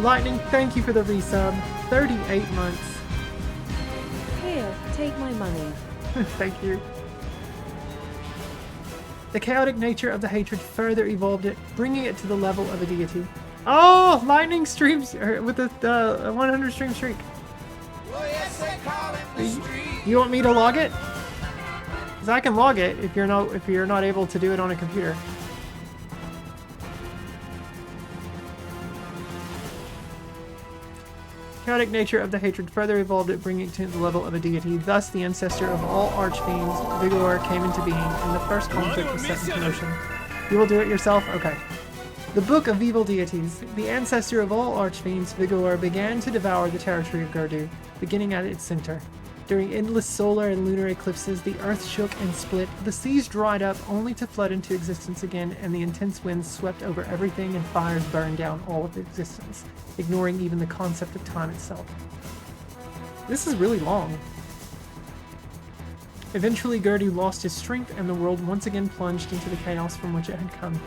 Lightning, thank you for the resub. 38 months. Here, take my money. Thank you. The chaotic nature of the hatred further evolved it, bringing it to the level of a deity. Oh, Lightning streams with the 100 stream streak. You want me to log it? Because I can log it if you're not able to do it on a computer. Chaotic nature of the hatred further evolved it, bringing it to the level of a deity. Thus, the ancestor of all archfiends, Vigor, came into being, and the first conflict was set into motion. You will do it yourself? Okay. The Book of Evil Deities. The ancestor of all archfiends, Vigor, began to devour the territory of Gerdu, beginning at its center. During endless solar and lunar eclipses, the earth shook and split, the seas dried up only to flood into existence again, and the intense winds swept over everything and fires burned down all of existence, ignoring even the concept of time itself. This is really long. Eventually, Gerdu lost his strength, and the world once again plunged into the chaos from which it had come.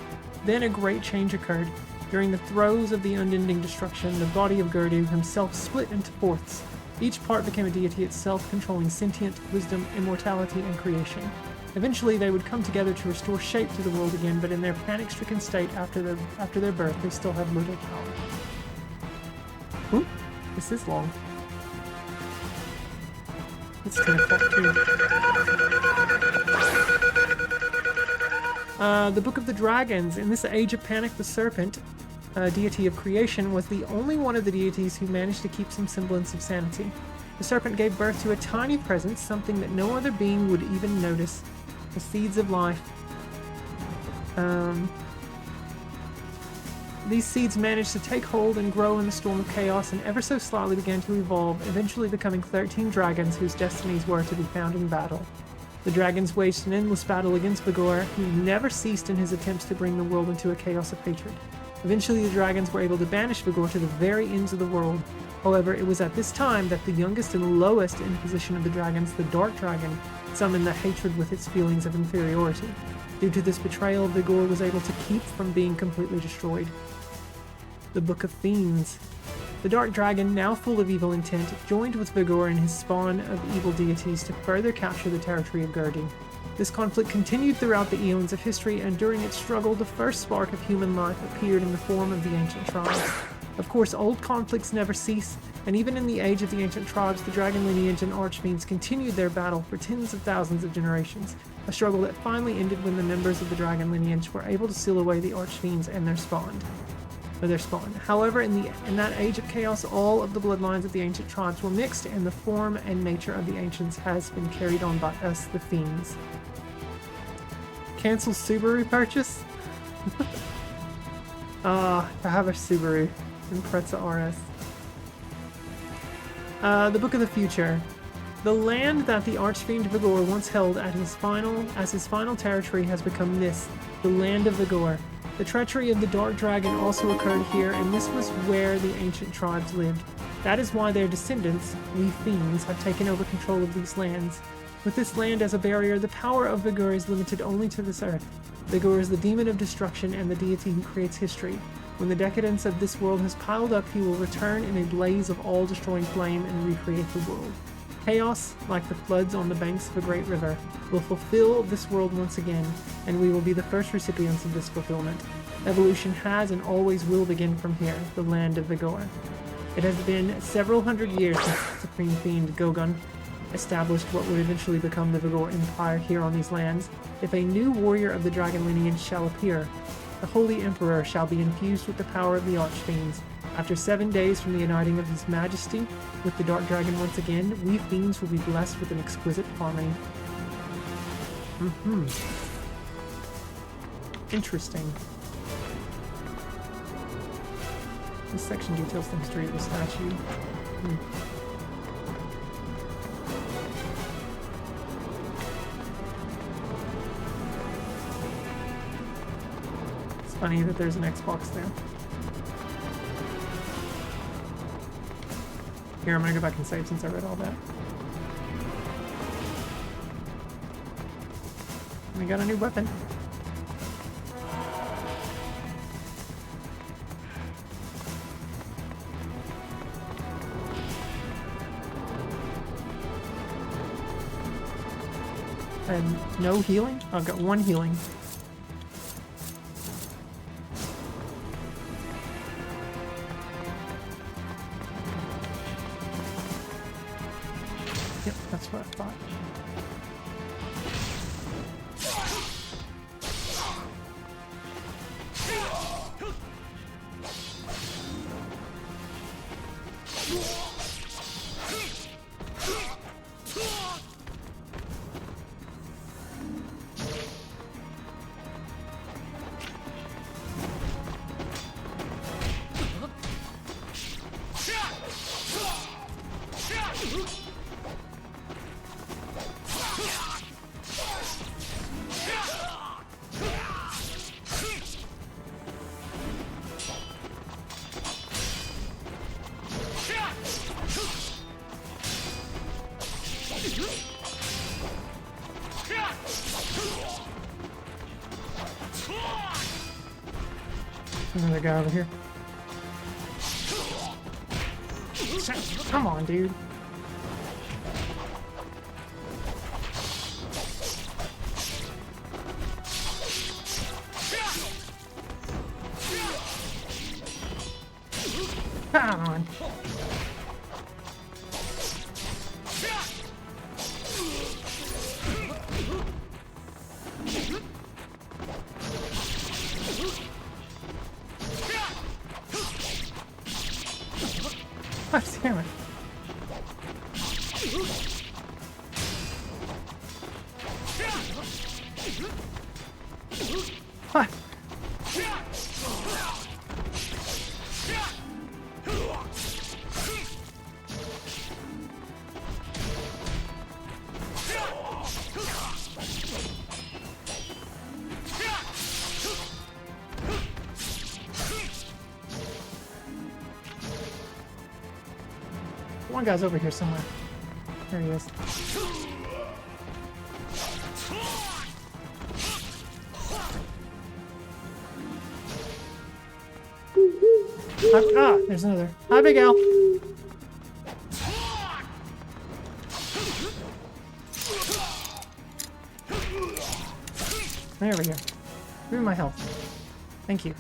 Then a great change occurred. During the throes of the unending destruction, the body of Gerdu himself split into fourths. Each part became a deity itself, controlling sentient, wisdom, immortality, and creation. Eventually, they would come together to restore shape to the world again, but in their panic-stricken state after their birth, they still have little power. Ooh, this is long. It's 10 o'clock too. The Book of the Dragons. In this age of panic, the serpent, deity of creation, was the only one of the deities who managed to keep some semblance of sanity. The serpent gave birth to a tiny presence, something that no other being would even notice. The seeds of life. These seeds managed to take hold and grow in the storm of chaos, and ever so slightly began to evolve, eventually becoming 13 dragons whose destinies were to be found in battle. The dragons waged an endless battle against Vigor, who never ceased in his attempts to bring the world into a chaos of hatred. Eventually, the dragons were able to banish Vigor to the very ends of the world. However, it was at this time that the youngest and lowest in position of the dragons, the Dark Dragon, summoned the hatred with its feelings of inferiority. Due to this betrayal, Vigor was able to keep from being completely destroyed. The Book of Fiends. The Dark Dragon, now full of evil intent, joined with Vigor and his spawn of evil deities to further capture the territory of Gerdu. This conflict continued throughout the eons of history, and during its struggle, the first spark of human life appeared in the form of the ancient tribes. Of course, old conflicts never cease, and even in the age of the ancient tribes, the dragon lineage and archfiends continued their battle for tens of thousands of generations, a struggle that finally ended when the members of the dragon lineage were able to seal away the archfiends and their spawn. However, in that age of chaos, all of the bloodlines of the ancient tribes were mixed, and the form and nature of the ancients has been carried on by us, the fiends. Cancel Subaru purchase? I have a Subaru Impreza RS. The Book of the Future. The land that the Archfiend Vigor once held as his final territory has become this, the Land of Vigor. The treachery of the Dark Dragon also occurred here, and this was where the ancient tribes lived. That is why their descendants, we fiends, have taken over control of these lands. With this land as a barrier, the power of Vigor is limited only to this earth. Vigor is the demon of destruction and the deity who creates history. When the decadence of this world has piled up, he will return in a blaze of all-destroying flame and recreate the world. Chaos, like the floods on the banks of a great river, will fulfill this world once again, and we will be the first recipients of this fulfillment. Evolution has and always will begin from here, the Land of Vigor. It has been several hundred years since the Supreme Fiend Gogun established what would eventually become the Vigor Empire here on these lands. If a new warrior of the dragon lineage shall appear, the Holy Emperor shall be infused with the power of the Archfiends. After 7 days from the uniting of His Majesty with the Dark Dragon once again, we fiends will be blessed with an exquisite harmony. Interesting. This section details the history of the statue. It's funny that there's an Xbox there. Here, I'm gonna go back and save since I read all that. We got a new weapon. And no healing? I've got 1 healing. Yep, that's what I thought. Another guy over here. Come on, dude. Come on. God damn it. What? One guy's over here somewhere. There he is. Ah, there's another. Hi, Big Al. There we go. Give me my health. Thank you.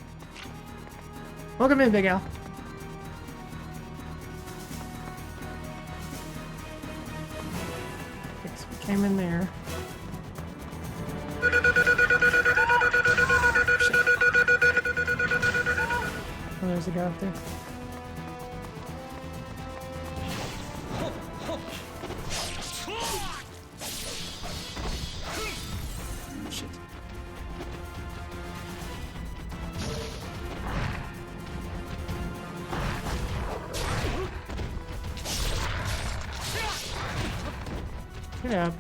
Welcome in, Big Al. Okay, so we came in there. Oh, there's a guy up there. Shit. Get up.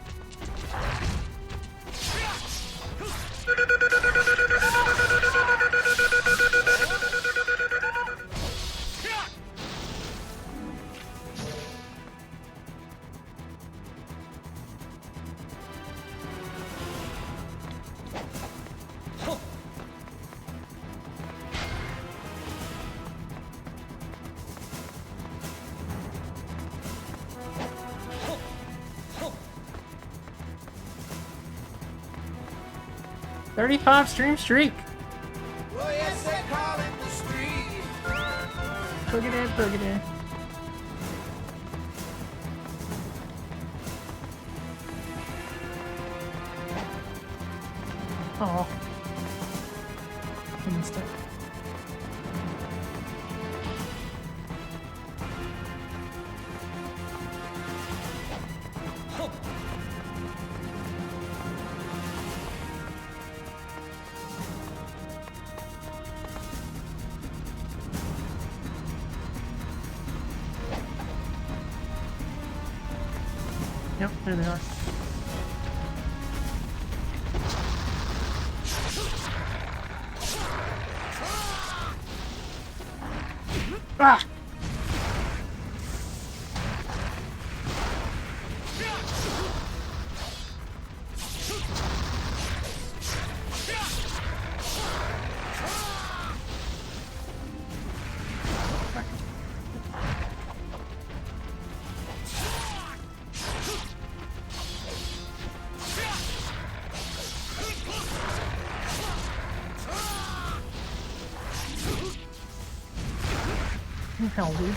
$35 stream streak. Oh, yes, they call him the street. Boogity, boogity. Oh. I missed it. Yep, there they are. Ah! Hell, dude.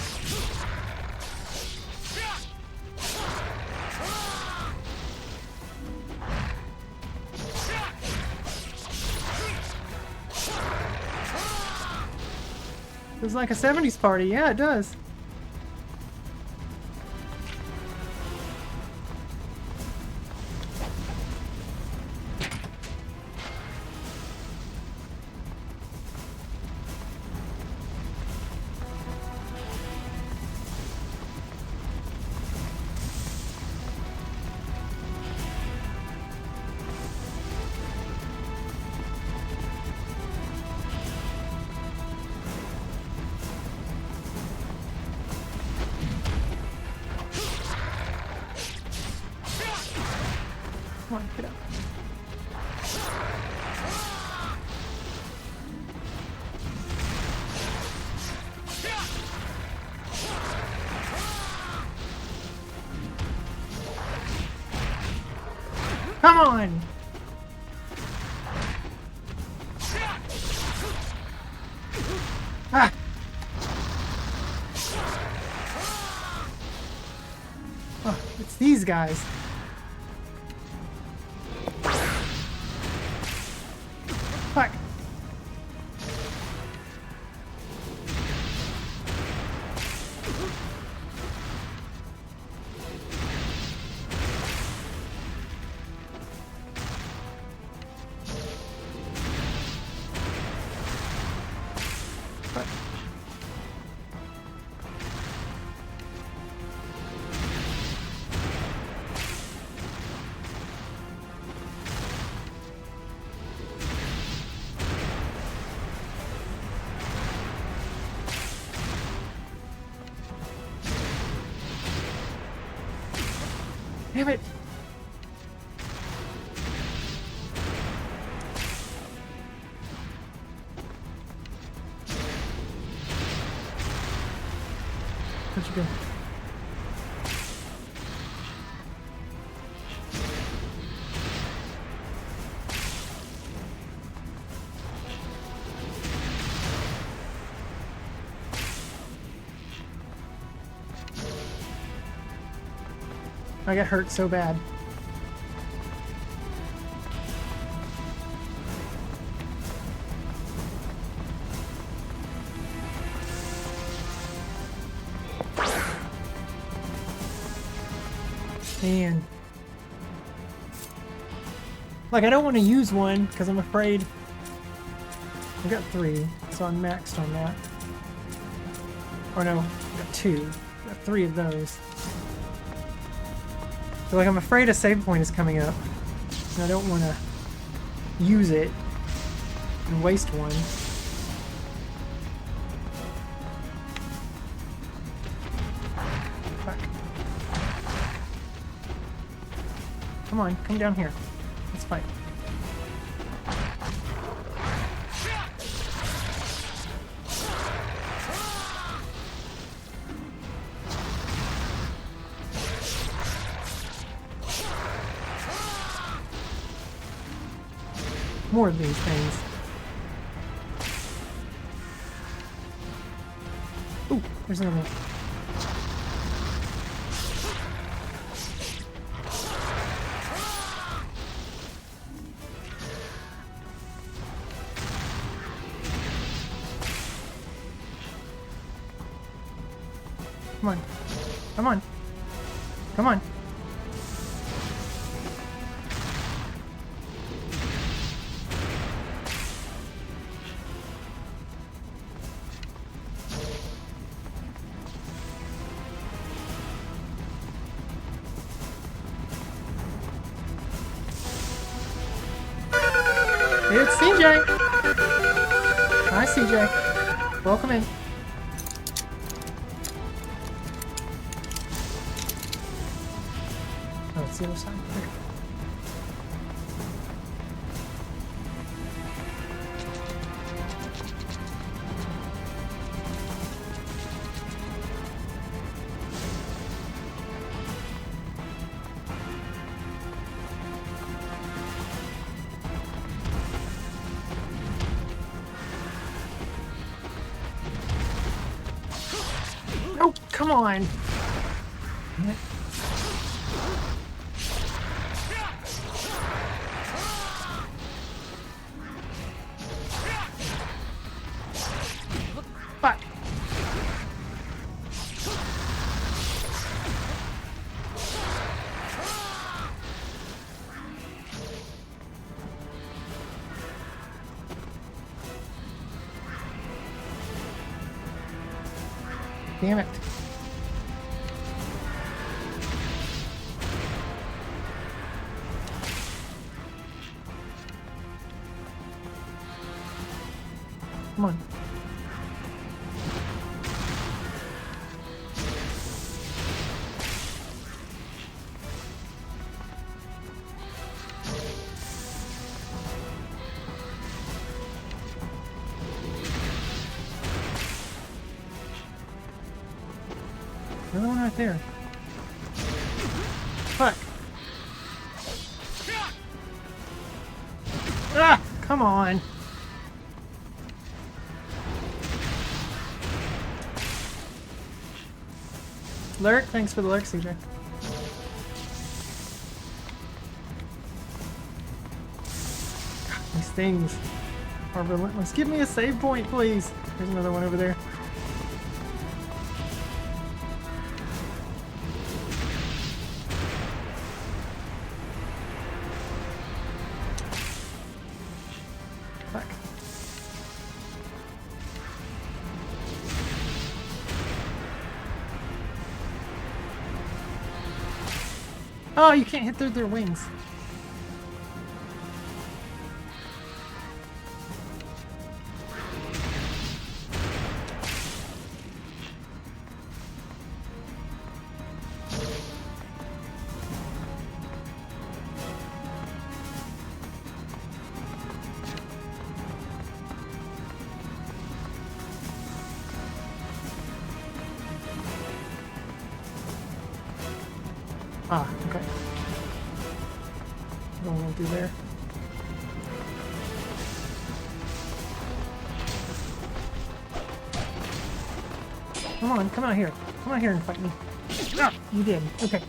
Feels like a 70s party. Yeah, it does. Come on, get up. Come on! Ah! Oh, it's these guys. Fuck. Damn it! Where'd you go? I got hurt so bad. Man. Like, I don't want to use one because I'm afraid. I've got 3, so I'm maxed on that. Or no, I've got 2. I've got 3 of those. So, like, I'm afraid a save point is coming up. And I don't want to use it and waste one. Fuck. Come on, come down here. Let's fight. More of these things. Ooh, there's another one. Come on. Come on. Come on. It's CJ! Hi, CJ. Welcome in. Oh, it's the other side. Okay. Oh, come on! Fuck! Damn it. Come on. Another one right there. Fuck. Ah! Come on. Lurk, thanks for the lurk, CJ. God, these things are relentless. Give me a save point, please. There's another one over there. Fuck. Oh, you can't hit through their wings. Ah, okay. No one will do there. Come on, come out here. Come out here and fight me. Ah, you did. Okay.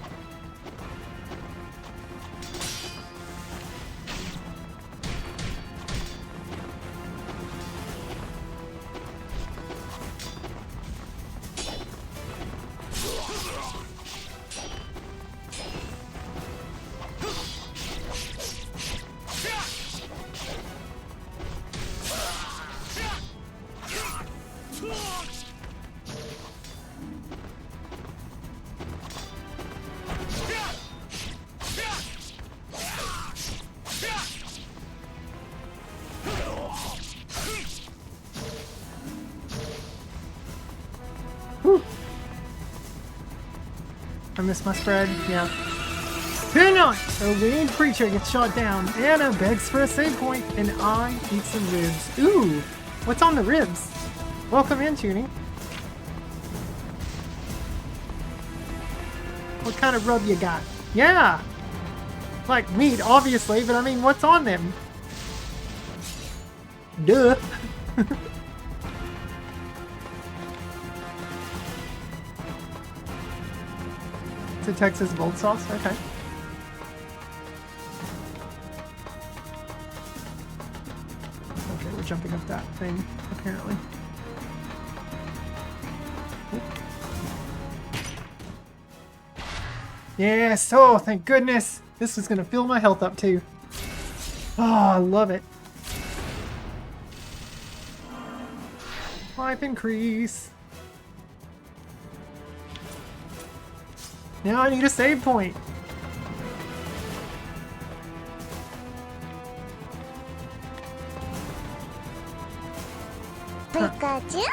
I missed my spread. Yeah. Fear not! A winged creature gets shot down. Anna begs for a save point, and I eat some ribs. Ooh! What's on the ribs? Welcome in, Junie. What kind of rub you got? Yeah! Like meat, obviously, but I mean, what's on them? Duh! It's a Texas bold sauce? Okay. Okay, we're jumping up that thing, apparently. Yes! Oh, thank goodness! This is gonna fill my health up too. Oh, I love it. Life increase. Now I need a save point. Pikachu?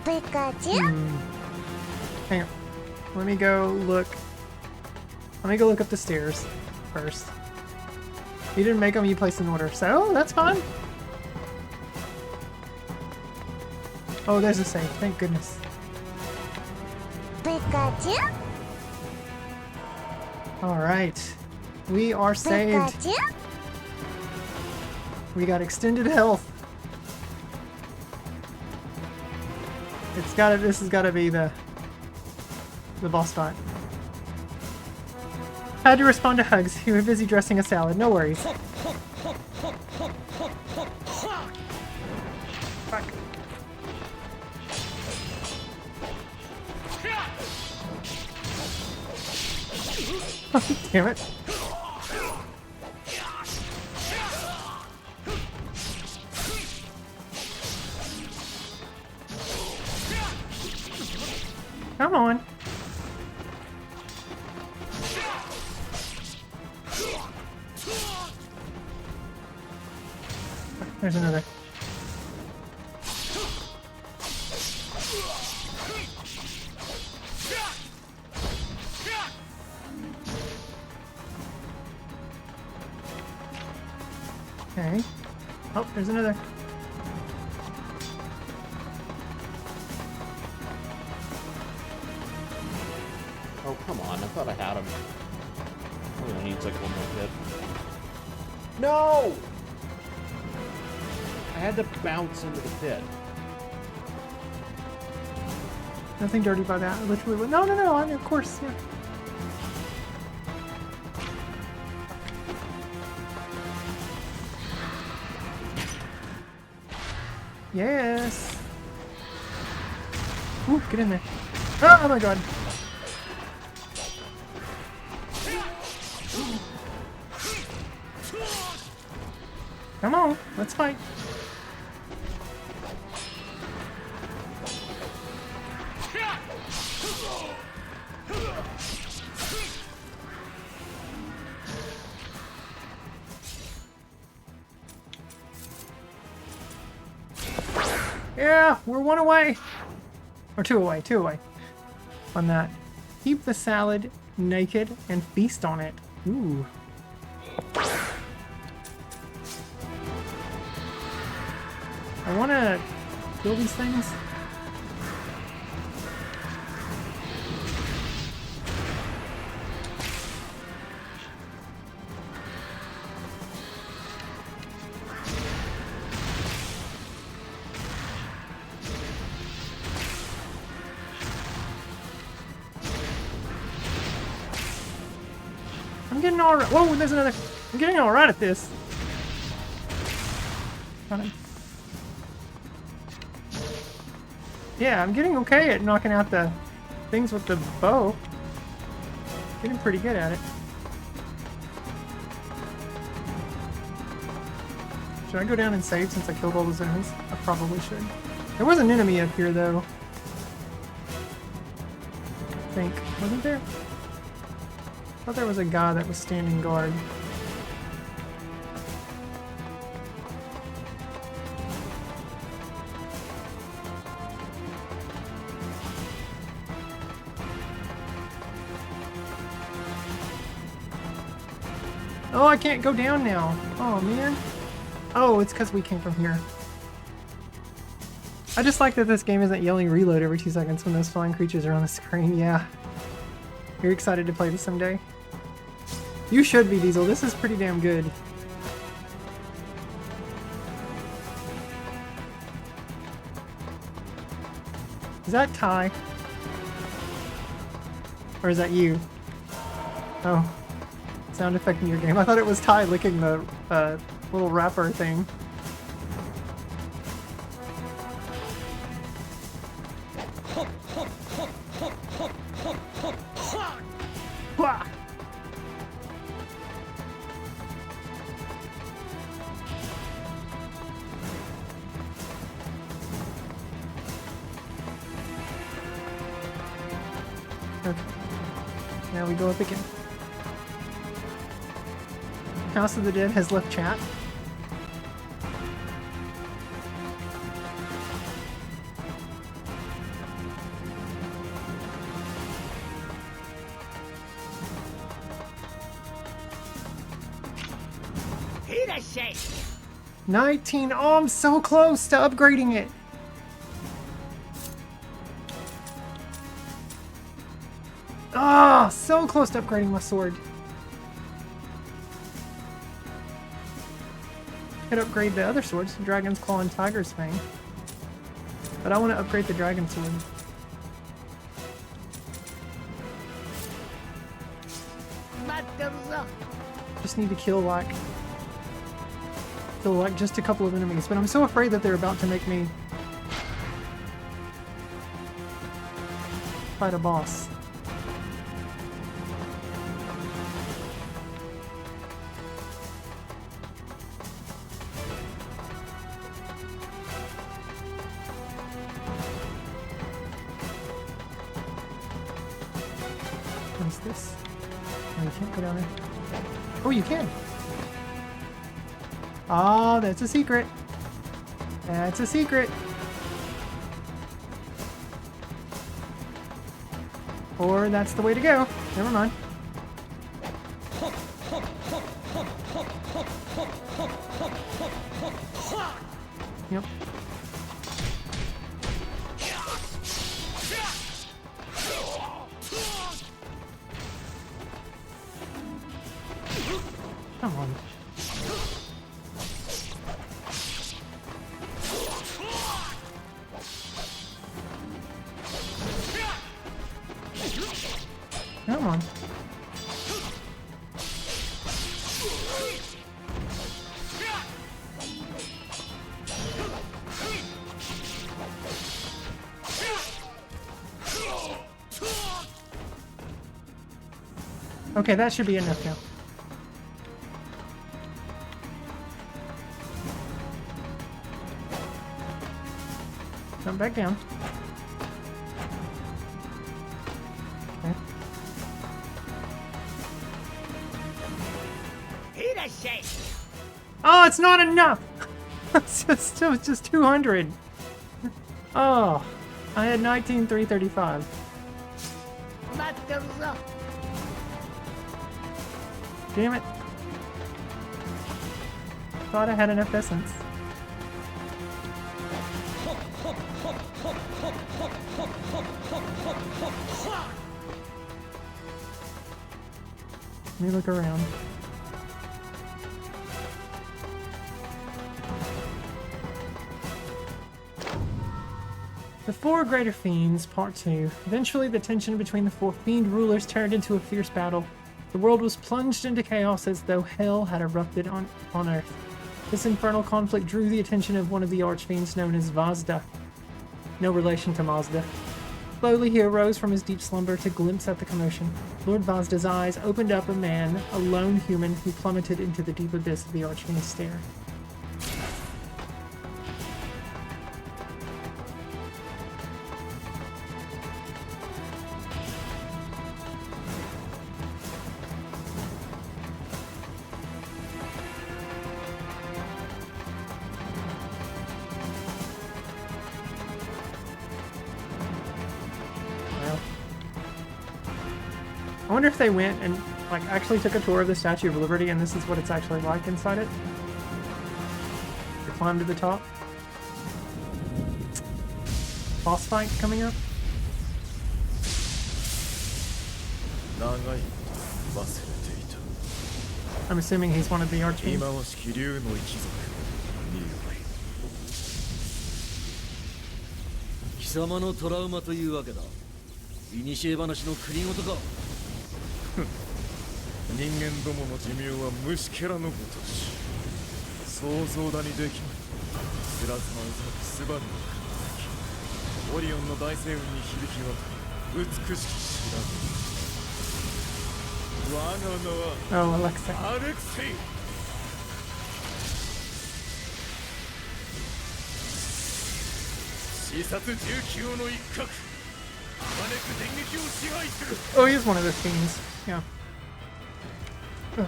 Pikachu? Hang on. Let me go look. Let me go look up the stairs first. You didn't make them, you placed an order. So, that's fine. Oh, there's a save. Thank goodness. Pikachu? Alright. We are saved. Pikachu? We got extended health. This has gotta be the boss fight. Had to respond to hugs. You were busy dressing a salad. No worries. Fuck. Damn it. Come on. There's another. Okay. Oh, there's another. Oh, come on. I thought I had him. He only needs like one more hit. No! I had to bounce into the pit. Nothing dirty by that. I literally went, no, of course, yeah. Yes! Ooh, get in there. Oh my god. Come on, let's fight. Yeah, we're one away. Or two away on that. Keep the salad naked and feast on it. Ooh. I want to kill these things. I'm getting all right. Whoa, there's another. I'm getting all right at this. Yeah, I'm getting okay at knocking out the things with the bow. Getting pretty good at it. Should I go down and save since I killed all those enemies? I probably should. There was an enemy up here though. I think. Wasn't there? I thought there was a guy that was standing guard. Oh, I can't go down now. Oh, man. Oh, it's because we came from here. I just like that this game isn't yelling reload every 2 seconds when those flying creatures are on the screen. Yeah. You're excited to play this someday? You should be, Diesel. This is pretty damn good. Is that Ty? Or is that you? Oh. Sound effect in your game. I thought it was Ty licking the little wrapper thing. Wah! Okay. Now we go up again. House of the Dead has left chat. Hirashai. 19. Oh, I'm so close to upgrading it. Ah, so close to upgrading my sword. Could upgrade the other swords, Dragon's Claw and Tiger's Fang. But I want to upgrade the Dragon Sword. Just need to kill like just a couple of enemies, but I'm so afraid that they're about to make me fight a boss. What's this? Oh, you can't go down there. Oh, you can! Oh, that's a secret. That's a secret. Or that's the way to go. Never mind. Yep. Come on. Come on. Okay, that should be enough now. Jump back down. Okay. Oh, it's not enough! It's just 200. Oh, I had 19,335. Damn it. Thought I had enough essence. Let me look around. The Four Greater Fiends, Part 2. Eventually, the tension between the four fiend rulers turned into a fierce battle. The world was plunged into chaos as though hell had erupted on Earth. This infernal conflict drew the attention of one of the archfiends known as Vazda. No relation to Mazda. Slowly he arose from his deep slumber to glimpse at the commotion. Lord Vazda's eyes opened up a man, a lone human, who plummeted into the deep abyss of the archfiend's stare. I wonder if they went and like actually took a tour of the Statue of Liberty, and this is what it's actually like inside it. To climb to the top. Boss fight coming up. I'm assuming he's one of the archfiends. 貴様のトラウマというわけだ。古話の国ごとか。人間どもの寿命は虫けらのごとし。想像だにできない。プラズマを咲くスバルの輝き。オリオンの大星雲に響き渡る美しき知らず。我が名はアレクセイ。視察19の一角。招く電撃を支配する。 Oh, he is one of the fiends. Yeah. Ugh.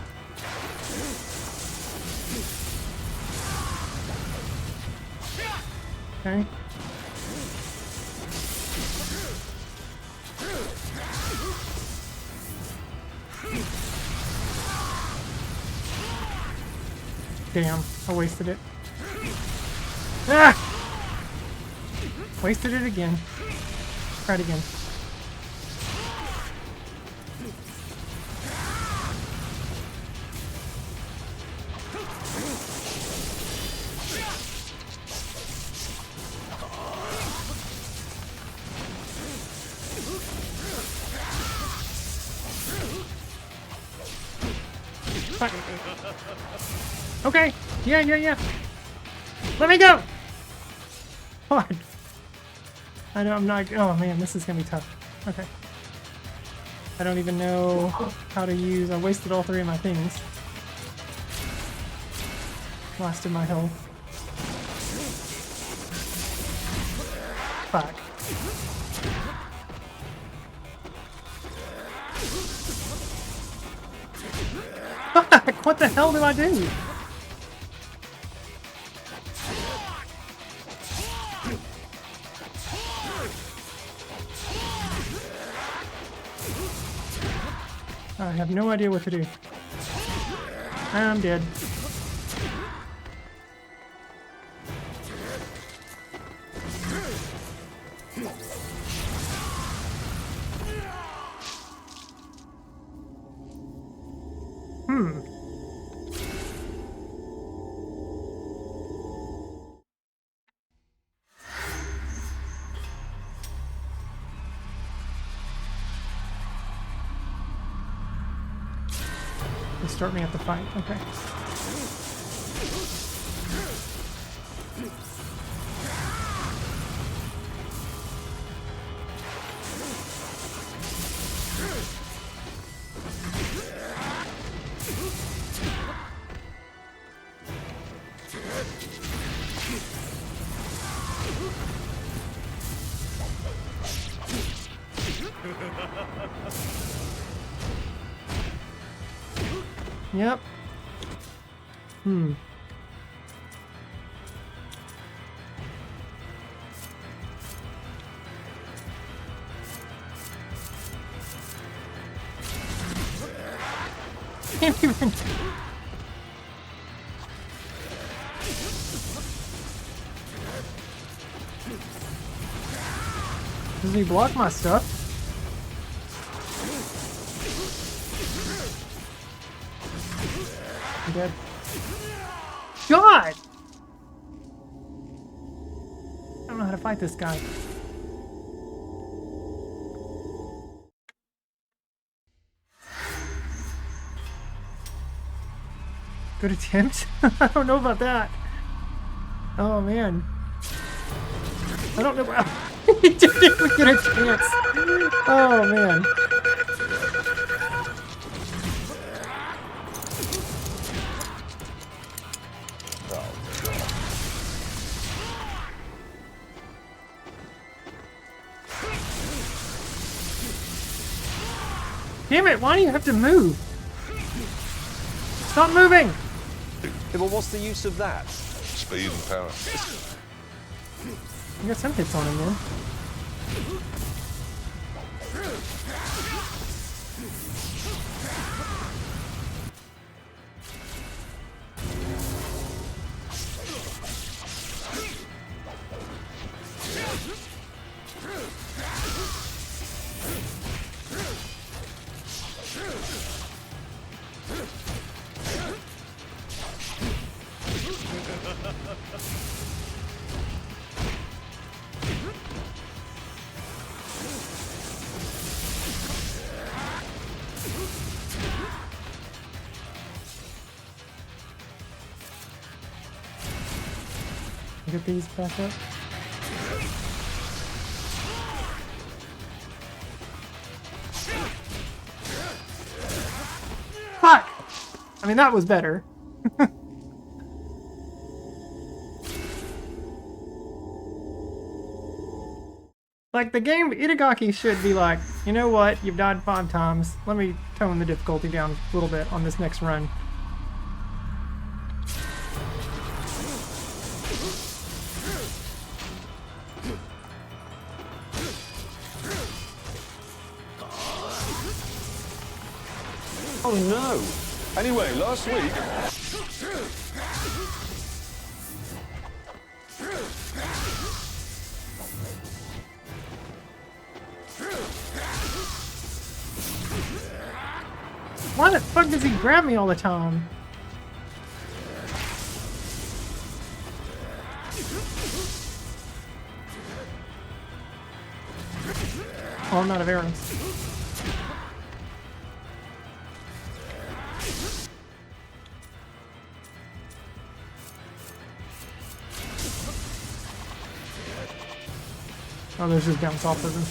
Okay. Damn, I wasted it. Ah! Wasted it again. Try it again. Okay. Yeah. Let me go. Come on. I know I'm not. Oh man, this is gonna be tough. Okay. I don't even know how to use. I wasted all 3 of my things. Blasted my health. Fuck. Fuck! What the hell do I do? I have no idea what to do. I'm dead. Start me at the fight. Okay. Yep. Can't even. Does he block my stuff? I'm dead. God! I don't know how to fight this guy. Good attempt? I don't know about that. Oh man. I don't know about he didn't even get a chance. Oh man. Damn it, why do you have to move? Stop moving! Yeah, but what's the use of that? Speed and power. You got some hits on him, man. Get these back up. Fuck! I mean, that was better. Like, the game, Itagaki should be like, you know what, you've died 5 times. Let me tone the difficulty down a little bit on this next run. Oh no! Anyway, last week... Why the fuck does he grab me all the time? Oh, I'm out of arrows. Oh, there's just bounce off of him.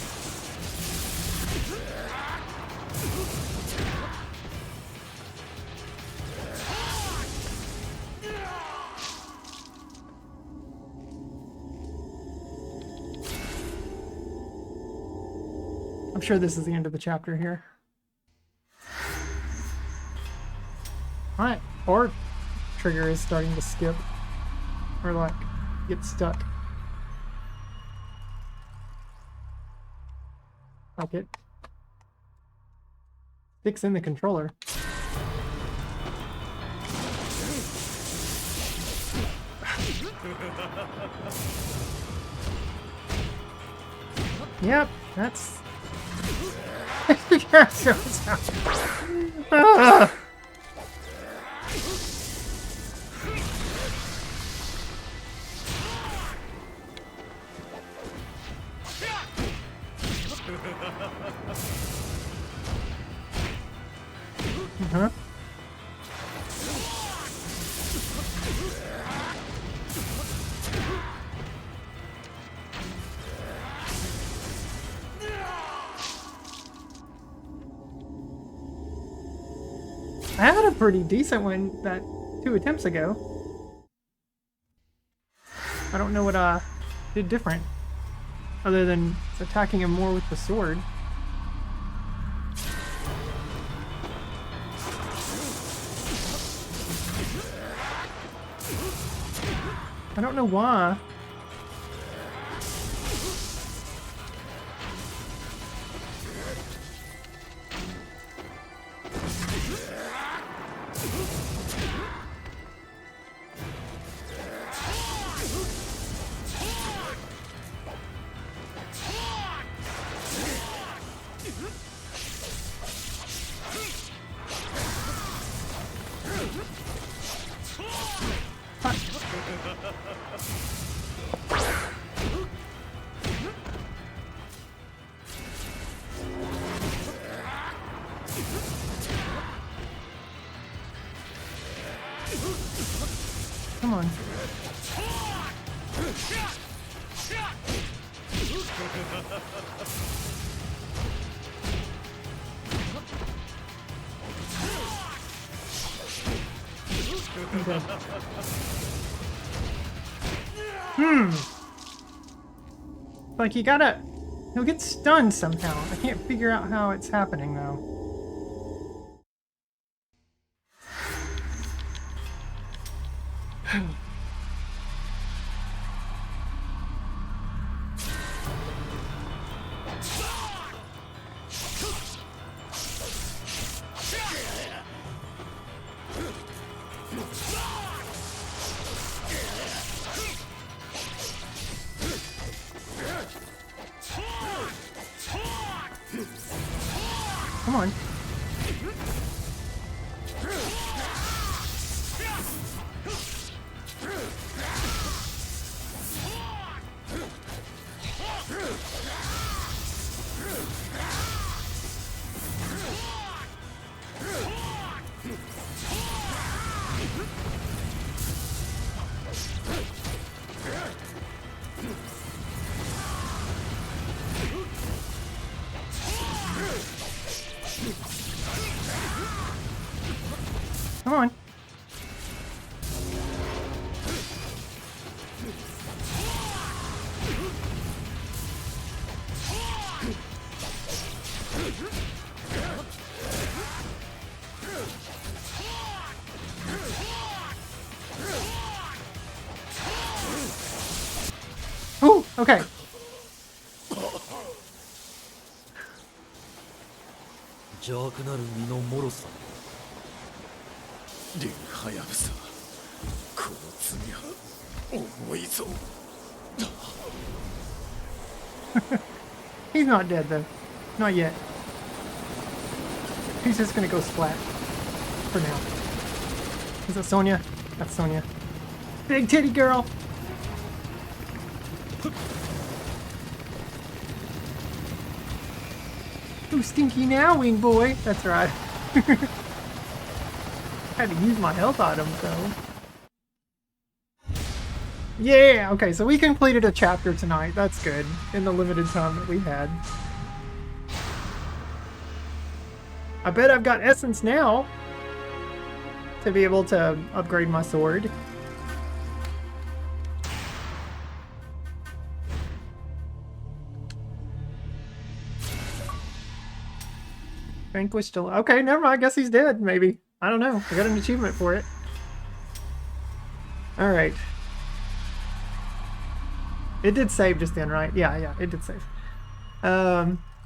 I'm sure this is the end of the chapter here. Alright, or Trigger is starting to skip. Or like, get stuck. Like it sticks in the controller. Yep, that's... Ah! Uh-huh. I had a pretty decent one that 2 attempts ago. I don't know what I did different, other than attacking him more with the sword. I don't know why. Come on. Okay. Like, you gotta... He'll get stunned somehow. I can't figure out how it's happening, though. Come on. Okay. He's not dead though. Not yet. He's just gonna go splat. For now. Is that Sonya? That's Sonya. Big titty girl! Ooh, stinky now, wing boy! That's right. Had to use my health items though. Yeah! Okay, so we completed a chapter tonight. That's good. In the limited time that we had. I bet I've got essence now to be able to upgrade my sword. Vanquish still. Okay, never mind. I guess he's dead, maybe. I don't know. I got an achievement for it. Alright. It did save just then, right? Yeah, it did save.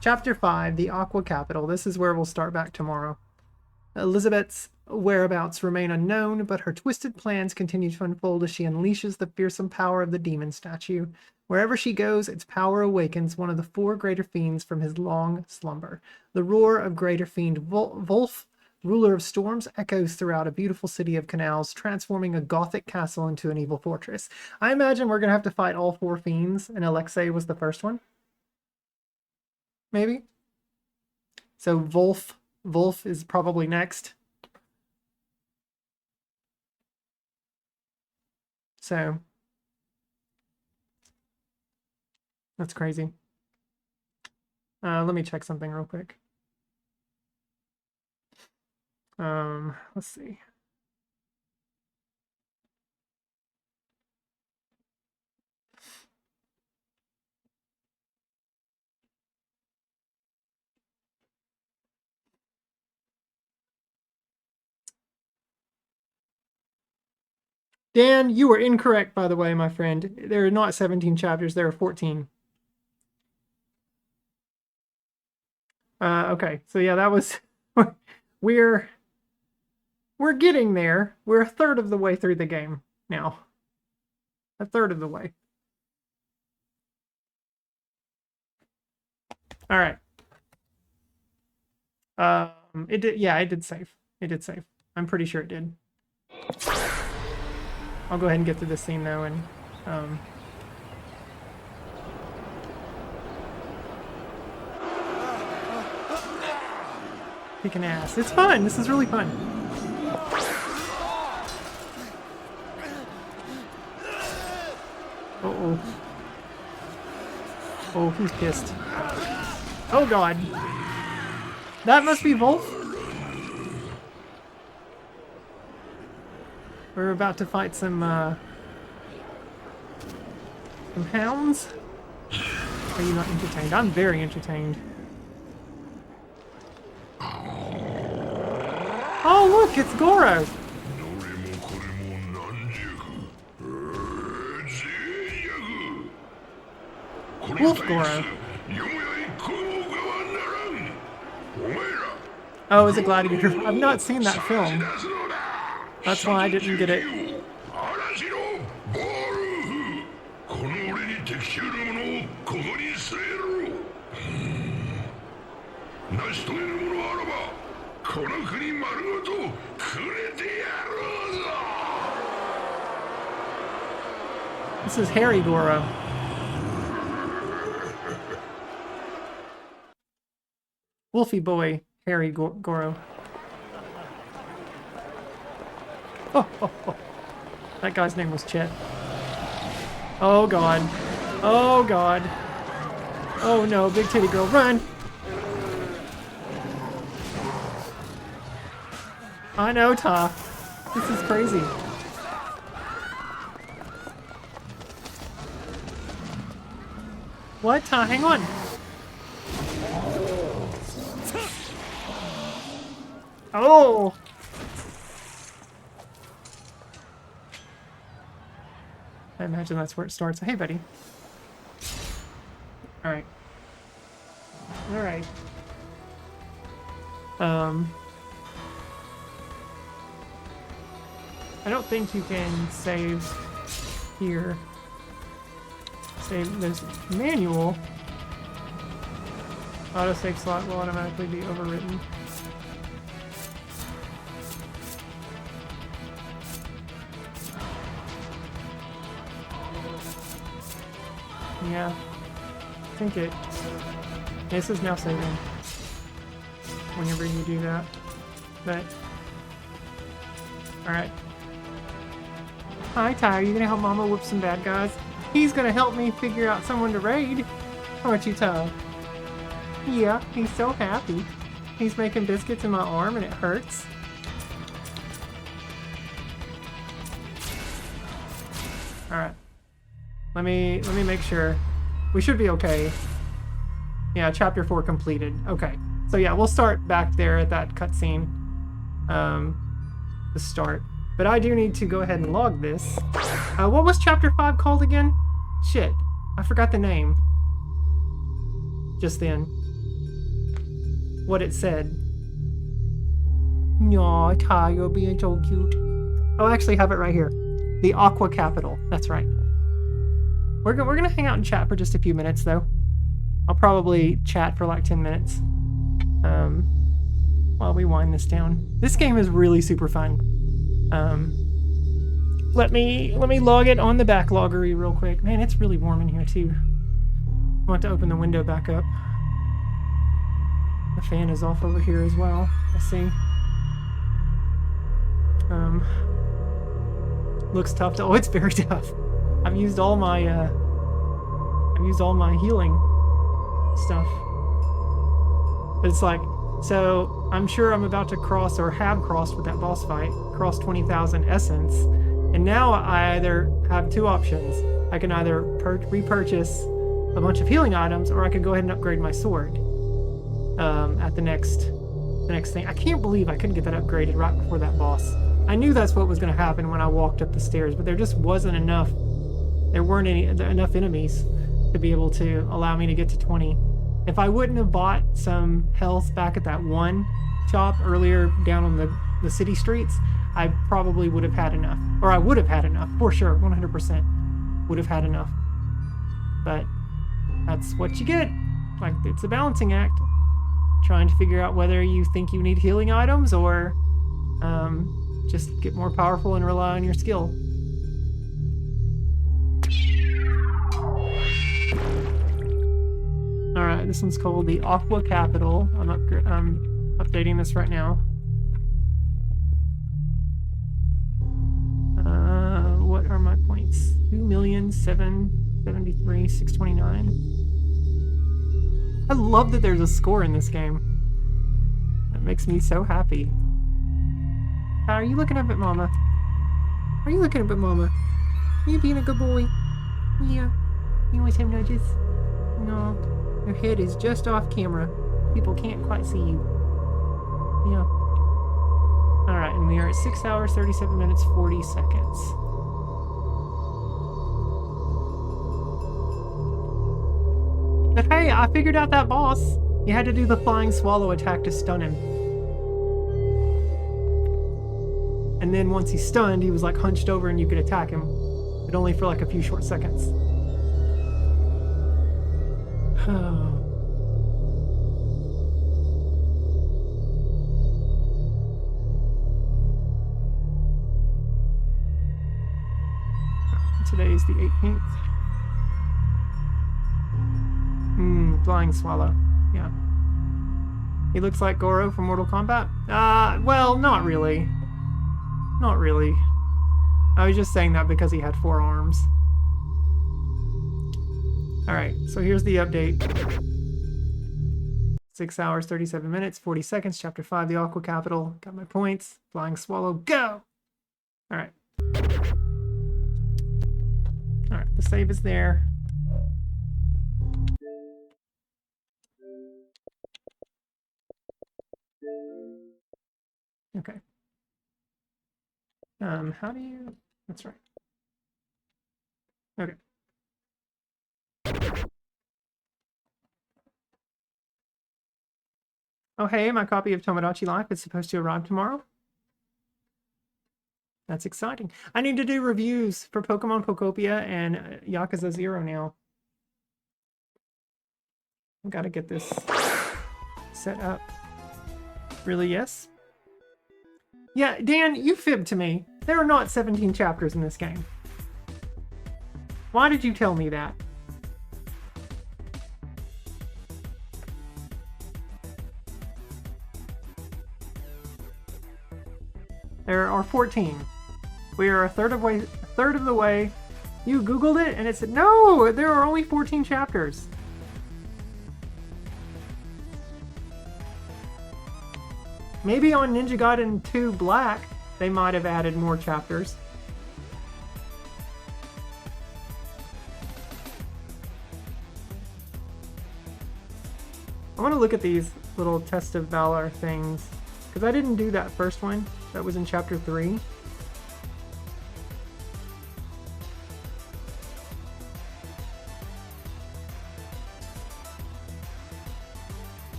Chapter 5, the Aqua Capital. This is where we'll start back tomorrow. Elizabeth's whereabouts remain unknown, but her twisted plans continue to unfold as she unleashes the fearsome power of the demon statue. Wherever she goes, its power awakens one of the 4 greater fiends from his long slumber. The roar of greater fiend Wolf, ruler of storms, echoes throughout a beautiful city of canals, transforming a gothic castle into an evil fortress. I imagine we're going to have to fight all 4 fiends, and Alexei was the first one. Maybe? So Wolf is probably next. So that's crazy. Let me check something real quick. Let's see. Dan, you were incorrect, by the way, my friend. There are not 17 chapters, there are 14. Okay, so yeah, that was... We're getting there. We're a third of the way through the game now. A third of the way. Alright. It did, yeah, it did save. It did save. I'm pretty sure it did. I'll go ahead and get through this scene though, and kicking ass. It's fun. This is really fun. Uh-oh. Oh, he's pissed. Oh god. That must be Wolf. We're about to fight some hounds. Are you not entertained? I'm very entertained. Oh look, it's Goro! Wolf Goro. Oh, is it Gladiator? I've not seen that film. That's why I didn't get it. This is Harry Goro. Wolfie boy, Harry Goro. Oh. That guy's name was Chet. Oh god. Oh god. Oh no, big titty girl, run! I know, Ta. This is crazy. What, Ta? Hang on. Oh! I imagine that's where it starts. Hey, buddy. Alright. Alright. I don't think you can save here. Save this manual. Autosave slot will automatically be overwritten. Yeah. I think it... This is now saving. Whenever you do that. But... Alright. Hi, Ty. Are you gonna help Mama whoop some bad guys? He's gonna help me figure out someone to raid. Aren't you, Ty? Yeah, he's so happy. He's making biscuits in my arm and it hurts. Alright. Let me make sure. We should be okay. Yeah, chapter 4 completed. Okay. So yeah, we'll start back there at that cutscene. To start. But I do need to go ahead and log this. What was chapter 5 called again? Shit. I forgot the name. Just then. What it said. No, Ty, you're being so cute. Oh, I actually have it right here. The Aqua Capital. That's right. We're gonna hang out and chat for just a few minutes, though. I'll probably chat for like 10 minutes. While we wind this down. This game is really super fun. Let me log it on the backloggery real quick. Man, it's really warm in here too. I want to open the window back up. The fan is off over here as well. I see. Looks tough to. Oh, it's very tough. I've used all my healing stuff. But it's like, so I'm sure I'm about to cross, or have crossed with that boss fight, cross 20,000 essence, and now I either have two options. I can either repurchase a bunch of healing items, or I could go ahead and upgrade my sword at the next thing. I can't believe I couldn't get that upgraded right before that boss. I knew that's what was going to happen when I walked up the stairs, but there just wasn't enough. There weren't enough enemies to be able to allow me to get to 20. If I wouldn't have bought some health back at that one shop earlier down on the city streets, I probably would have had enough. Or I would have had enough, for sure, 100% would have had enough. But that's what you get. Like, it's a balancing act. Trying to figure out whether you think you need healing items or just get more powerful and rely on your skill. Alright, this one's called the Aqua Capital. I'm updating this right now. What are my points? 2,773,629. I love that there's a score in this game. That makes me so happy. Are you looking up at Mama? Are you looking up at Mama? Are you being a good boy? Yeah. You always have nudges? No. Your head is just off camera. People can't quite see you. Yeah. Alright, and we are at 6 hours, 37 minutes, 40 seconds. But hey, I figured out that boss. You had to do the flying swallow attack to stun him. And then once he's stunned, he was like hunched over and you could attack him. But only for like a few short seconds. Today is the 18th. Flying swallow. Yeah. He looks like Goro from Mortal Kombat. Well, not really. Not really. I was just saying that because he had 4 arms. Alright, so here's the update. 6 hours, 37 minutes, 40 seconds, Chapter 5, the Aqua Capital. Got my points. Flying Swallow, go! Alright. Alright, the save is there. Okay. How do you... That's right. Okay. Oh, hey, my copy of Tomodachi Life is supposed to arrive tomorrow. That's exciting. I need to do reviews for Pokemon Pokopia and Yakuza 0 now. I've got to get this set up. Really, yes? Yeah, Dan, you fibbed to me. There are not 17 chapters in this game. Why did you tell me that? There are 14. We are a third of the way. You Googled it and it said, no, there are only 14 chapters. Maybe on Ninja Gaiden 2 Black, they might have added more chapters. I want to look at these little Test of Valor things, because I didn't do that first one. That was in chapter 3.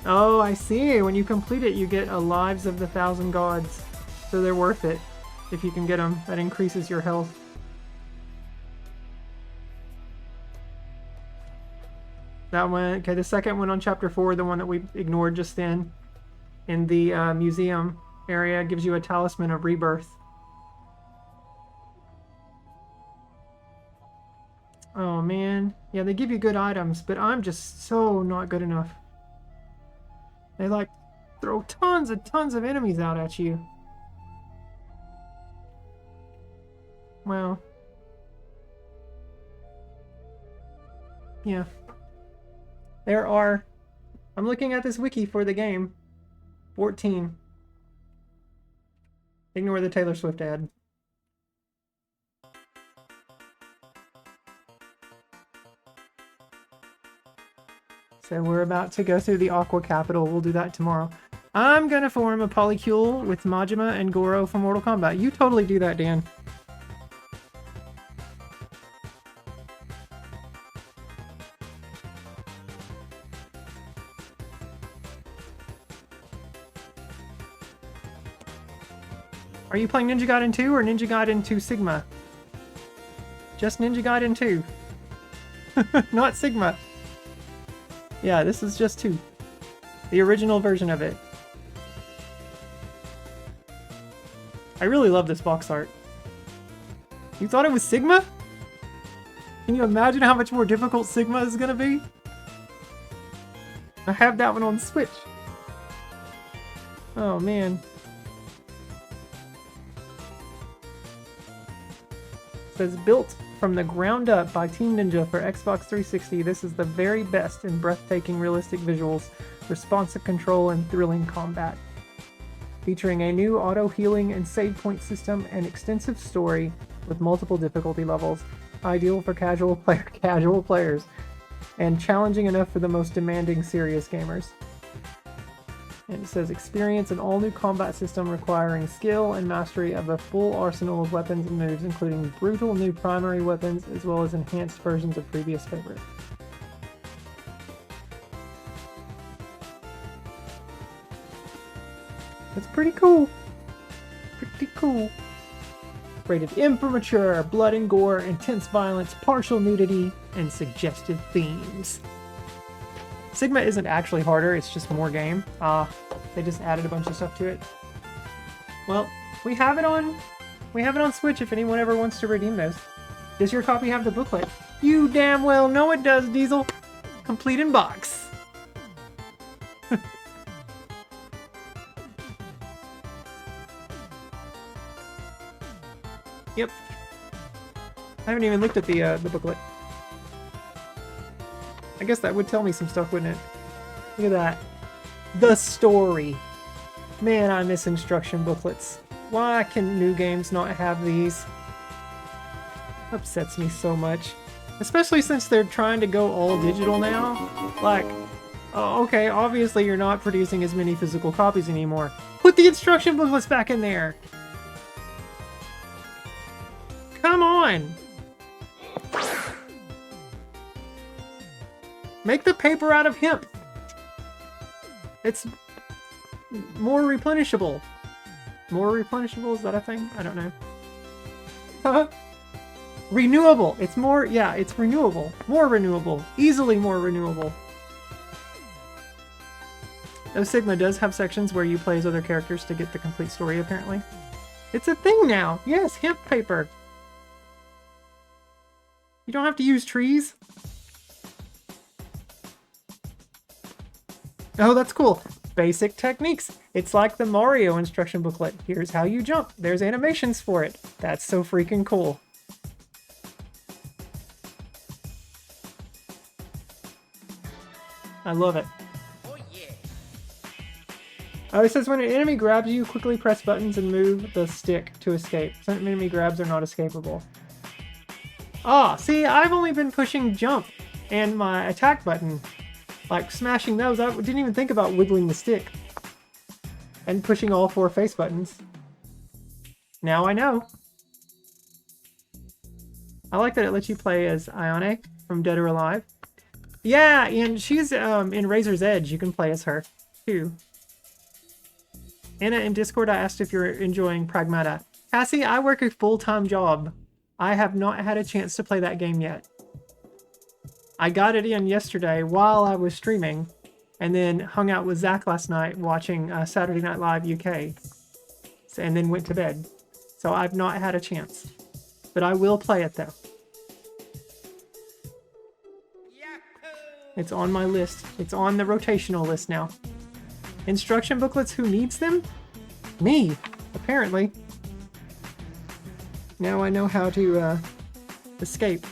Oh, I see. When you complete it, you get a Lives of the Thousand Gods. So they're worth it if you can get them. That increases your health. That one, okay, the second one on chapter 4, the one that we ignored just then, in the museum area, gives you a Talisman of Rebirth. Oh man. Yeah, they give you good items, but I'm just so not good enough. They like throw tons of enemies out at you. Well. Yeah. There are, I'm looking at this wiki for the game, 14. Ignore the Taylor Swift ad. So we're about to go through the Aqua Capital. We'll do that tomorrow. I'm gonna form a Polycule with Majima and Goro for Mortal Kombat. You totally do that, Dan. Are you playing Ninja Gaiden 2 or Ninja Gaiden 2 Sigma? Just Ninja Gaiden 2. Not Sigma. Yeah, this is just 2. The original version of it. I really love this box art. You thought it was Sigma? Can you imagine how much more difficult Sigma is gonna be? I have that one on Switch. Oh man. It says built from the ground up by Team Ninja for Xbox 360, this is the very best in breathtaking realistic visuals, responsive control, and thrilling combat. Featuring a new auto-healing and save point system and extensive story with multiple difficulty levels, ideal for casual players, and challenging enough for the most demanding serious gamers. And it says experience an all-new combat system requiring skill and mastery of a full arsenal of weapons and moves, including brutal new primary weapons as well as enhanced versions of previous favorites. That's pretty cool. Pretty cool. Rated M for mature, blood and gore, intense violence, partial nudity, and suggestive themes. Sigma isn't actually harder, it's just more game. They just added a bunch of stuff to it. Well, we have it on Switch if anyone ever wants to redeem those. Does your copy have the booklet? You damn well know it does, Diesel. Complete in box. Yep. I haven't even looked at the booklet. I guess that would tell me some stuff, wouldn't it? Look at that. The story. Man, I miss instruction booklets. Why can new games not have these? Upsets me so much. Especially since they're trying to go all digital now. Like, oh, okay, obviously you're not producing as many physical copies anymore. Put the instruction booklets back in there! Come on! Make the paper out of hemp! It's more replenishable. More replenishable, is that a thing? I don't know. Renewable. It's more, yeah, it's renewable. More renewable. Easily more renewable. O Sigma does have sections where you play as other characters to get the complete story, apparently. It's a thing now. Yes, hemp paper. You don't have to use trees. Oh, that's cool. Basic techniques. It's like the Mario instruction booklet. Here's how you jump. There's animations for it. That's so freaking cool. I love it. Oh, it says when an enemy grabs you, quickly press buttons and move the stick to escape. Some enemy grabs are not escapable. Ah, see, I've only been pushing jump and my attack button. Like, smashing those. I didn't even think about wiggling the stick. And pushing all 4 face buttons. Now I know. I like that it lets you play as Ione from Dead or Alive. Yeah, and she's in Razor's Edge. You can play as her, too. Anna in Discord, I asked if you're enjoying Pragmata. Cassie, I work a full-time job. I have not had a chance to play that game yet. I got it in yesterday while I was streaming, and then hung out with Zach last night watching Saturday Night Live UK, and then went to bed. So I've not had a chance. But I will play it, though. It's on my list. It's on the rotational list now. Instruction booklets, who needs them? Me, apparently. Now I know how to escape.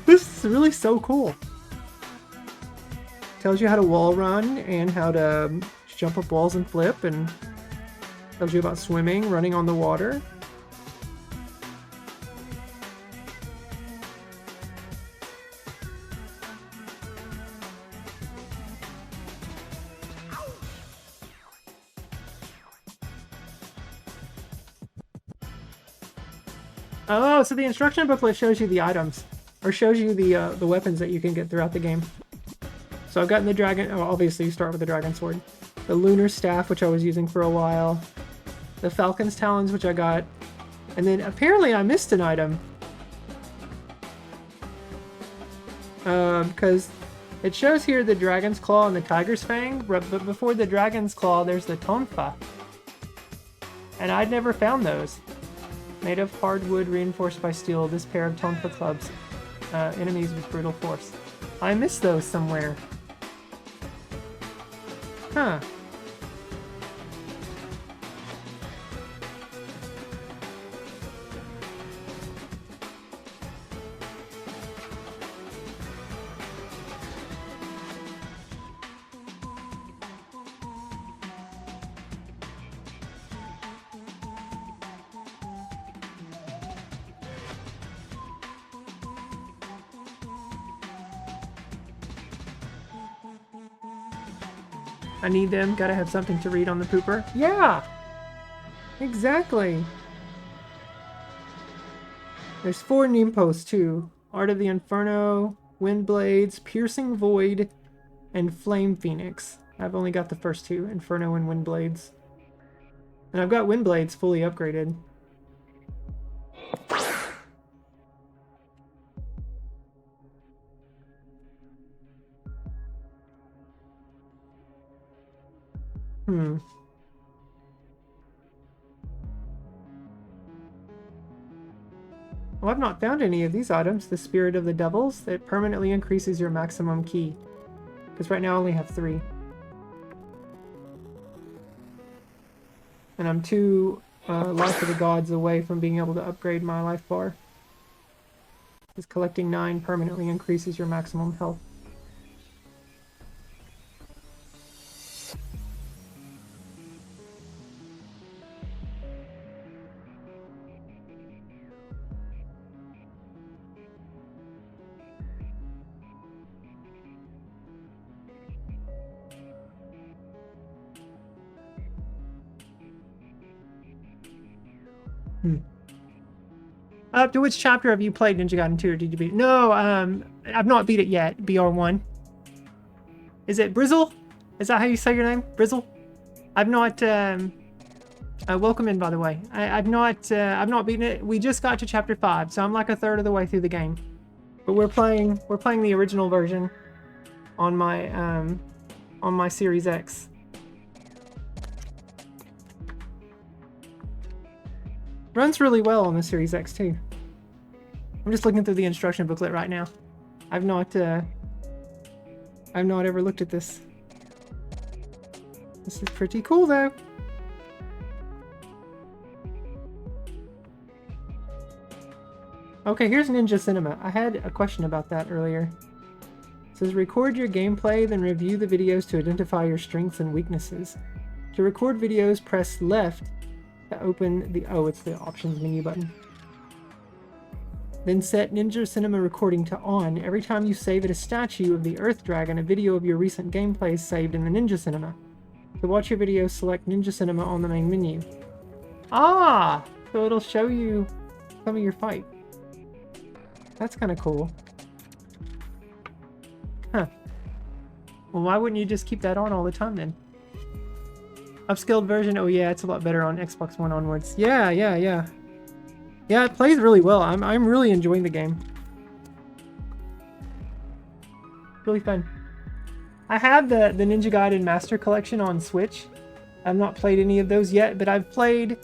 This is really so cool. Tells you how to wall run and how to jump up walls and flip, and tells you about swimming, running on the water. Oh, so the instruction booklet shows you the items, or shows you the weapons that you can get throughout the game. So I've gotten the dragon. Oh, obviously you start with the dragon sword, the lunar staff, which I was using for a while, the falcon's talons, which I got, and then apparently I missed an item. Because it shows here the dragon's claw and the tiger's fang, but before the dragon's claw, there's the tonfa, and I'd never found those. Made of hardwood reinforced by steel, this pair of tonfa clubs enemies with brutal force. I missed those somewhere. Huh. I need them. Gotta have something to read on the pooper. Yeah! Exactly. There's 4 Nimpos too. Art of the Inferno, Windblades, Piercing Void, and Flame Phoenix. I've only got the first 2, Inferno and Windblades. And I've got Windblades fully upgraded. Well, I've not found any of these items. The Spirit of the Devils, it permanently increases your maximum key. Because right now I only have 3. And I'm 2 Life of the Gods away from being able to upgrade my life bar. Because collecting 9 permanently increases your maximum health. Up to which chapter have you played Ninja Gaiden 2, or did you beat it? No, I've not beat it yet. BR1. Is it Brizzle? Is that how you say your name? Brizzle? I've not, welcome in, by the way. I've not beaten it. We just got to chapter 5, so I'm like a third of the way through the game. But we're playing the original version on my Series X. Runs really well on the Series X too. I'm just looking through the instruction booklet right now. I've not ever looked at this. This is pretty cool though. Okay, here's Ninja Cinema. I had a question about that earlier. It says record your gameplay, then review the videos to identify your strengths and weaknesses. To record videos, press left to open the, it's the options menu button. Then set Ninja Cinema recording to on. Every time you save at a statue of the Earth Dragon, a video of your recent gameplay is saved in the Ninja Cinema. To watch your video, select Ninja Cinema on the main menu. Ah! So it'll show you some of your fight. That's kind of cool. Huh. Well, why wouldn't you just keep that on all the time then? Upscaled version? Oh yeah, it's a lot better on Xbox One onwards. Yeah, it plays really well. I'm really enjoying the game. Really fun. I have the Ninja Gaiden Master Collection on Switch. I've not played any of those yet, but I've played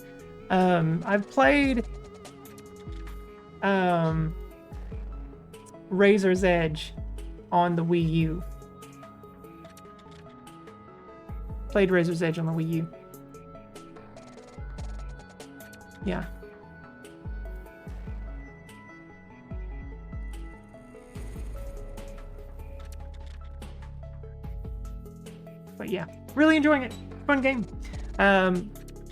Razor's Edge on the Wii U. Played Razor's Edge on the Wii U. Yeah. But yeah, really enjoying it. Fun game.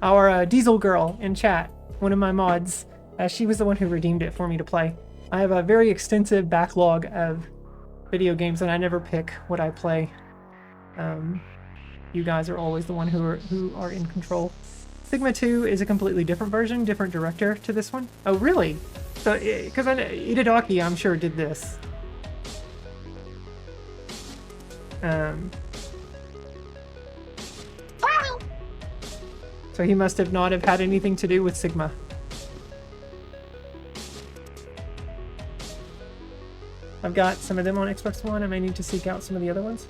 Our Diesel Girl in chat, one of my mods, she was the one who redeemed it for me to play. I have a very extensive backlog of video games and I never pick what I play. You guys are always the one who are in control. Sigma 2 is a completely different version, different director to this one. Oh, really? So, because Itadaki, I'm sure, did this. So he must have not have had anything to do with Sigma. I've got some of them on Xbox One. I may need to seek out some of the other ones.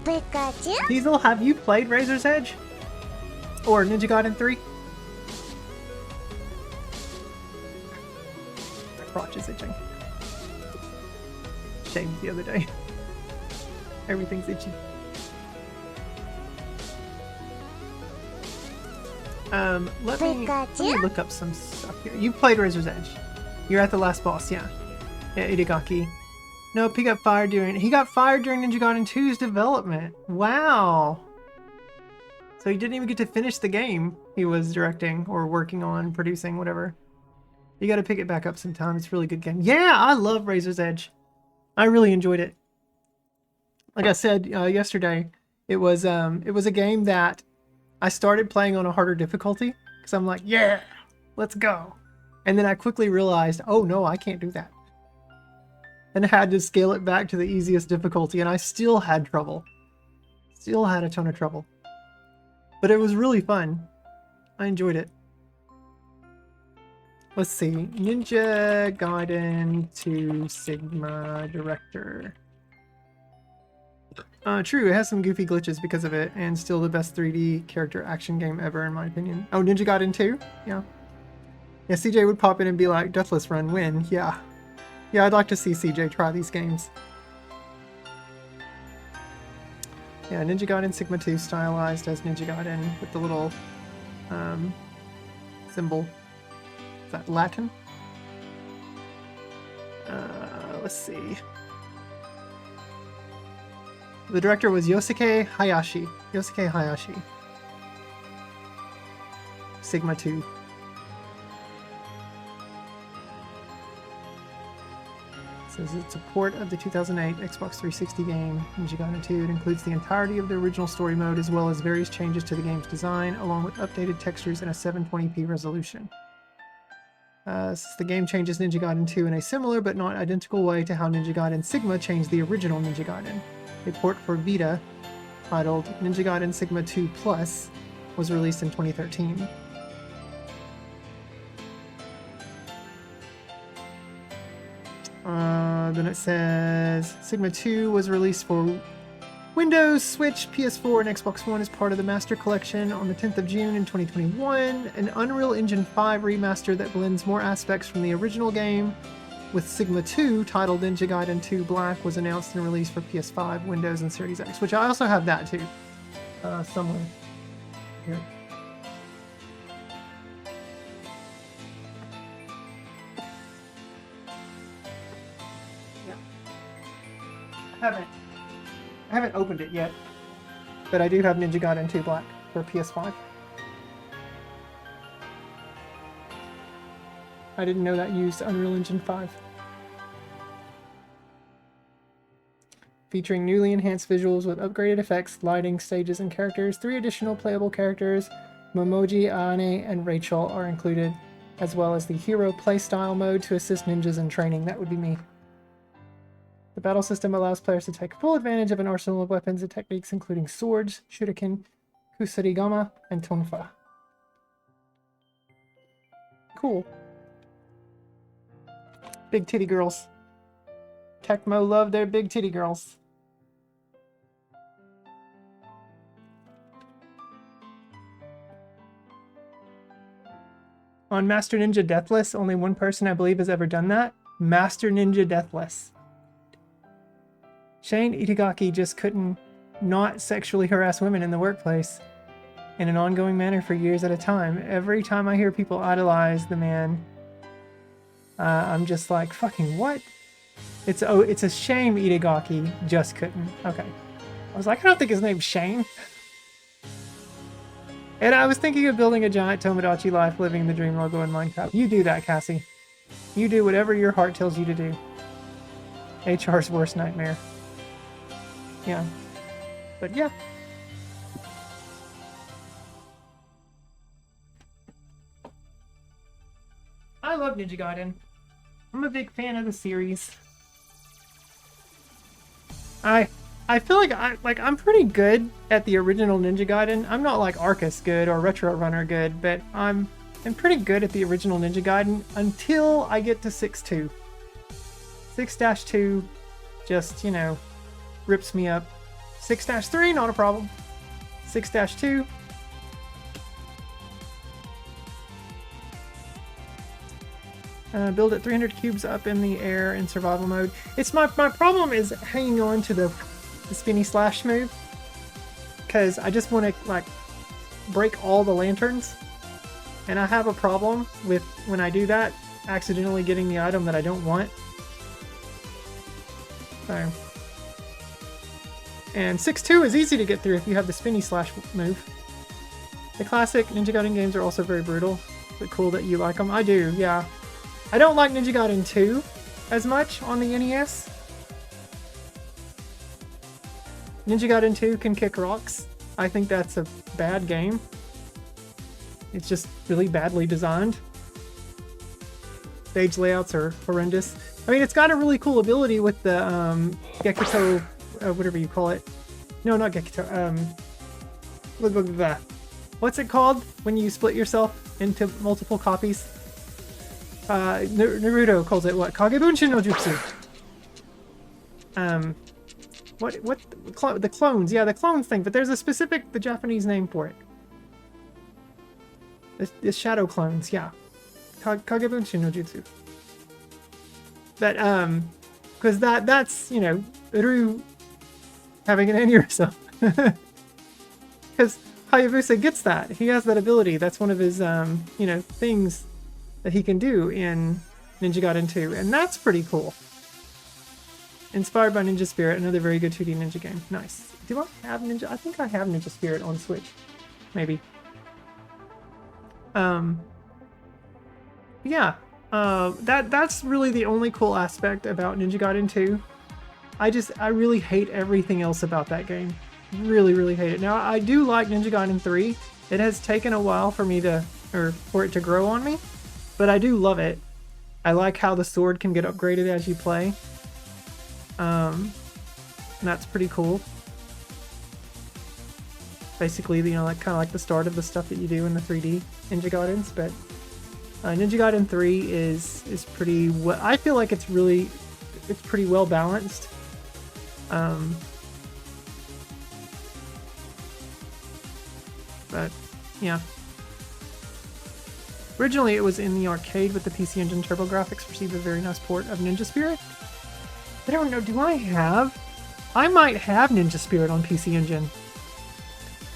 Pikachu? Diesel, have you played Razor's Edge? Or Ninja Gaiden 3? My crotch is itching. Shaved the other day. Everything's itchy. Let me look up some stuff here. You played Razor's Edge. You're at the last boss, yeah. Yeah, Itagaki. No, he got fired during Ninja Gaiden 2's development. Wow. So he didn't even get to finish the game he was directing or working on, producing, whatever. You gotta pick it back up sometime. It's a really good game. Yeah, I love Razor's Edge. I really enjoyed it. Like I said yesterday, it was a game that I started playing on a harder difficulty because I'm like, yeah, let's go. And then I quickly realized, oh no, I can't do that. And I had to scale it back to the easiest difficulty, and I still had trouble. Still had a ton of trouble. But it was really fun. I enjoyed it. Let's see. Ninja Gaiden 2 Sigma Director. True, it has some goofy glitches because of it, and still the best 3D character action game ever, in my opinion. Oh, Ninja Gaiden 2? Yeah. Yeah, CJ would pop in and be like, Deathless Run, win. Yeah. Yeah, I'd like to see CJ try these games. Yeah, Ninja Gaiden Sigma 2 stylized as Ninja Gaiden with the little symbol. Is that Latin? Let's see. The director was Yosuke Hayashi. Yosuke Hayashi. Sigma 2. Says it's a port of the 2008 Xbox 360 game Ninja Gaiden 2. It includes the entirety of the original story mode as well as various changes to the game's design, along with updated textures and a 720p resolution. Since the game changes Ninja Gaiden 2 in a similar but not identical way to how Ninja Gaiden Sigma changed the original Ninja Gaiden. A port for Vita, titled Ninja Gaiden Sigma 2 Plus, was released in 2013. Then it says Sigma 2 was released for Windows, Switch, PS4, and Xbox One as part of the Master Collection on the 10th of June in 2021. An Unreal Engine 5 remaster that blends more aspects from the original game with Sigma 2, titled Ninja Gaiden 2 Black, was announced and released for PS5, Windows, and Series X, which I also have that too. Somewhere here. I haven't opened it yet, but I do have Ninja Gaiden 2 Black for PS5. I didn't know that used Unreal Engine 5. Featuring newly enhanced visuals with upgraded effects, lighting, stages, and characters, 3 additional playable characters, Momoji, Aane, and Rachel, are included, as well as the hero playstyle mode to assist ninjas in training. That would be me. The battle system allows players to take full advantage of an arsenal of weapons and techniques, including swords, shuriken, kusarigama, and tonfa. Cool. Big titty girls. Tecmo love their big titty girls. On Master Ninja Deathless, only one person I believe has ever done that. Master Ninja Deathless. Shane Itagaki just couldn't not sexually harass women in the workplace in an ongoing manner for years at a time. Every time I hear people idolize the man, I'm just like, fucking what? It's a shame Itagaki just couldn't. Okay. I was like, I don't think his name's Shane. And I was thinking of building a giant Tomodachi life, living the dream logo in Minecraft. You do that, Cassie. You do whatever your heart tells you to do. HR's worst nightmare. Yeah. But yeah. I love Ninja Gaiden. I'm a big fan of the series. I feel like I'm pretty good at the original Ninja Gaiden. I'm not like Arcus good or Retro Runner good, but I'm pretty good at the original Ninja Gaiden until I get to 6-2. 6-2 just, you know, rips me up. 6-3, not a problem. 6-2. Build it 300 cubes up in the air in survival mode. It's my problem is hanging on to the spinny slash move, because I just want to like break all the lanterns, and I have a problem with when I do that accidentally getting the item that I don't want. So, and 6-2 is easy to get through if you have the spinny slash move. The classic Ninja Gaiden games are also very brutal, but cool that you like them. I do, yeah. I don't like Ninja Gaiden 2 as much on the NES. Ninja Gaiden 2 can kick rocks. I think that's a bad game. It's just really badly designed. Stage layouts are horrendous. I mean, it's got a really cool ability with the Gekito, whatever you call it. No, not Gekito. What's it called when you split yourself into multiple copies? Naruto calls it what? Kagebunshin no Jutsu. The clones? Yeah, the clones thing. But there's a specific, the Japanese name for it. The shadow clones. Yeah, Kagebunshin no Jutsu. But because that's, you know, Uru having an aneurysm. Because Hayabusa gets that. He has that ability. That's one of his you know, things that he can do in Ninja Gaiden 2, and that's pretty cool. Inspired by Ninja Spirit, another very good 2D ninja game. Nice. Do I have Ninja? I think I have Ninja Spirit on Switch. Maybe. Yeah. That's really the only cool aspect about Ninja Gaiden 2. I really hate everything else about that game. Really hate it. Now, I do like Ninja Gaiden 3. It has taken a while for it to grow on me, but I do love it. I like how the sword can get upgraded as you play. And that's pretty cool. Basically, you know, like kind of like the start of the stuff that you do in the 3D Ninja Gaidens, but Ninja Gaiden 3 is pretty well. I feel like it's pretty well balanced. But yeah. Originally, it was in the arcade with the PC Engine TurboGrafx, received a very nice port of Ninja Spirit. I don't know, do I have? I might have Ninja Spirit on PC Engine.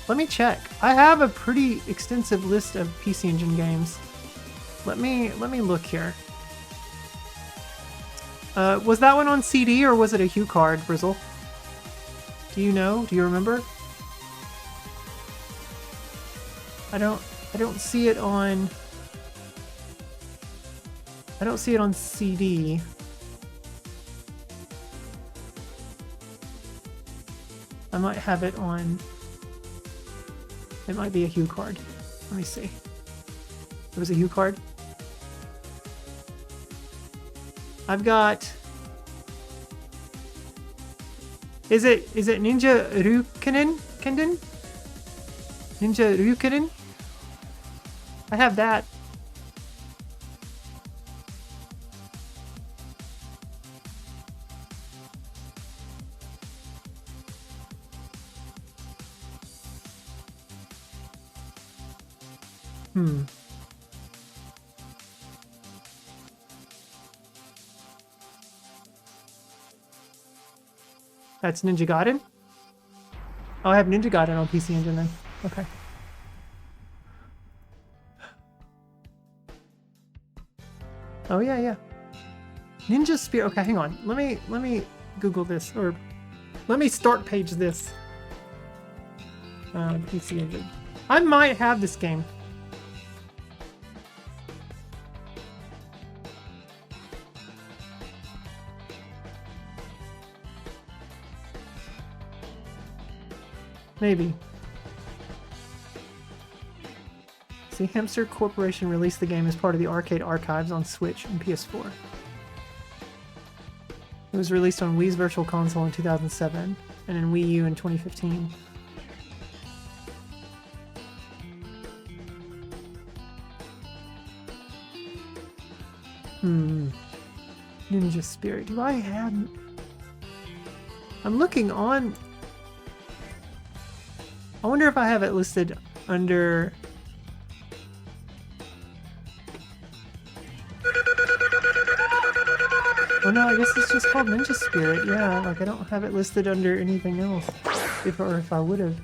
Let me check. I have a pretty extensive list of PC Engine games. Let me look here. Was that one on CD or was it a Hue card, Brizzle? Do you know? Do you remember? I don't see it on... I don't see it on CD. I might have it on... It might be a Hue card. Let me see. It was a Hue card. I've got... Is it Ninja Ryukenen? Ninja Ryukenen? I have that. That's Ninja Gaiden? Oh, I have Ninja Gaiden on PC Engine then. Okay. Oh yeah. Ninja Spirit. Okay, hang on. Let me Google this, or let me start page this. PC Engine. I might have this game. Maybe. See, Hamster Corporation released the game as part of the arcade archives on Switch and PS4. It was released on Wii's Virtual Console in 2007 and in Wii U in 2015. Ninja Spirit. Do I have... I'm looking on... I wonder if I have it listed under... Oh no, I guess it's just called Ninja Spirit. Yeah, like I don't have it listed under anything else. If I would have.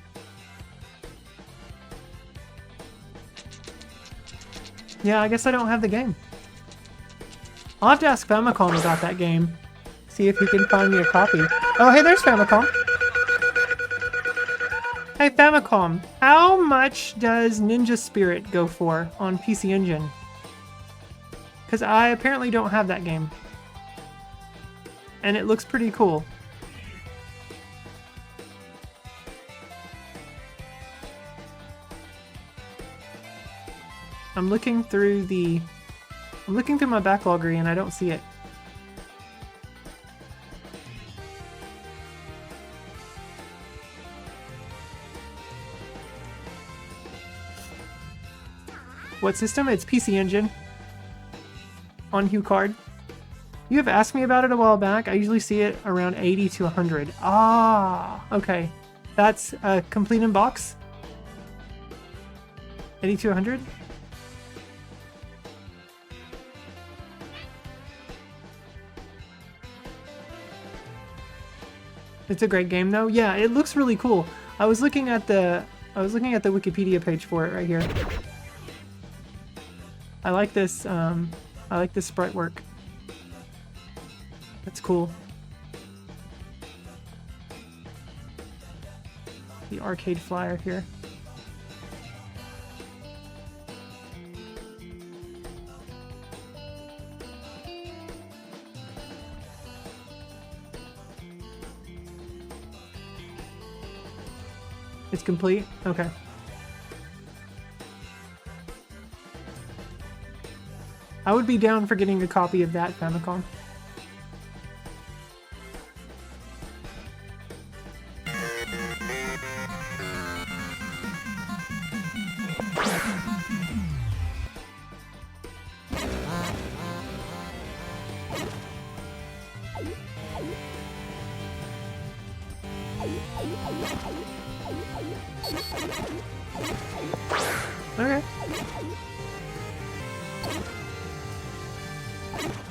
Yeah, I guess I don't have the game. I'll have to ask Famicom about that game. See if he can find me a copy. Oh, hey, there's Famicom. Hey Famicom, how much does Ninja Spirit go for on PC Engine? Because I apparently don't have that game. And it looks pretty cool. I'm looking through my backloggery and I don't see it. What system? It's PC Engine. On Hue card. You have asked me about it a while back. I usually see it around 80 to 100. Ah, okay. That's a complete in box? 80 to 100? It's a great game though. Yeah, it looks really cool. I was looking at the Wikipedia page for it right here. I like this sprite work. That's cool. The arcade flyer here. It's complete? Okay. I would be down for getting a copy of that Famicom. Okay.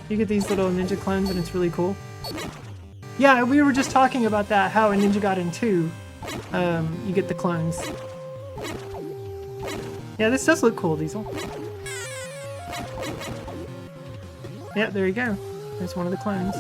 You get these little ninja clones and it's really cool. Yeah, we were just talking about that, how in Ninja Gaiden 2, you get the clones. Yeah, this does look cool, Diesel. Yeah, there you go. There's one of the clones.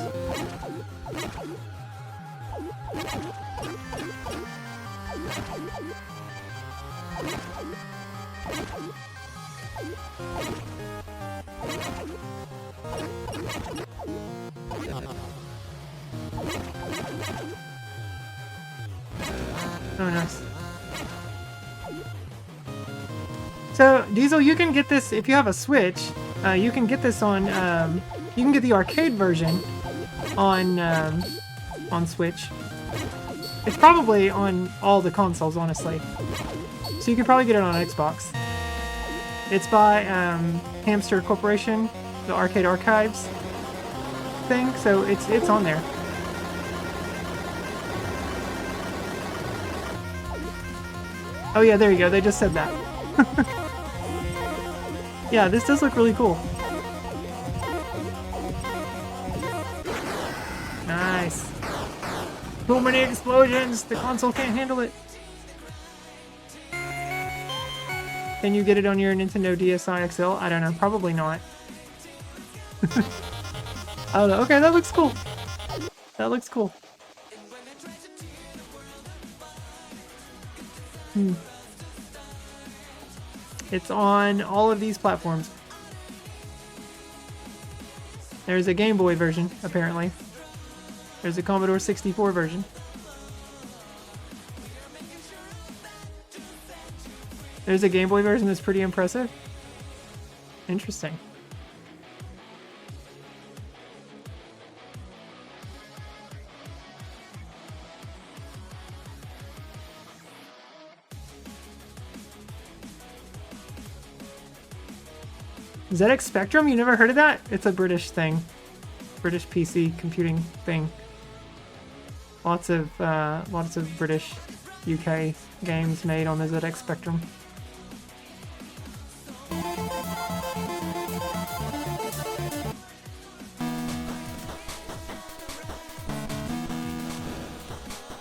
Oh, nice. So, Diesel, you can get this, if you have a Switch, you can get this on, you can get the arcade version on Switch. It's probably on all the consoles, honestly. So you can probably get it on Xbox. It's by Hamster Corporation, the Arcade Archives thing, so it's on there. Oh yeah, there you go, they just said that. Yeah, this does look really cool. Nice. Too many explosions! The console can't handle it. Can you get it on your Nintendo DSi XL? I don't know, probably not. I don't know. Okay, that looks cool. That looks cool. It's on all of these platforms. There's a Game Boy version, apparently. There's a Commodore 64 version. There's a Game Boy version that's pretty impressive. Interesting. ZX Spectrum? You never heard of that? It's a British thing. British PC computing thing. Lots of British UK games made on the ZX Spectrum.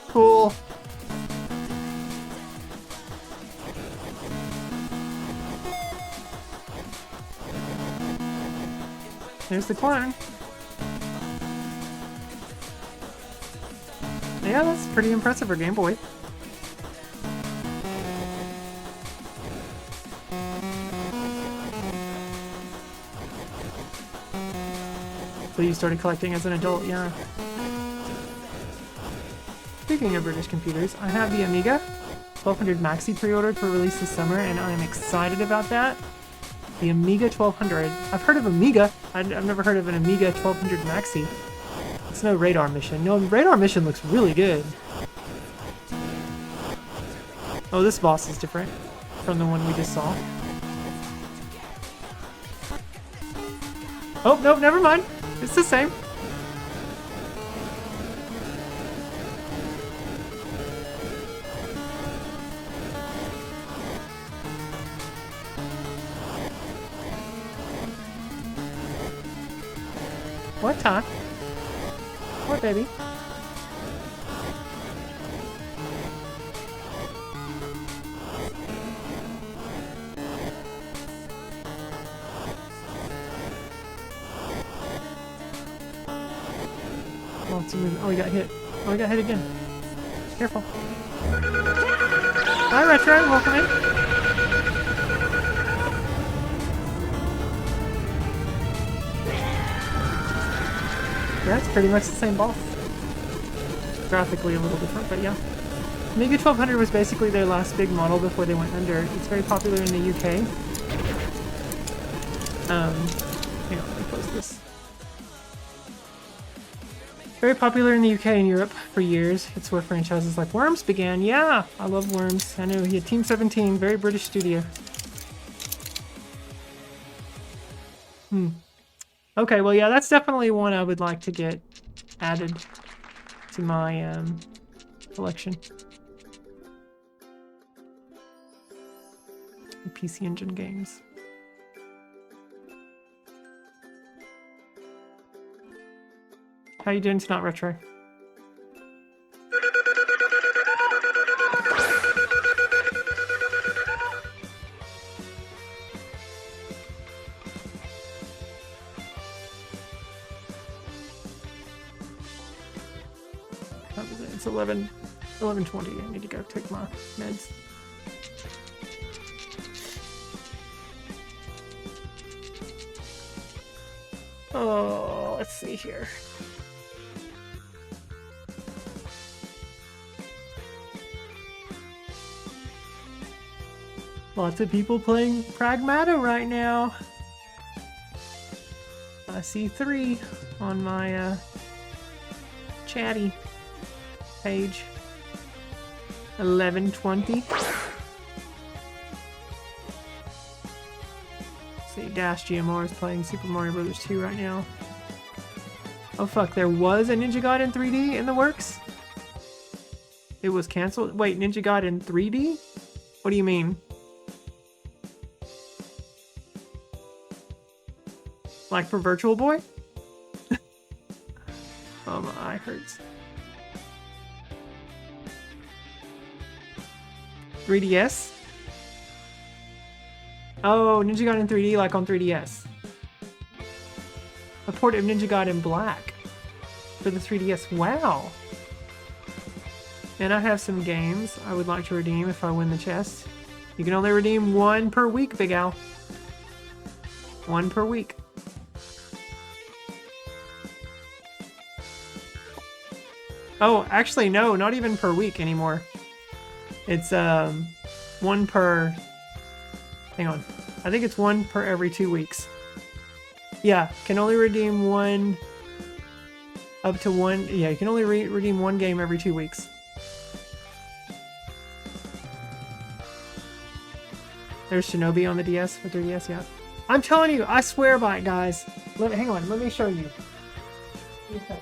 Cool. There's the clone. Yeah, that's pretty impressive for Game Boy. So you started collecting as an adult, yeah. Speaking of British computers, I have the Amiga 1200 Maxi pre-ordered for release this summer, and I'm excited about that. The Amiga 1200. I've heard of Amiga. I've never heard of an Amiga 1200 Maxi. It's no Radar Mission. No, Radar Mission looks really good. Oh, this boss is different from the one we just saw. Oh, nope, never mind. It's the same. What time? What, baby? Oh, he got hit. Oh, he got hit again. Careful. Hi, Retro. Welcome in. Yeah, it's pretty much the same boss. Graphically a little different, but yeah. Amiga 1200 was basically their last big model before they went under. It's very popular in the UK. Hang on, let me close this. Very popular in the UK and Europe for years. It's where franchises like Worms began. Yeah, I love Worms. I know, yeah, Team 17, very British studio. Okay, well, yeah, that's definitely one I would like to get added to my collection. PC Engine games. How you doing tonight, Retro? It's 11:20. I need to go take my meds. Oh, let's see here. Lots of people playing Pragmata right now. I see 3 on my chatty page. 11:20. See, Dash GMR is playing Super Mario Bros. 2 right now. Oh fuck, there was a Ninja Gaiden 3D in the works? It was cancelled? Wait, Ninja Gaiden 3D? What do you mean? Like for Virtual Boy? Oh, my eye hurts. 3DS? Oh, Ninja Gaiden 3D like on 3DS. A port of Ninja Gaiden Black for the 3DS. Wow. And I have some games I would like to redeem if I win the chest. You can only redeem 1 per week, Big Al. 1 per week. Oh, actually, no, not even per week anymore. It's 1 per... Hang on. I think it's 1 per every 2 weeks. Yeah, can only redeem 1... Up to 1... Yeah, you can only redeem 1 game every 2 weeks. There's Shinobi on the DS for 3DS, yeah. I'm telling you, I swear by it, guys. Hang on, let me show you. Okay.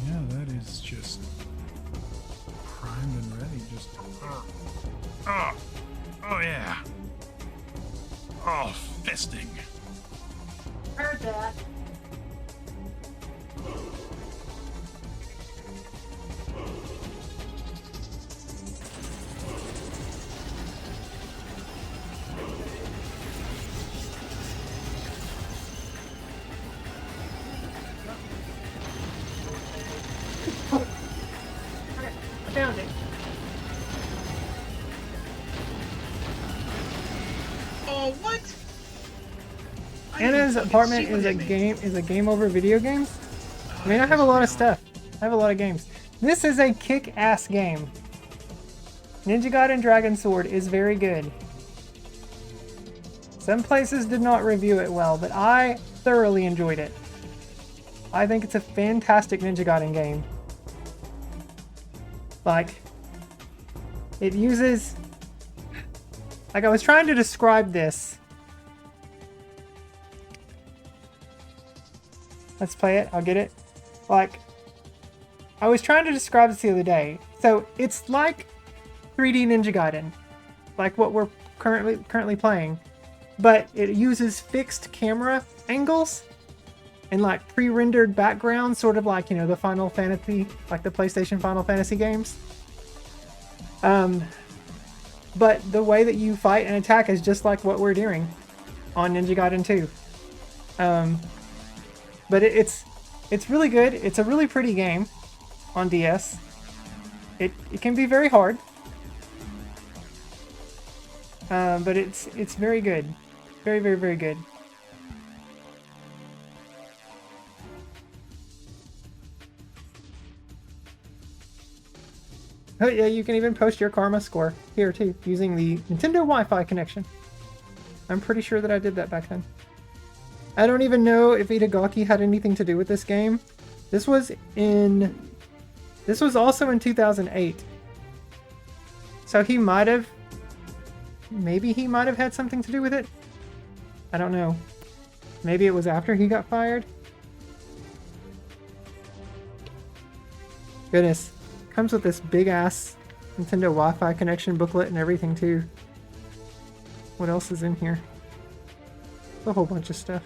Yeah, that is just primed and ready. Just. Oh yeah. Oh, fisting. Heard that. I found it. Oh, what? Anna's apartment is a game over video games. I mean, I have a lot of stuff. I have a lot of games. This is a kick-ass game. Ninja Gaiden Dragon Sword is very good. Some places did not review it well, but I thoroughly enjoyed it. I think it's a fantastic Ninja Gaiden game. Like, it uses Like, I was trying to describe this. Let's play it. I'll get it. Like, I was trying to describe this the other day. So, it's like 3D Ninja Gaiden. Like what we're currently playing. But it uses fixed camera angles and like pre-rendered backgrounds, sort of like, you know, the Final Fantasy, like the PlayStation Final Fantasy games. But the way that you fight and attack is just like what we're doing on Ninja Gaiden 2. But it's really good. It's a really pretty game on DS. It can be very hard. But it's very good. Very, very, very good. Oh yeah, you can even post your karma score here too, using the Nintendo Wi-Fi connection. I'm pretty sure that I did that back then. I don't even know if Itagaki had anything to do with this game. This was also in 2008. So he might have, maybe he might have had something to do with it. I don't know. Maybe it was after he got fired. Goodness. Comes with this big ass Nintendo Wi-Fi connection booklet and everything too. What else is in here? A whole bunch of stuff.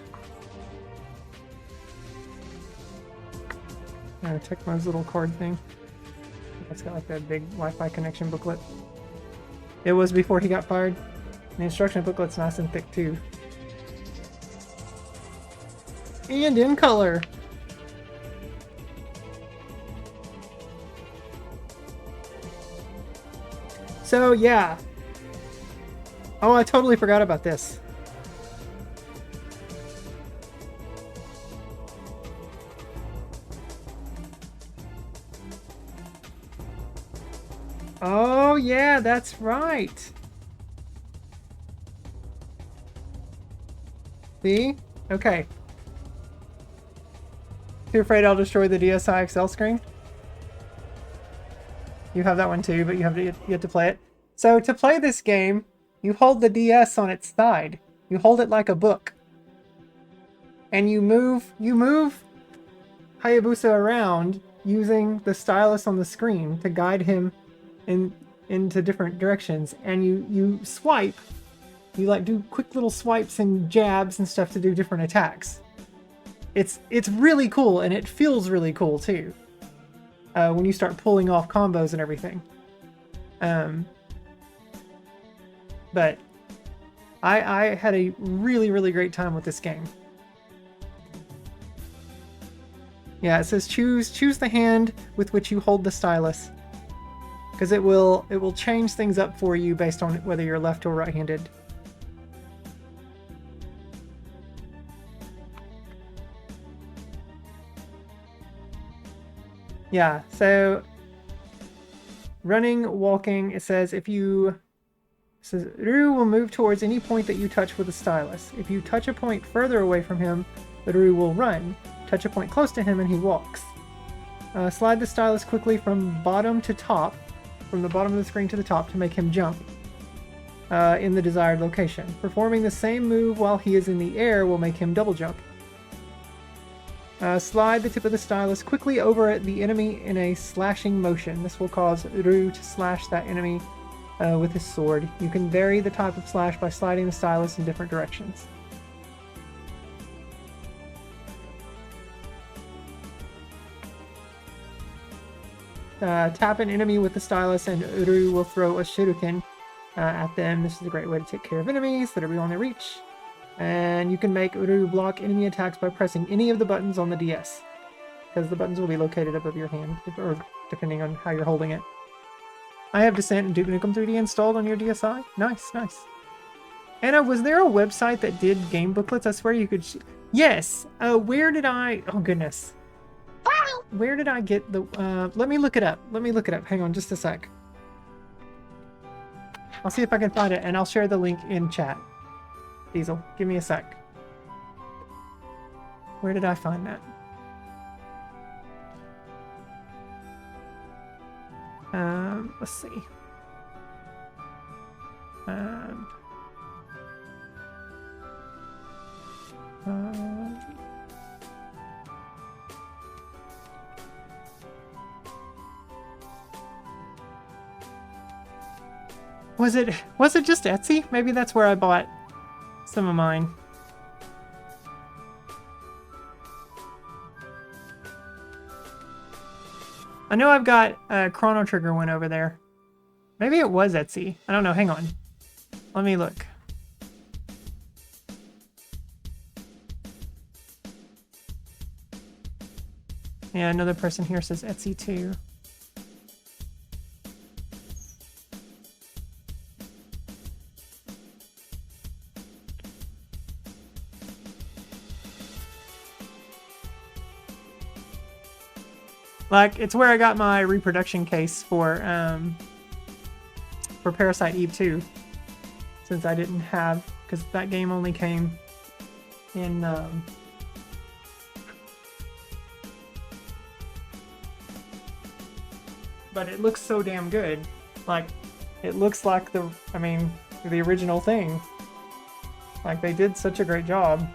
Tecmo's little card thing. It's got like that big Wi-Fi connection booklet. It was before he got fired. The instruction booklet's nice and thick too. And in color. So yeah. Oh, I totally forgot about this. Oh yeah, that's right. See? Okay. Too afraid I'll destroy the DSi XL screen? You have that one too, but you have to play it. So to play this game, you hold the DS on its side. You hold it like a book. And you move Hayabusa around using the stylus on the screen to guide him into different directions. And you swipe. You like do quick little swipes and jabs and stuff to do different attacks. It's really cool, and it feels really cool too. When you start pulling off combos and everything. But I had a really, really great time with this game. Yeah, it says choose the hand with which you hold the stylus. Because it will change things up for you based on whether you're left or right-handed. Yeah, so running, walking, it says Ryu will move towards any point that you touch with a stylus. If you touch a point further away from him, the Ryu will run. Touch a point close to him and he walks. Slide the stylus quickly from bottom to top, from the bottom of the screen to the top to make him jump in the desired location. Performing the same move while he is in the air will make him double jump. Slide the tip of the stylus quickly over the enemy in a slashing motion. This will cause Ryu to slash that enemy with his sword. You can vary the type of slash by sliding the stylus in different directions. Tap an enemy with the stylus and Ryu will throw a shuriken at them. This is a great way to take care of enemies that are beyond their reach. And you can make Ryu block enemy attacks by pressing any of the buttons on the DS. Because the buttons will be located above your hand, or depending on how you're holding it. I have Descent and Duke Nukem 3D installed on your DSi. Nice, nice. Anna, was there a website that did game booklets? I swear you could... Yes! Where did I... Oh, goodness. Where did I get the... let me look it up. Let me look it up. Hang on just a sec. I'll see if I can find it, and I'll share the link in chat. Diesel, give me a sec. Where did I find that? Let's see. Was it just Etsy? Maybe that's where I bought some of mine. I know I've got a Chrono Trigger one over there. Maybe it was Etsy. I don't know. Hang on. Let me look. Yeah, another person here says Etsy too. Like, it's where I got my reproduction case for Parasite Eve 2. Since I didn't have, because that game only came in, but it looks so damn good. Like, it looks like the original thing. Like, they did such a great job.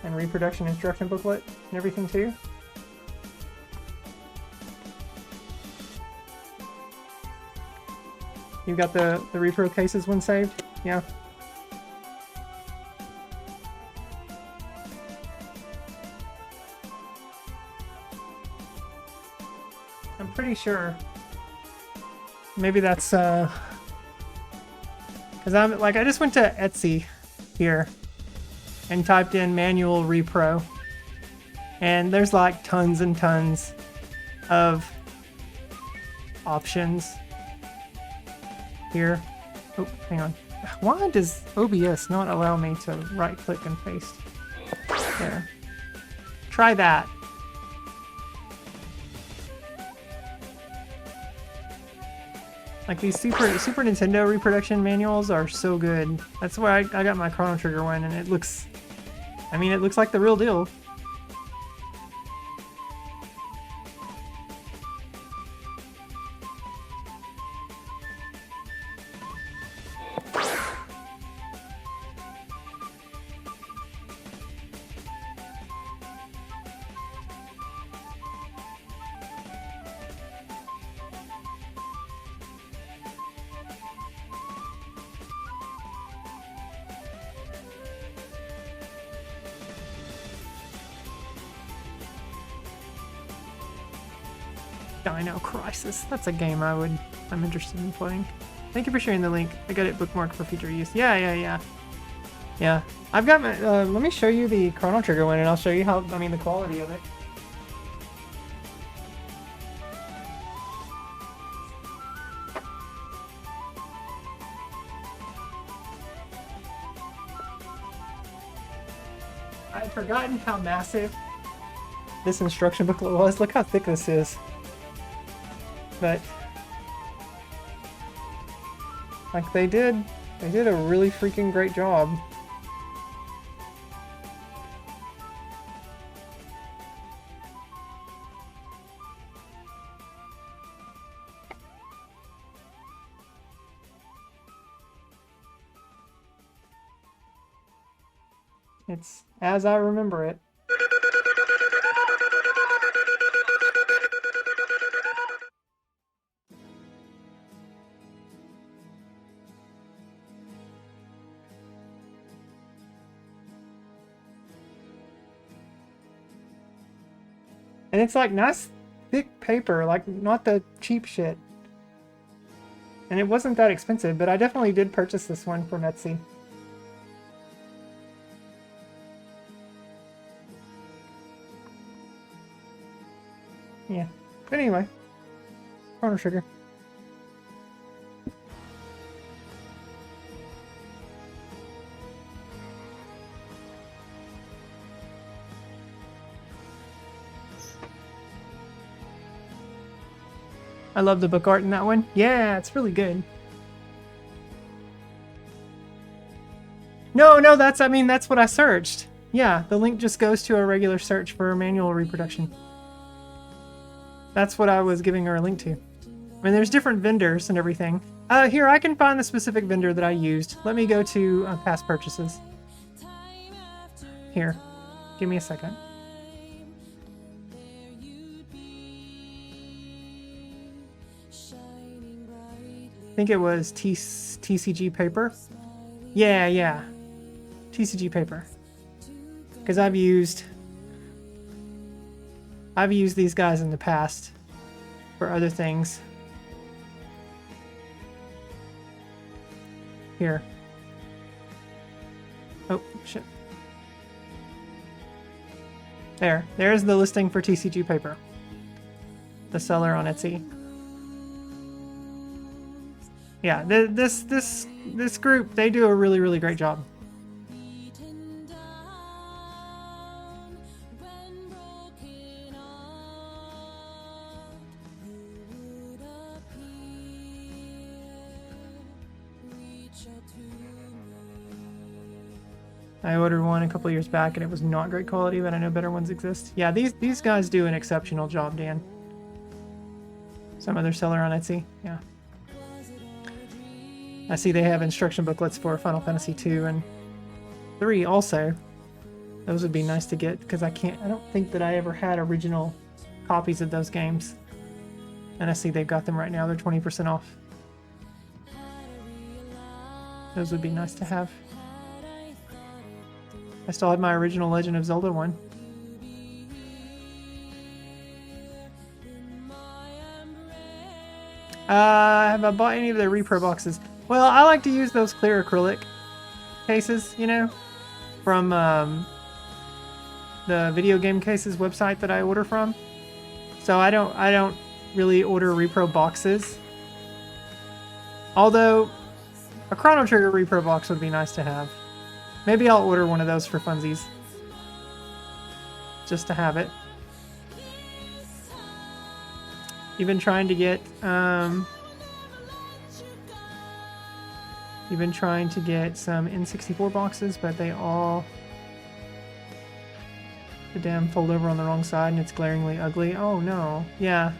And reproduction instruction booklet and everything too. You got the repro cases one saved? Yeah. I'm pretty sure. Maybe that's because I just went to Etsy here and typed in manual repro, and there's like tons and tons of options here. Oh, hang on. Why does OBS not allow me to right click and paste? There. Try that. Like, these Super Nintendo reproduction manuals are so good. That's why I got my Chrono Trigger one, and it looks, I mean, it looks like the real deal. Dino Crisis. That's a game I'm interested in playing. Thank you for sharing the link. I got it bookmarked for future use. Yeah. I've got my, let me show you the Chrono Trigger one, and I'll show you how, the quality of it. I had forgotten how massive this instruction booklet was. Look how thick this is. But like, they did a really freaking great job. It's as I remember it. And it's like nice thick paper, like not the cheap shit. And it wasn't that expensive, but I definitely did purchase this one from Etsy. Yeah. But anyway, Chrono Trigger. I love the book art in that one. Yeah, it's really good. No, that's what I searched. Yeah, the link just goes to a regular search for manual reproduction. That's what I was giving her a link to. I mean, there's different vendors and everything. Here, I can find the specific vendor that I used. Let me go to past purchases. Here, give me a second. I think it was TCG Paper. Yeah. TCG Paper. Because I've used these guys in the past for other things. Here. Oh, shit. There's the listing for TCG Paper. The seller on Etsy. Yeah, this group, they do a really, really great job. I ordered one a couple years back and it was not great quality, but I know better ones exist. Yeah, these guys do an exceptional job, Dan. Some other seller on Etsy, yeah. I see they have instruction booklets for Final Fantasy 2 and 3 also. Those would be nice to get because I don't think that I ever had original copies of those games. And I see they've got them right now. They're 20% off. Those would be nice to have. I still had my original Legend of Zelda one. Have I bought any of the repro boxes? Well, I like to use those clear acrylic cases, you know, from the video game cases website that I order from. So I don't really order repro boxes. Although a Chrono Trigger repro box would be nice to have. Maybe I'll order one of those for funsies. Just to have it. You've been trying to get some N64 boxes, but they all the damn fold over on the wrong side and it's glaringly ugly. Oh no. Yeah.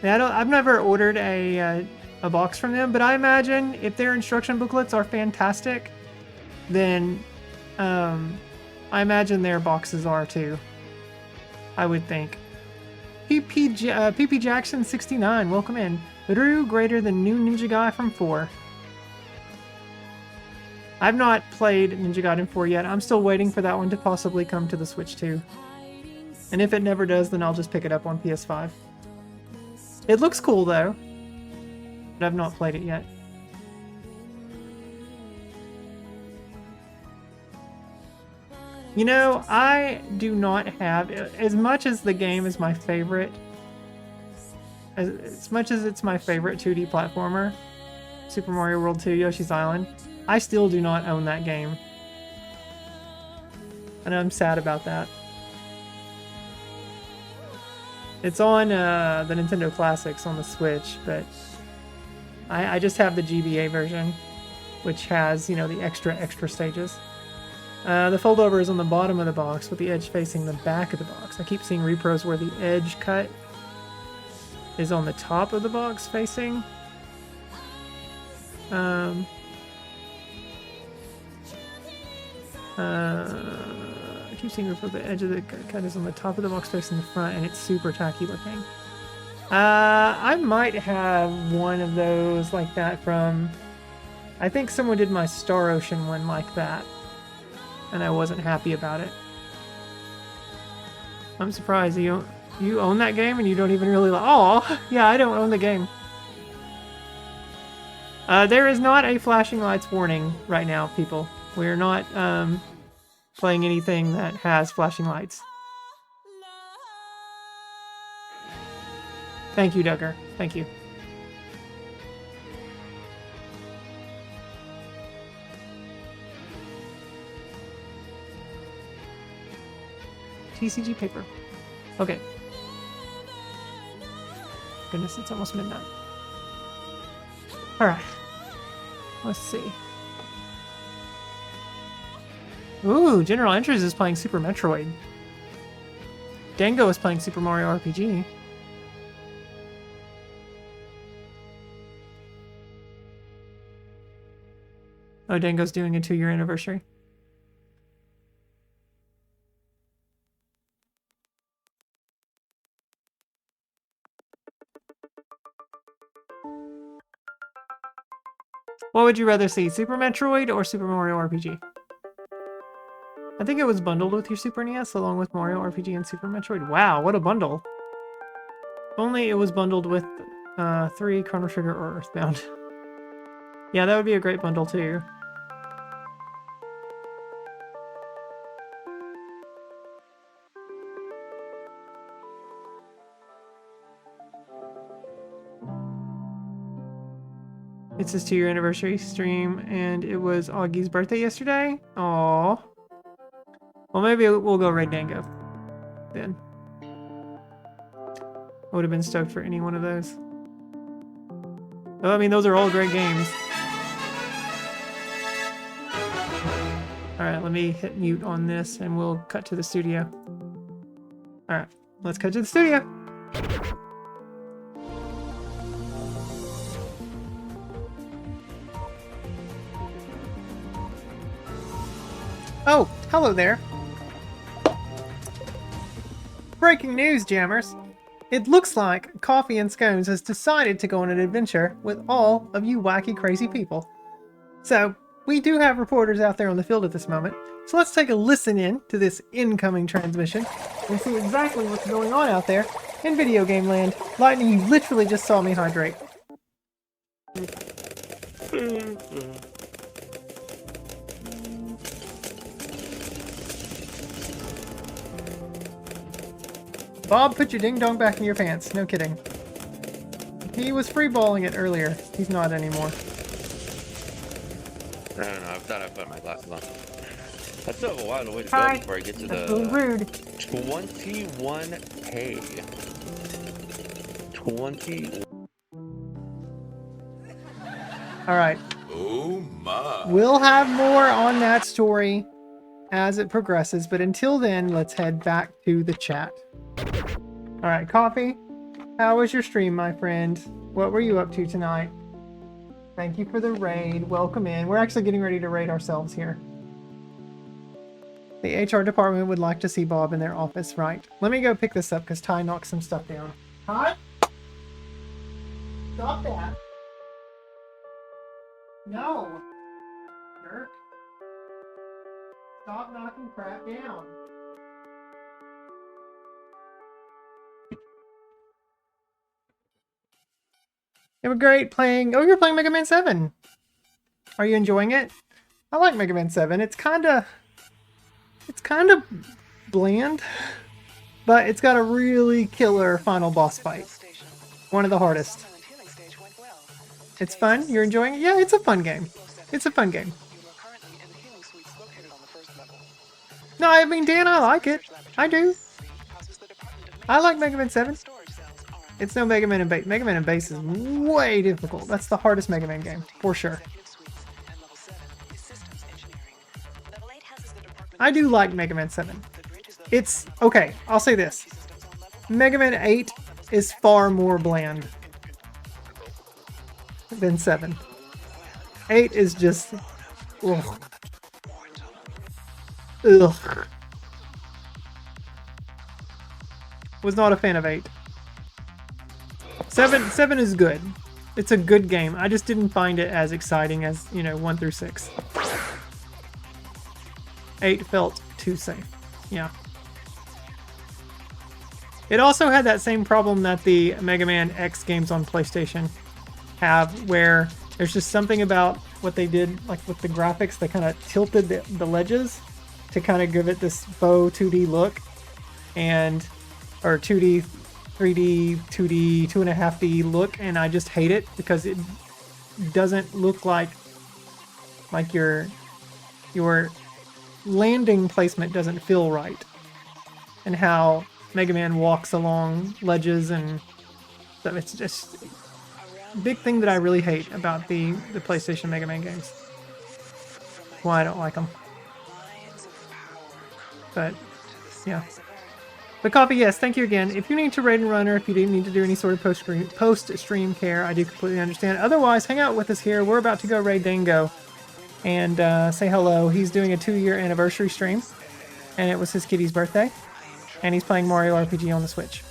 I've never ordered a box from them, but I imagine if their instruction booklets are fantastic, then I imagine their boxes are too. I would think. PP Jackson 69, welcome in. Ryu greater than new Ninja Gaiden from 4. I've not played Ninja Gaiden 4 yet. I'm still waiting for that one to possibly come to the Switch too. And if it never does, then I'll just pick it up on PS5. It looks cool though, but I've not played it yet. You know, I do not have, as much as the game is my favorite, as much as it's my favorite 2D platformer, Super Mario World 2 Yoshi's Island, I still do not own that game. And I'm sad about that. It's on the Nintendo Classics on the Switch, but I just have the GBA version, which has, you know, the extra stages. The foldover is on the bottom of the box with the edge facing the back of the box. I keep seeing repros where the edge cut is on the top of the box facing. I keep seeing repros the edge of the cut is on the top of the box facing the front, and it's super tacky looking. I might have one of those like that from... I think someone did my Star Ocean one like that, and I wasn't happy about it. I'm surprised you own that game and you don't even really like... Oh, yeah, I don't own the game. There is not a flashing lights warning right now, people. We're not playing anything that has flashing lights. Thank you, Duggar. Thank you. TCG paper. Okay. Goodness, it's almost midnight. Alright. Let's see. Ooh, General Entries is playing Super Metroid. Dango is playing Super Mario RPG. Oh, Dango's doing a 2-year anniversary. What would you rather see, Super Metroid or Super Mario RPG? I think it was bundled with your Super NES along with Mario RPG and Super Metroid. Wow, what a bundle. If only it was bundled with 3 Chrono Trigger or Earthbound. Yeah, that would be a great bundle too. It's his 2-year anniversary stream, and it was Augie's birthday yesterday. Aww. Well, maybe we'll go Raid Dango then. I would have been stoked for any one of those. Well, I mean, those are all great games. Alright, let me hit mute on this, and we'll cut to the studio. Alright, let's cut to the studio. Oh, hello there. Breaking news, jammers. It looks like Coffee and Scones has decided to go on an adventure with all of you wacky, crazy people. So, we do have reporters out there on the field at this moment, so let's take a listen in to this incoming transmission and see exactly what's going on out there in video game land. Lightning, you literally just saw me hydrate. Bob, put your ding-dong back in your pants. No kidding. He was free-balling it earlier. He's not anymore. I don't know. I thought I put my glasses on. I still have a while to wait to Hi. go before I get to That's the... a little rude. 21K. 20... Alright. Oh my. We'll have more on that story as it progresses, but until then, let's head back to the chat. Alright, Coffee, how was your stream, my friend? What were you up to tonight? Thank you for the raid. Welcome in. We're actually getting ready to raid ourselves here. The HR department would like to see Bob in their office, right? Let me go pick this up because Ty knocked some stuff down. Ty? Stop that. No. Jerk. Stop knocking crap down. It was great playing... Oh, you're playing Mega Man 7. Are you enjoying it? I like Mega Man 7. It's kind of bland, but it's got a really killer final boss fight. One of the hardest. It's fun? You're enjoying it? Yeah, it's a fun game. It's a fun game. No, I mean, Dan, I like it. I do. I like Mega Man 7. It's no Mega Man and Base. Mega Man and Base is way difficult. That's the hardest Mega Man game, for sure. I do like Mega Man 7. It's... Okay, I'll say this. Mega Man 8 is far more bland than 7. 8 is just... Ugh. Ugh. Was not a fan of 8. 7 is good. It's a good game. I just didn't find it as exciting as, 1 through 6. 8 felt too safe. Yeah. It also had that same problem that the Mega Man X games on PlayStation have, where there's just something about what they did, like with the graphics, they kind of tilted the ledges to kind of give it this faux 2D look, or 2D, 3D, 2D, 2.5D look, and I just hate it because it doesn't look like your landing placement doesn't feel right, and how Mega Man walks along ledges and stuff. It's just a big thing that I really hate about the PlayStation Mega Man games. Why I don't like them. But yeah. But Coffee, yes, thank you again. If you need to raid and run, or if you didn't need to do any sort of post-stream care, I do completely understand. Otherwise, hang out with us here. We're about to go raid Dango and say hello. He's doing a 2-year anniversary stream, and it was his kitty's birthday, and he's playing Mario RPG on the Switch.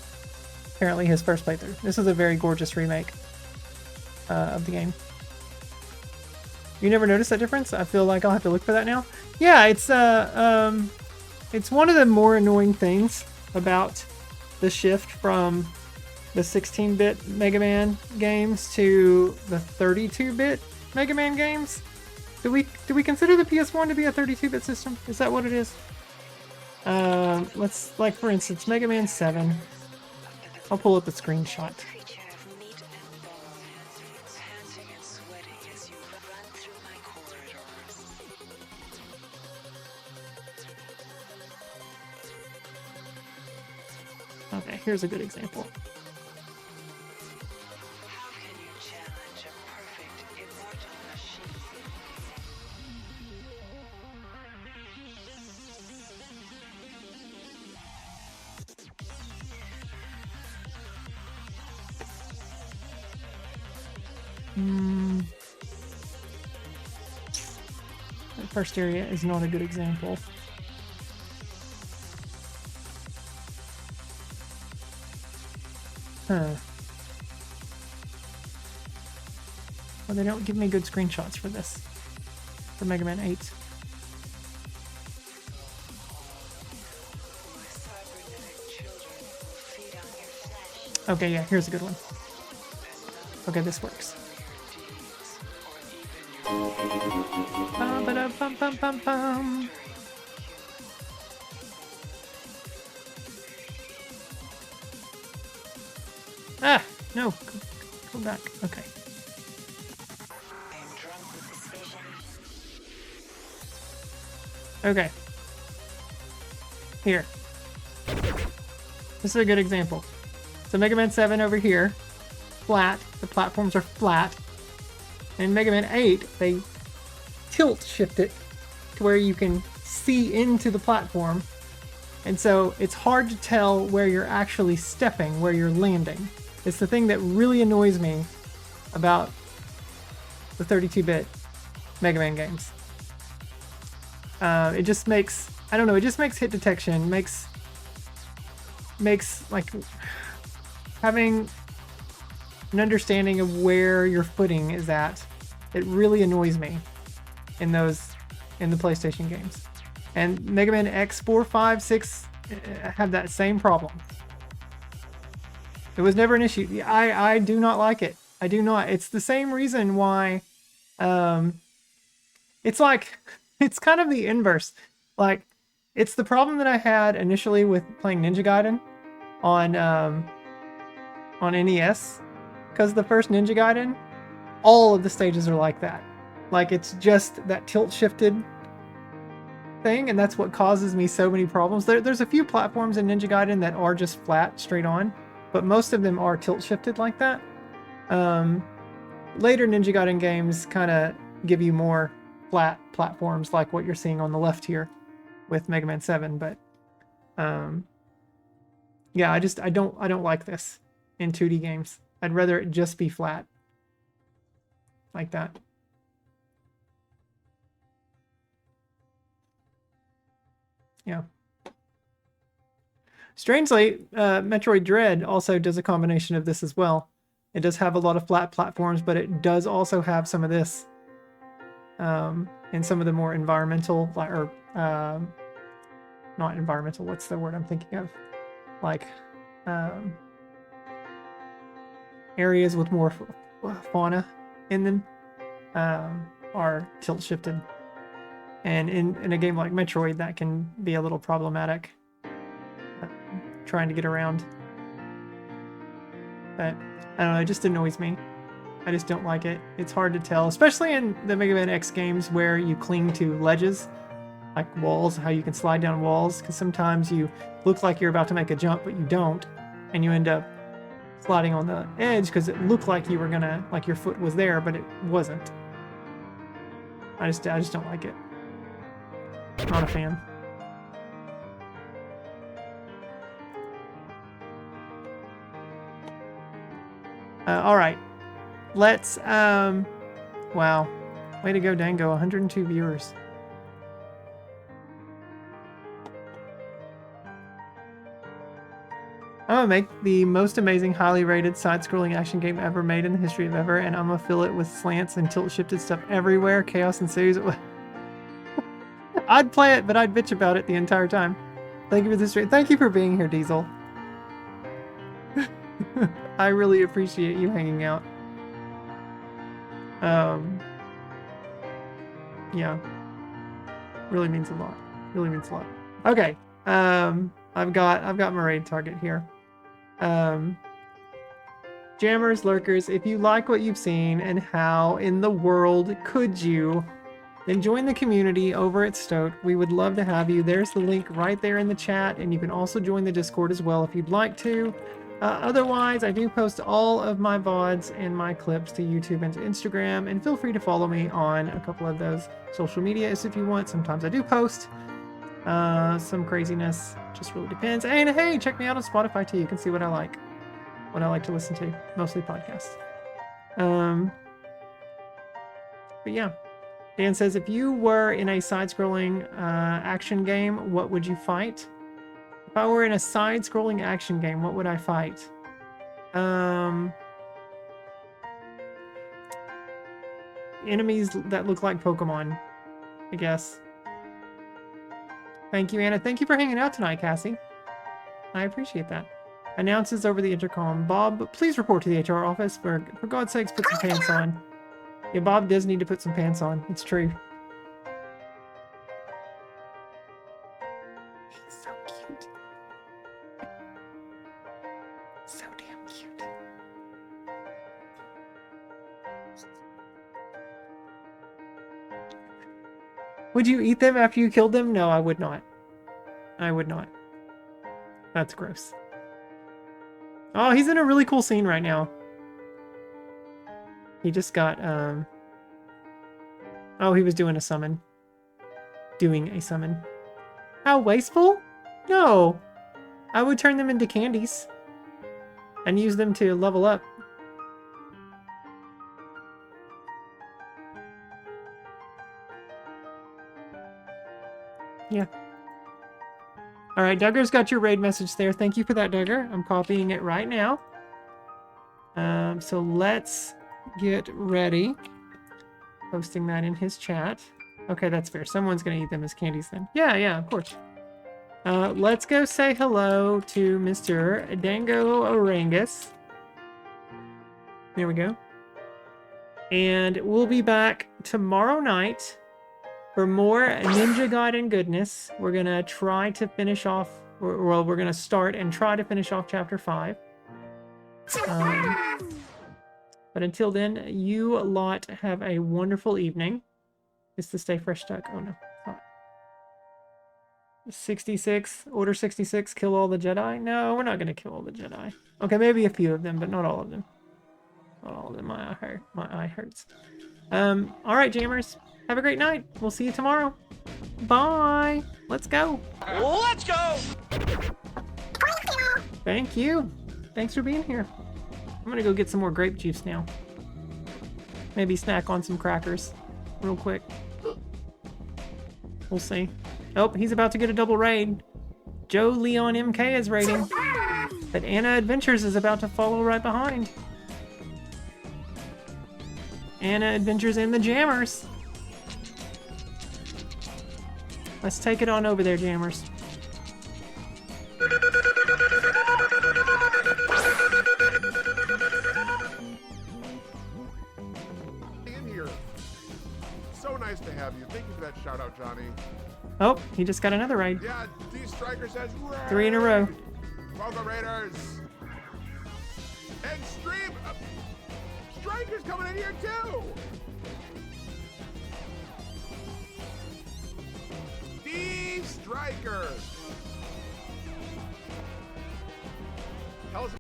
Apparently his first playthrough. This is a very gorgeous remake of the game. You never noticed that difference? I feel like I'll have to look for that now. Yeah, it's one of the more annoying things about the shift from the 16-bit Mega Man games to the 32-bit Mega Man games. Do we consider the PS1 to be a 32-bit system? Is that what it is? Let's, like, for instance, Mega Man 7. I'll pull up the screenshot. Okay, here's a good example. The first area is not a good example. Huh. Well, they don't give me good screenshots for this. For Mega Man 8. Okay, yeah, here's a good one. Okay, this works. Ba-ba-da-bum-bum-bum-bum. Ah, no, go back. Okay. Okay. Here. This is a good example. So Mega Man 7 over here, flat. The platforms are flat. In Mega Man 8, they tilt shift it to where you can see into the platform. And so it's hard to tell where you're actually stepping, where you're landing. It's the thing that really annoys me about the 32-bit Mega Man games. It just makes, I don't know, it just makes hit detection, makes like having an understanding of where your footing is at. It really annoys me in the PlayStation games. And Mega Man X, 4, 5, 6 have that same problem. It was never an issue. I do not like it. I do not. It's the same reason why it's like, it's kind of the inverse. Like, it's the problem that I had initially with playing Ninja Gaiden on NES. Because the first Ninja Gaiden, all of the stages are like that. Like, it's just that tilt-shifted thing, and that's what causes me so many problems. There's a few platforms in Ninja Gaiden that are just flat, straight on, but most of them are tilt-shifted like that. Later Ninja Gaiden games kind of give you more flat platforms like what you're seeing on the left here with Mega Man 7, but yeah, I don't like this in 2D games. I'd rather it just be flat like that. Yeah. Strangely, Metroid Dread also does a combination of this as well. It does have a lot of flat platforms, but it does also have some of this in some of the more environmental, or not environmental, what's the word I'm thinking of? Like areas with more fauna in them are tilt shifted. And in a game like Metroid, that can be a little problematic, trying to get around. But I don't know, it just annoys me. I just don't like it. It's hard to tell, especially in the Mega Man X games where you cling to ledges, like walls, how you can slide down walls, because sometimes you look like you're about to make a jump, but you don't, and you end up sliding on the edge because it looked like you were gonna, like your foot was there, but it wasn't. I just don't like it. Not a fan. All right. Let's, wow. Way to go, Dango. 102 viewers. I'm gonna make the most amazing, highly rated side-scrolling action game ever made in the history of ever, and I'm gonna fill it with slants and tilt-shifted stuff everywhere. Chaos ensues. I'd play it, but I'd bitch about it the entire time. Thank you for this stream. Thank you for being here, Diesel. I really appreciate you hanging out. Yeah. Really means a lot. Really means a lot. Okay. I've got my raid target here. Jammers, lurkers, if you like what you've seen and how in the world could you, then join the community over at Stoke. We would love to have you. There's the link right there in the chat, and you can also join the Discord as well if you'd like to. Otherwise, I do post all of my VODs and my clips to YouTube and to Instagram, and feel free to follow me on a couple of those social medias if you want. Sometimes I do post some craziness, just really depends. And hey, check me out on Spotify too. You can see what I like to listen to, mostly podcasts. But yeah, Dan says, if you were in a side-scrolling action game, what would you fight? If I were in a side-scrolling action game, what would I fight? Enemies that look like Pokemon, I guess. Thank you, Anna. Thank you for hanging out tonight, Cassie. I appreciate that. Announces over the intercom. Bob, please report to the HR office. For God's sakes, put some pants on. Yeah, Bob does need to put some pants on. It's true. He's so cute. So damn cute. Would you eat them after you killed them? No, I would not. I would not. That's gross. Oh, he's in a really cool scene right now. He just got, oh, he was doing a summon. Doing a summon. How wasteful? No. I would turn them into candies. And use them to level up. Yeah. Alright, Duggar's got your raid message there. Thank you for that, Duggar. I'm copying it right now. So let's get ready. Posting that in his chat. Okay, that's fair. Someone's gonna eat them as candies then. Yeah, of course. Let's go say hello to Mr. Dango Orangus. There we go. And we'll be back tomorrow night for more Ninja Gaiden goodness. We're gonna try to finish off, well, we're gonna start and try to finish off Chapter 5. But until then, you lot have a wonderful evening. Is the Stay Fresh stuck? Oh no, it's not. 66, Order 66, kill all the Jedi? No, we're not gonna kill all the Jedi. Okay, maybe a few of them, but not all of them. Not all of them, my eye hurts. Alright, Jammers. Have a great night. We'll see you tomorrow. Bye. Let's go. Let's go. Thank you. Thanks for being here. I'm gonna go get some more grape juice now. Maybe snack on some crackers real quick. We'll see. Oh, he's about to get a double raid. Joe Leon MK is raiding. But Anna Adventures is about to follow right behind. Anna Adventures and the Jammers. Let's take it on over there, Jammers. In here. So nice to have you. Thank you for that shout out, Johnny. Oh, he just got another raid. Yeah, D Striker says raid. 3 in a row. Welcome, Raiders. And Stream. Striker's coming in here too. D Striker. Tell us